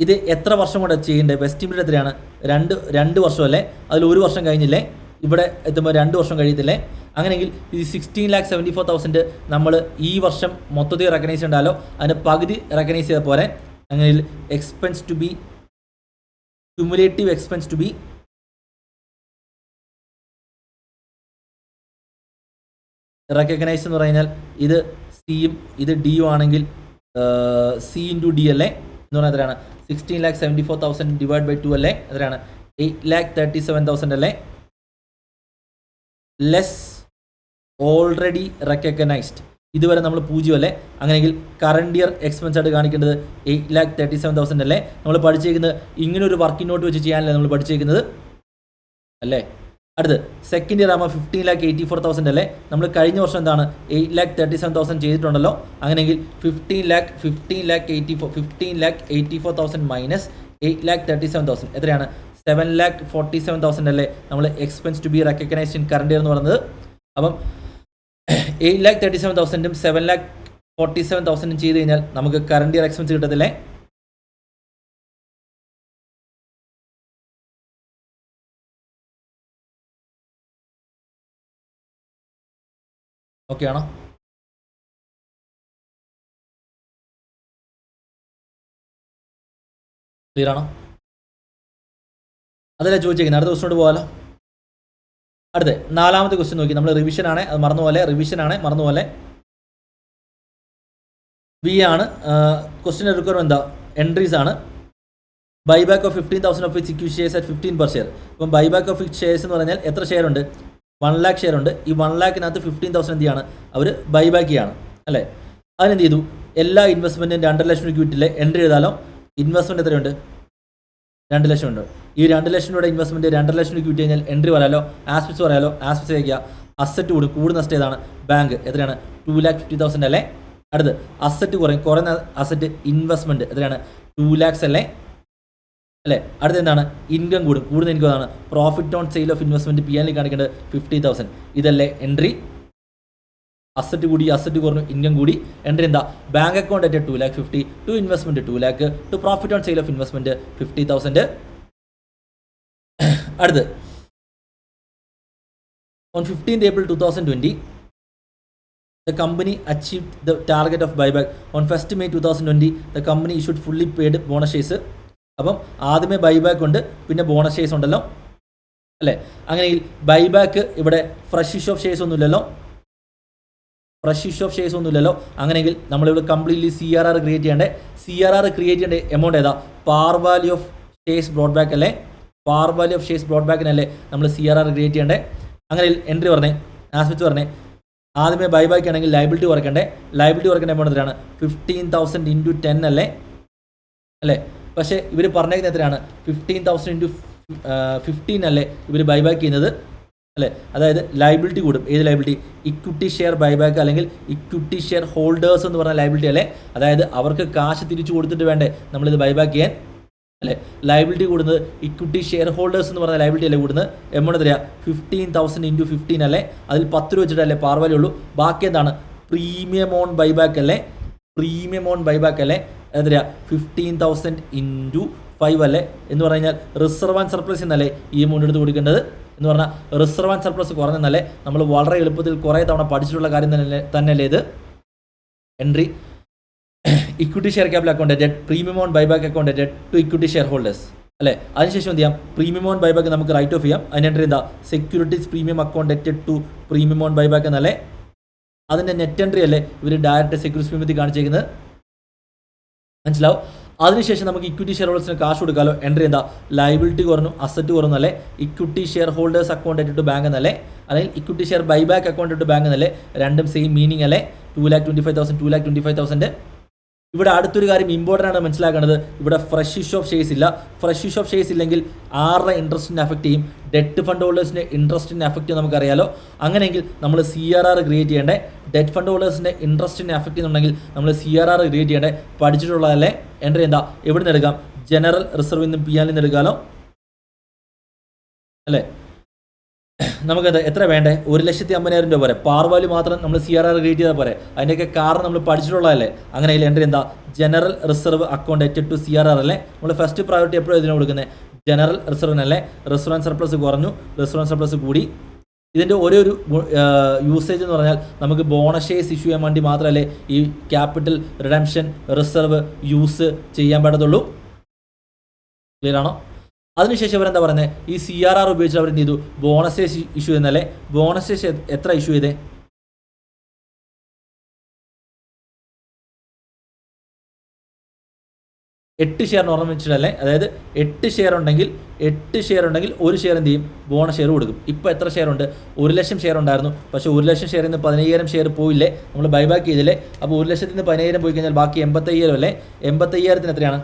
ഇത് എത്ര വർഷം കൊണ്ട് ചെയ്യേണ്ടത്? വെസ്റ്റ് പീരീഡ് എത്രയാണ്? 2 വർഷം അല്ലേ. അതിൽ 1 വർഷം കഴിഞ്ഞില്ലേ. ഇവിടെ എത്തുമ്പോൾ 2 വർഷം കഴിയത്തില്ലേ. അങ്ങനെയെങ്കിൽ ഈ 16,74,000 നമ്മൾ ഈ വർഷം മൊത്തത്തിൽ റെക്കഗ്നൈസ് ചെയ്യണ്ടാലോ. അതിൻ്റെ പകുതി റെക്കഗ്നൈസ് ചെയ്ത പോലെ. അങ്ങനെ expense to be cumulative expense to be recognise എന്ന് പറഞ്ഞാൽ ഇത് സിയും ഇത് ഡിയും ആണെങ്കിൽ C × D അല്ലേ എന്ന് പറഞ്ഞാൽ എത്രയാണ്? 16,74,000 / 2 അല്ലേ. എത്രയാണ്? 8,37,000 അല്ലേ. ലെസ് ഓൾറെഡി റെക്കഗ്നൈസ്ഡ് ഇതുവരെ നമ്മൾ 0 അല്ലേ. അങ്ങനെയെങ്കിൽ കറണ്ട് ഇയർ എക്സ്പെൻസ് ആയിട്ട് കാണിക്കേണ്ടത് 8,37,000 അല്ലേ. നമ്മൾ പഠിച്ചേക്കുന്നത് ഇങ്ങനൊരു വർക്കിംഗ് നോട്ട് വെച്ച് ചെയ്യാനല്ലേ നമ്മൾ പഠിച്ചേക്കുന്നത് അല്ലേ. അടുത്ത് സെക്കൻഡ് ഇയർ ആകുമ്പോൾ 15,84,000 അല്ലേ. നമ്മൾ കഴിഞ്ഞ വർഷം എന്താണ് 8,37,000 ചെയ്തിട്ടുണ്ടല്ലോ. അങ്ങനെയെങ്കിൽ 15,84,000 മൈനസ് 8,37,000 എത്രയാണ്? 7,47,000 അല്ലേ നമ്മൾ expense to be recognised in current year എന്ന് പറയുന്നത്. അപ്പം 8,37,000 7,47,000 ചെയ്ത് കഴിഞ്ഞാൽ നമുക്ക് കറണ്ട് ഇയർ എക്സ്പെൻസ് കിട്ടത്തില്ലേ. ഓക്കെ ആണോ? ക്ലിയർ ആണോ? അതല്ലേ ചോദിച്ചേക്കുന്നത്. അടുത്ത ക്വസ്റ്റ്യനോട് പോകാമല്ലോ. അടുത്ത 4ാമത്തെ ക്വസ്റ്റ്യൻ നോക്കി. നമ്മൾ റിവിഷനാണ്, അത് മറന്നുപോലെ. റിവിഷനാണ്, മറന്നുപോലെ. വി ആണ് ക്വസ്റ്റ്യൻ റിക്വയർമെന്റ്. എന്താ? എൻട്രീസ് ആണ്. Buyback of 15,000 of which equity shares at 15 per share. ഇപ്പം ബൈബാക്ക് ഓഫ് ഷെയർസ് എന്ന് പറഞ്ഞാൽ എത്ര ഷെയർ ഉണ്ട്? 1 lakh ഷെയർ ഉണ്ട്. ഈ 1 lakhനകത്ത് 15,000 എന്ത് ചെയ്യാണ്? അവർ ബൈബാക്ക് ചെയ്യാണ് അല്ലേ? അതിനെന്ത് ചെയ്തു? എല്ലാ ഇൻവെസ്റ്റ്മെൻറ്റും 2 ലക്ഷം ഇക്വിറ്റിയിലെ എൻട്രി ചെയ്താലോ? ഇൻവെസ്റ്റ്മെൻറ്റ് എത്രയുണ്ട്? 2 ലക്ഷം ഉണ്ട്. ഈ 2 ലക്ഷം രൂപയുടെ ഇൻവെസ്റ്റ്മെൻറ്റ് 2 ലക്ഷം ഇക്വിറ്റി കഴിഞ്ഞാൽ എൻട്രി പറയാലോ? ആസ്പെക്ട്സ് പറയാലോ? ആസ്പെക്ട്സ് വയ്ക്കുക. അസറ്റ് കൂടും. കൂടുന്ന നഷ്ടം ഏതാണ്? ബാങ്ക്. എത്രയാണ്? 2,50,000 അല്ലേ? അടുത്ത് അസറ്റ് കുറയും. കുറയുന്ന അസറ്റ് ഇൻവെസ്റ്റ്മെൻറ്റ് എത്രയാണ്? 2 lakhs അല്ലേ? അടുത്ത എന്താണ്? ഇൻകം കൂടും. കൂടുന്ന ഇൻകം ആണ് profit on sale of investment. P എല്ലിൽ കാണിക്കേണ്ടത് 50,000. ഇതല്ലേ എൻട്രി? അസറ്റ് കൂടി, അസറ്റ് കുറഞ്ഞു, ഇൻകം കൂടി. എൻട്രി എന്താ? Bank account at 2,50,000, to investment 2 lakh, to profit on sale of investment 50,000. അടുത്ത് on 15th April 2020 the company achieved the target of buyback. On 1st May 2020 the company issued fully paid bonus shares. അപ്പം ആദ്യമേ buyback ഉണ്ട്, പിന്നെ bonus shares ഉണ്ടല്ലോ അല്ലേ? അങ്ങനെയെങ്കിൽ buyback ഇവിടെ fresh issue of shares ഒന്നുമില്ലല്ലോ. അങ്ങനെയെങ്കിൽ നമ്മളിവിടെ കംപ്ലീറ്റ്ലി CRR ക്രിയേറ്റ് ചെയ്യേണ്ടേ. CRR ക്രിയേറ്റ് ചെയ്യേണ്ട എമൗണ്ട് ഏതാ? Par value of shares bought back അല്ലേ? Par value of shares bought ബാക്കിനല്ലേ നമ്മൾ CRR ക്രിയേറ്റ് ചെയ്യേണ്ടേ? അങ്ങനെ എൻട്രി പറഞ്ഞേ, ആസ്പെക്ട്സ് പറഞ്ഞേ. ആദ്യമേ ബൈബാക്ക് ആണെങ്കിൽ ലൈബിലിറ്റി കുറയ്ക്കണ്ടേ. ലൈബിലിറ്റി കുറയ്ക്കേണ്ട എമൗണ്ട് എത്രയാണ്? 15,000 into 10 അല്ലേ? പക്ഷേ ഇവർ പറഞ്ഞേക്കുന്നത് എത്രയാണ്? 15,000 into 15 അല്ലേ ഇവർ ബൈബാക്ക് ചെയ്യുന്നത് അല്ലേ? അതായത് ലൈബിലിറ്റി കൂടും. ഏത് ലൈബിലിറ്റി? ഇക്വിറ്റി ഷെയർ ബൈബാക്ക് അല്ലെങ്കിൽ ഇക്വിറ്റി ഷെയർ ഹോൾഡേഴ്സ് എന്ന് പറഞ്ഞ ലൈബിലിറ്റി അല്ലേ? അതായത് അവർക്ക് കാശ് തിരിച്ചു കൊടുത്തിട്ട് വേണ്ടേ നമ്മളിത് ബൈബാക്ക് ചെയ്യാൻ അല്ലേ? ലൈബിലിറ്റി കൂടുന്നത് ഇക്വിറ്റി ഷെയർ ഹോൾഡേഴ്സ് എന്ന് പറഞ്ഞ ലൈബിലിറ്റി അല്ലേ കൂടുന്നത്? എമൗണ്ട് എത്രയാ? 15,000 into 15 അല്ലേ? അതിൽ 10 രൂപ വെച്ചിട്ടല്ലേ പാർ വാല്യൂ ഉള്ളൂ. ബാക്കി എന്താണ്? പ്രീമിയം ഓൺ ബൈബാക്ക് അല്ലേ? എത്രയാ? 15,000 into 5 അല്ലേ? എന്ന് പറഞ്ഞു കഴിഞ്ഞാൽ റിസർവ് ആൻഡ് സർപ്ലസ് എന്നല്ലേ ഈ എമൗണ്ട് എടുത്ത് കൊടുക്കേണ്ടത്? എന്ന് പറഞ്ഞാൽ റിസർവ് ആൻഡ് സർപ്ലസ് കുറഞ്ഞെന്നല്ലേ നമ്മൾ വളരെ എളുപ്പത്തിൽ കുറേ തവണ പഠിച്ചിട്ടുള്ള കാര്യം തന്നെയല്ലേ ഇത്? Entry equity share capital account debt, premium on buyback account debt to equity share holders അല്ലേ? അതിനുശേഷം എന്ത് ചെയ്യാം? പ്രീമിയം ഓൺ ബൈബാക്ക് നമുക്ക് റൈറ്റ് ഓഫ് ചെയ്യാം. അതിന് എൻട്രി എന്താ? Securities premium account debt to premium on buyback എന്നല്ലേ? അതിൻ്റെ നെറ്റ് എൻട്രി അല്ലേ ഇവർ ഡയറക്റ്റ് സെക്യൂരിറ്റീസ് പ്രീമിയത്തിൽ കാണിച്ചേക്കുന്നത്? മനസ്സിലാവും. അതിനുശേഷം നമുക്ക് ഇക്വിറ്റി ഷെയർ ഹോൾഡേഴ്സിന് കാശ് കൊടുക്കാമല്ലോ. എൻട്രി എന്താ? ലൈബിലിറ്റി കുറഞ്ഞു, അസറ്റ് കുറഞ്ഞു അല്ലേ? Equity share holders account to bank എന്നല്ലേ? അല്ലെങ്കിൽ equity share buyback account to bank എന്നല്ലേ? രണ്ടും സെയിം മീനിങ് അല്ലേ? 2,25,000. ഇവിടെ അടുത്തൊരു കാര്യം ഇമ്പോർട്ടൻ്റ് ആണ് മനസ്സിലാക്കേണ്ടത്. ഇവിടെ ഫ്രഷ് ഇഷ്യൂ ഓഫ് ഷെയർസ് ഇല്ല. ഫ്രഷ് ഇഷ്യൂ ഓഫ് ഷെയർസ് ഇല്ലെങ്കിൽ ആരുടെ ഇൻട്രസ്റ്റിനെ അഫക്റ്റ് ചെയ്യും? ഡെറ്റ് ഫണ്ട് ഹോൾഡേഴ്സിൻ്റെ ഇൻട്രസ്റ്റിനെ അഫക്റ്റ് ചെയ്യും നമുക്കറിയാലോ. അങ്ങനെയെങ്കിൽ നമ്മൾ CRR ക്രിയേറ്റ് ചെയ്യേണ്ടേ. ഡെറ്റ് ഫണ്ട് ഹോൾഡേഴ്സിൻ്റെ ഇൻട്രസ്റ്റിനെ അഫക്റ്റ് ചെയ്യുന്നുണ്ടെങ്കിൽ നമ്മൾ CRR ക്രിയേറ്റ് ചെയ്യേണ്ടേ. പഠിച്ചിട്ടുള്ളതല്ലേ? എൻട്രി എന്താ? എവിടെ നിന്ന് എടുക്കാം? ജനറൽ റിസർവിൽ നിന്നും PL നിന്ന് എടുക്കാമല്ലോ അല്ലേ? നമുക്കത് എത്ര വേണ്ടേ? 1,50,000 രൂപ പോരെ? പാർ വാല്യൂ മാത്രം നമ്മൾ CRR ക്രിയേറ്റ് ചെയ്താൽ പോരെ? അതിൻ്റെയൊക്കെ കാരണം നമ്മൾ പഠിച്ചിട്ടുള്ളതല്ലേ? അങ്ങനെ എൻട്രി എന്താ? General reserve account at to CRR അല്ലേ? നമ്മൾ ഫസ്റ്റ് പ്രയോറിറ്റി എപ്പോഴും ഇതിനെ കൊടുക്കുന്നത് ജനറൽ റിസർവിനല്ലേ? റിസർവ് ആൻഡ് സർപ്ലസ് കുറഞ്ഞു, റിസർവ് ആൻഡ് സർപ്ലസ് കൂടി. ഇതിൻ്റെ ഒരു യൂസേജ് എന്ന് പറഞ്ഞാൽ നമുക്ക് ബോണസ് ഷെയർസ് ഇഷ്യൂ ചെയ്യാൻ വേണ്ടി മാത്രമല്ലേ ഈ ക്യാപിറ്റൽ റിഡംഷൻ റിസർവ് യൂസ് ചെയ്യാൻ പറ്റത്തുള്ളൂ. ക്ലിയർ ആണോ? അതിനുശേഷം അവരെന്താ പറയുന്നത്? ഈ CRR ഉപയോഗിച്ച് അവർ എന്ത് ചെയ്തു? ബോണസ് ഷെയർസ് ഇഷ്യൂ ചെയ്യുന്നല്ലേ? ബോണസ് ഷെയർസ് എത്ര ഇഷ്യൂ ചെയ്തേ? 8 ഷെയറിന് ഓർമ്മ വെച്ചിട്ടല്ലേ? അതായത് 8 ഷെയർ ഉണ്ടെങ്കിൽ 1 ഷെയർ എന്ത് ചെയ്യും? ബോണസ് ഷെയർ കൊടുക്കും. ഇപ്പോൾ എത്ര ഷെയർ ഉണ്ട്? 1,00,000 ഷെയർ ഉണ്ടായിരുന്നു. പക്ഷേ 1,00,000 ഷെയറിൽ നിന്ന് 15,000 ഷെയർ പോയില്ലേ? നമ്മൾ ബൈബാക്ക് ചെയ്തില്ലേ? അപ്പോൾ 1,00,000 നിന്ന് 15,000 പോയി കഴിഞ്ഞാൽ ബാക്കി 85,000 അല്ലേ? 85,000 എത്രയാണ്?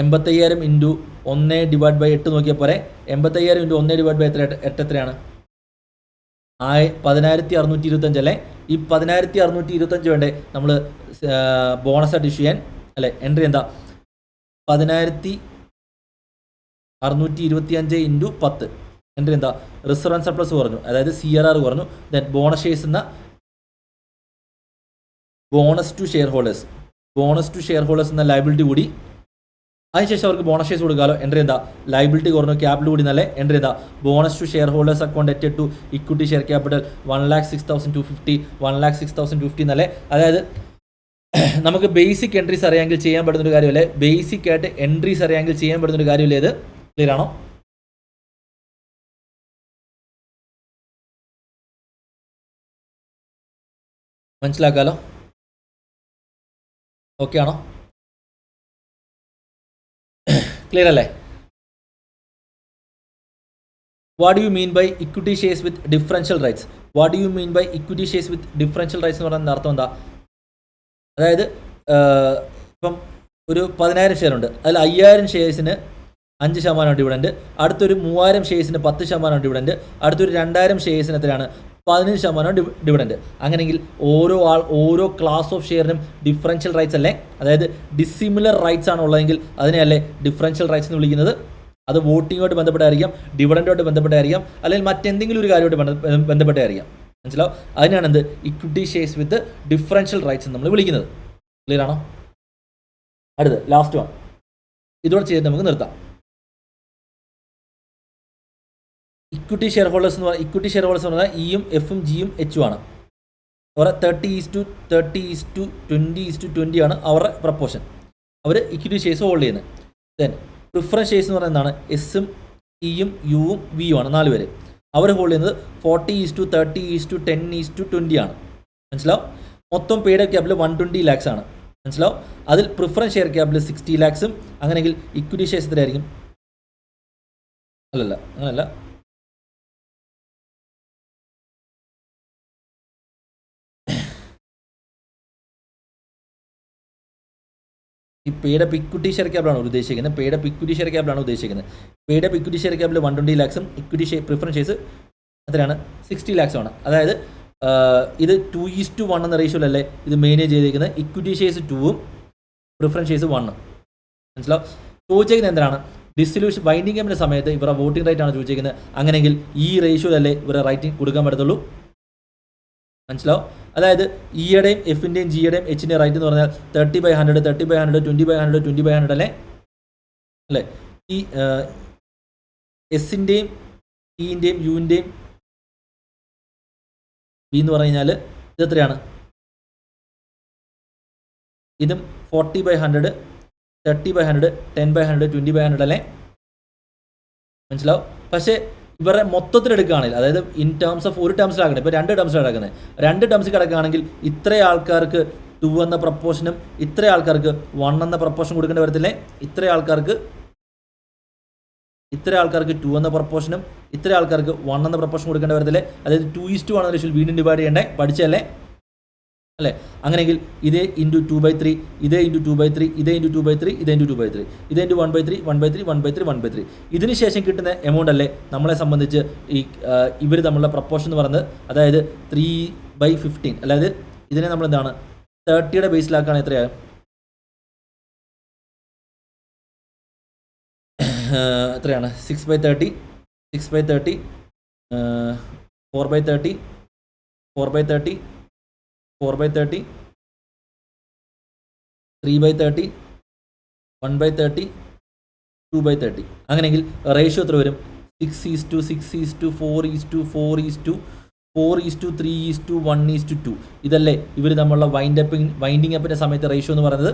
85,000 into 1/8 നോക്കിയാൽ പോരെ? 85,000 into 1/8 എത്രയാണ്? 10,625 അല്ലേ? ഈ 10,625 വേണ്ടേ നമ്മൾ ബോണസായിട്ട് ഇഷ്യൂ ചെയ്യാൻ അല്ലേ? എൻട്രി എന്താ? 10,625 into 10. എൻട്രി എന്താ? റിസർവ് ആൻഡ് സർപ്ലസ് കുറഞ്ഞു, അതായത് CRR കുറഞ്ഞു. ദെൻ ബോണസ് ഷെയർസ് എന്ന ബോണസ് ടു ഷെയർ ഹോൾഡേഴ്സ് എന്ന ലയബിലിറ്റി കൂടി. അതിനുശേഷം അവർക്ക് ബോണസ് ഷെയർസ് കൊടുക്കാമല്ലോ. എൻട്രി എന്താ? ലൈബിലിറ്റി കുറഞ്ഞു, ക്യാപിറ്റൽ കൂടി നല്ല എൻട്രി എന്താ? Bonus to share holders account at to equity share capital 1,06,250 1,06,250 എന്നല്ലേ. അതായത് നമുക്ക് ബേസിക് എൻട്രീസ് അറിയാമെങ്കിൽ ചെയ്യാൻ പറ്റുന്നൊരു കാര്യമല്ലേ, ബേസിക് ആയിട്ട് എൻട്രീസ് അറിയാമെങ്കിൽ ചെയ്യാൻ പറ്റുന്നൊരു കാര്യമല്ലേ ഇത്? ക്ലിയർ ആണോ? മനസ്സിലാക്കാലോ? ഓക്കെ ആണോ? ക്ലിയർ അല്ലേ? What do you mean by equity shares with differential rights? What do you mean by equity shares with differential rights എന്ന് പറയുന്ന അർത്ഥം എന്താ? അതായത് ഇപ്പം ഒരു 10,000 ഷെയർ ഉണ്ട്, അതിൽ 5,000 ഷെയർസിന് 5% ഡിവിഡൻറ്റ്, അടുത്തൊരു 3,000 ഷെയർസിന് 10% ഡിവിഡൻറ്റ്, അടുത്തൊരു 2,000 ഷെയർസിന് എത്രയാണ്? 15% ഡിവിഡൻറ്റ്. അങ്ങനെയെങ്കിൽ ഓരോ ക്ലാസ് ഓഫ് ഷെയറിനും ഡിഫറൻഷ്യൽ റൈറ്റ്സ് അല്ലേ? അതായത് ഡിസിമിലർ റൈറ്റ്സ് ആണ് ഉള്ളതെങ്കിൽ അതിനെയല്ലേ ഡിഫറൻഷ്യൽ റൈറ്റ്സ് എന്ന് വിളിക്കുന്നത്? അത് വോട്ടിങ്ങുമായിട്ട് ബന്ധപ്പെട്ടായിരിക്കാം, ഡിവിഡൻറ്റുമായിട്ട് ബന്ധപ്പെട്ടായിരിക്കാം, അല്ലെങ്കിൽ മറ്റെന്തെങ്കിലും ഒരു കാര്യമായിട്ട് ബന്ധപ്പെട്ടായിരിക്കാം. മനസ്സിലാവും? അതിനാണ് എന്ത്? Equity shares with differential rights നമ്മൾ വിളിക്കുന്നത്. ക്ലിയർ ആണോ? അടുത്ത് ലാസ്റ്റ് വൺ, ഇതോടെ ചെയ്ത് നമുക്ക് നിർത്താം. ഇക്വിറ്റി ഷെയർ ഹോൾഡേഴ്സ് എന്ന് പറഞ്ഞാൽ ഇയും എഫും ജിയും എച്ചും ആണ്. അവരുടെ 30:30:20:20 ആണ് അവരുടെ പ്രപ്പോർഷൻ. അവർ ഇക്വിറ്റി ഷെയർസ് ഹോൾഡ് ചെയ്യുന്നത്. ദെൻ പ്രിഫറൻസ് ഷെയർസ് എന്ന് പറയുന്നത് എന്താണ്? എസും ഇയും യുവും വിയും ആണ്, 4 പേര്. അവർ ഹോൾഡ് ചെയ്യുന്നത് 40:30:10:20 ആണ്. മനസ്സിലാവും? മൊത്തം പെയ്ഡ് ക്യാപിറ്റൽ 120 lakhs ആണ്. മനസ്സിലാവും? അതിൽ പ്രിഫറൻസ് ഷെയർ ക്യാപിറ്റൽ 60 lakhs. അങ്ങനെയെങ്കിൽ ഇക്വിറ്റി ഷെയർസ് എത്രയായിരിക്കും? അങ്ങനല്ല, ഈ പെയ്ഡ് അപ്പ് ഇക്വിറ്റി ഷെയർ ക്യാപിറ്റലാണ് ഉദ്ദേശിക്കുന്നത്. പെയ്ഡ് അപ്പ് ഇക്വിറ്റി ഷെയർ ക്യാപിറ്റലാണ് ഉദ്ദേശിക്കുന്നത്. Paid up equity share capital 120 lakhs, equity share preference shares എത്രയാണ്? 60 lakhs ആണ്. അതായത് ഇത് 2:1 എന്ന റേഷ്യോയിലല്ലേ ഇത് മെയിൻറ്റെയിൻ ചെയ്തിരിക്കുന്നത്. ഇക്വിറ്റി ഷെയർസ് 2ഉം പ്രിഫറൻസ് ഷെയർസ് 1ഉം. മനസ്സിലാവും? ചോദിച്ചേക്കുന്നത് എന്താണ്? ഡിസൊല്യൂഷൻ ബൈൻഡിങ് ഗെയിമിൻ്റെ സമയത്ത് ഇവരുടെ വോട്ടിംഗ് റൈറ്റ് ആണ് ചോദിച്ചിരിക്കുന്നത്. അങ്ങനെയെങ്കിൽ ഈ റേഷ്യോയിലല്ലേ ഇവരുടെ റൈറ്റിംഗ് കൊടുക്കാൻ പറ്റത്തുള്ളൂ. മനസ്സിലാവും? അതായത് ഇയുടെയും എഫിൻ്റെയും ജിയുടെയും എച്ചിൻ്റെയും റൈറ്റ് എന്ന് പറഞ്ഞാൽ 30/100 30/100 20/100 20/100 അല്ലേ? ഈ എസിൻ്റെയും ഇൻ്റെയും യുവിൻ്റെയും ബി എന്ന് പറഞ്ഞു കഴിഞ്ഞാൽ ഇതെത്രയാണ്? ഇതും 40/100 30/100 10/100 20/100 അല്ലേ? മനസ്സിലാവും? പക്ഷേ ഇവരെ മൊത്തത്തിൽ എടുക്കുകയാണെങ്കിൽ, അതായത് ഇൻ ടേംസ് ഓഫ് ഒരു ടേംസിലാക്കണേ, ഇപ്പോൾ 2 ടേംസിലാണ് കിടക്കുന്നത്. 2 ടേംസിൽ കിടക്കുകയാണെങ്കിൽ ഇത്ര ആൾക്കാർക്ക് 2 എന്ന പ്രപ്പോർഷനും ഇത്ര ആൾക്കാർക്ക് 1 എന്ന പ്രപ്പോർഷൻ കൊടുക്കേണ്ടി വരത്തില്ലേ? ഇത്ര ആൾക്കാർക്ക് 2 എന്ന പ്രപ്പോർഷനും ഇത്ര ആൾക്കാർക്ക് 1 എന്ന പ്രപ്പോർഷൻ കൊടുക്കേണ്ടി വരത്തില്ലേ? അതായത് 2:1 എന്ന റേഷ്യോയിൽ വീണ്ടും ഡിവൈഡ് ചെയ്യണ്ടേ? പഠിച്ചല്ലേ അല്ലേ? അങ്ങനെയെങ്കിൽ ഇതേ ഇൻറ്റു 2/3, ഇതേ ഇൻറ്റു 2/3, ഇതേ ഇൻറ്റു 2/3, ഇതേ ഇൻറ്റു 2/3, ഇതേ ഇൻറ്റു 1/3 1/3 1/3 1/3. ഇതിന് ശേഷം കിട്ടുന്ന എമൗണ്ട് അല്ലേ നമ്മളെ സംബന്ധിച്ച് ഈ ഇവർ തമ്മിലുള്ള പ്രപ്പോർഷൻ എന്ന് പറയുന്നത്. അതായത് 3/15. അതായത് ഇതിനെ നമ്മൾ എന്താണ് 30യുടെ ബേസിലാക്കാണ് എത്രയാണ്? എത്രയാണ്? 6/30 6/30 4/30 4/30 4/30 3/30 1/30 2/30. അങ്ങനെയെങ്കിൽ റേഷ്യോ എത്ര വരും? 6:4:4:4:3:1:2 ഇതല്ലേ ഇവർ തമ്മിലുള്ള വൈൻഡിങ് അപ്പിൻ്റെ സമയത്തെ റേഷ്യോ എന്ന് പറയുന്നത്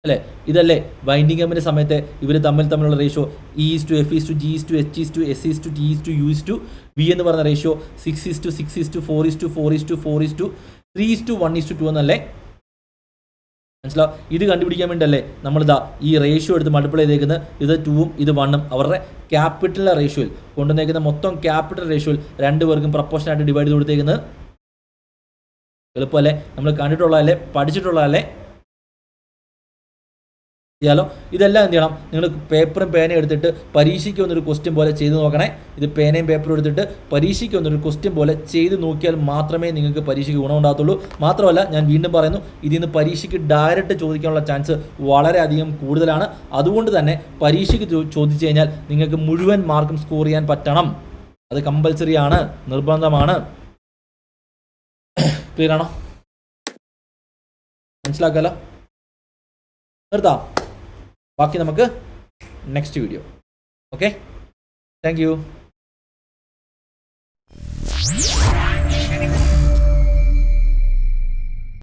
അല്ലേ? ഇതല്ലേ വൈൻഡിങ് അപ്പിൻ്റെ സമയത്തെ ഇവർ തമ്മിലുള്ള റേഷ്യോ. E:50:G:50:S::T::U::V എന്ന് പറയുന്ന റേഷ്യോ 6:4:4:4:3:1:2 എന്നല്ലേ? മനസ്സിലാവും? ഇത് കണ്ടുപിടിക്കാൻ വേണ്ടിയല്ലേ നമ്മളിതാ ഈ റേഷ്യോ എടുത്ത് മൾട്ടിപ്ലൈ ചെയ്തേക്കുന്നത്. ഇത് 2ഉം ഇത് 1ഉം അവരുടെ ക്യാപിറ്റൽ റേഷ്യോയിൽ കൊണ്ടുവന്നേക്കുന്ന മൊത്തം ക്യാപിറ്റൽ റേഷ്യോയിൽ 2 പേർക്കും പ്രപ്പോർഷനായിട്ട് ഡിവൈഡ് ചെയ്ത് കൊടുത്തേക്കുന്നത്. എളുപ്പമല്ലേ? നമ്മൾ കണ്ടിട്ടുള്ളതല്ലേ? പഠിച്ചിട്ടുള്ളതല്ലേ? ചെയ്യാലോ. ഇതെല്ലാം എന്ത് ചെയ്യണം? നിങ്ങൾ പേപ്പറും പേനയും എടുത്തിട്ട് പരീക്ഷയ്ക്ക് വന്നൊരു ക്വസ്റ്റ്യൻ പോലെ ചെയ്ത് നോക്കണേ. ഇത് പേനയും പേപ്പറും എടുത്തിട്ട് പരീക്ഷയ്ക്ക് വന്നൊരു ക്വസ്റ്റ്യൻ പോലെ ചെയ്ത് നോക്കിയാൽ മാത്രമേ നിങ്ങൾക്ക് പരീക്ഷയ്ക്ക് ഗുണമുണ്ടാകത്തുള്ളൂ. മാത്രമല്ല ഞാൻ വീണ്ടും പറയുന്നു, ഇതിൽ നിന്ന് പരീക്ഷയ്ക്ക് ഡയറക്റ്റ് ചോദിക്കാനുള്ള ചാൻസ് വളരെയധികം കൂടുതലാണ്. അതുകൊണ്ട് തന്നെ പരീക്ഷയ്ക്ക് ചോദിച്ചു കഴിഞ്ഞാൽ നിങ്ങൾക്ക് മുഴുവൻ മാർക്കും സ്കോർ ചെയ്യാൻ പറ്റണം. അത് കമ്പൽസറി ആണ്, നിർബന്ധമാണ്. ക്ലിയർ ആണോ? മനസ്സിലാക്കാലോ? നിർത്താം. ബാക്കി നമുക്ക് next video. Okay, thank you.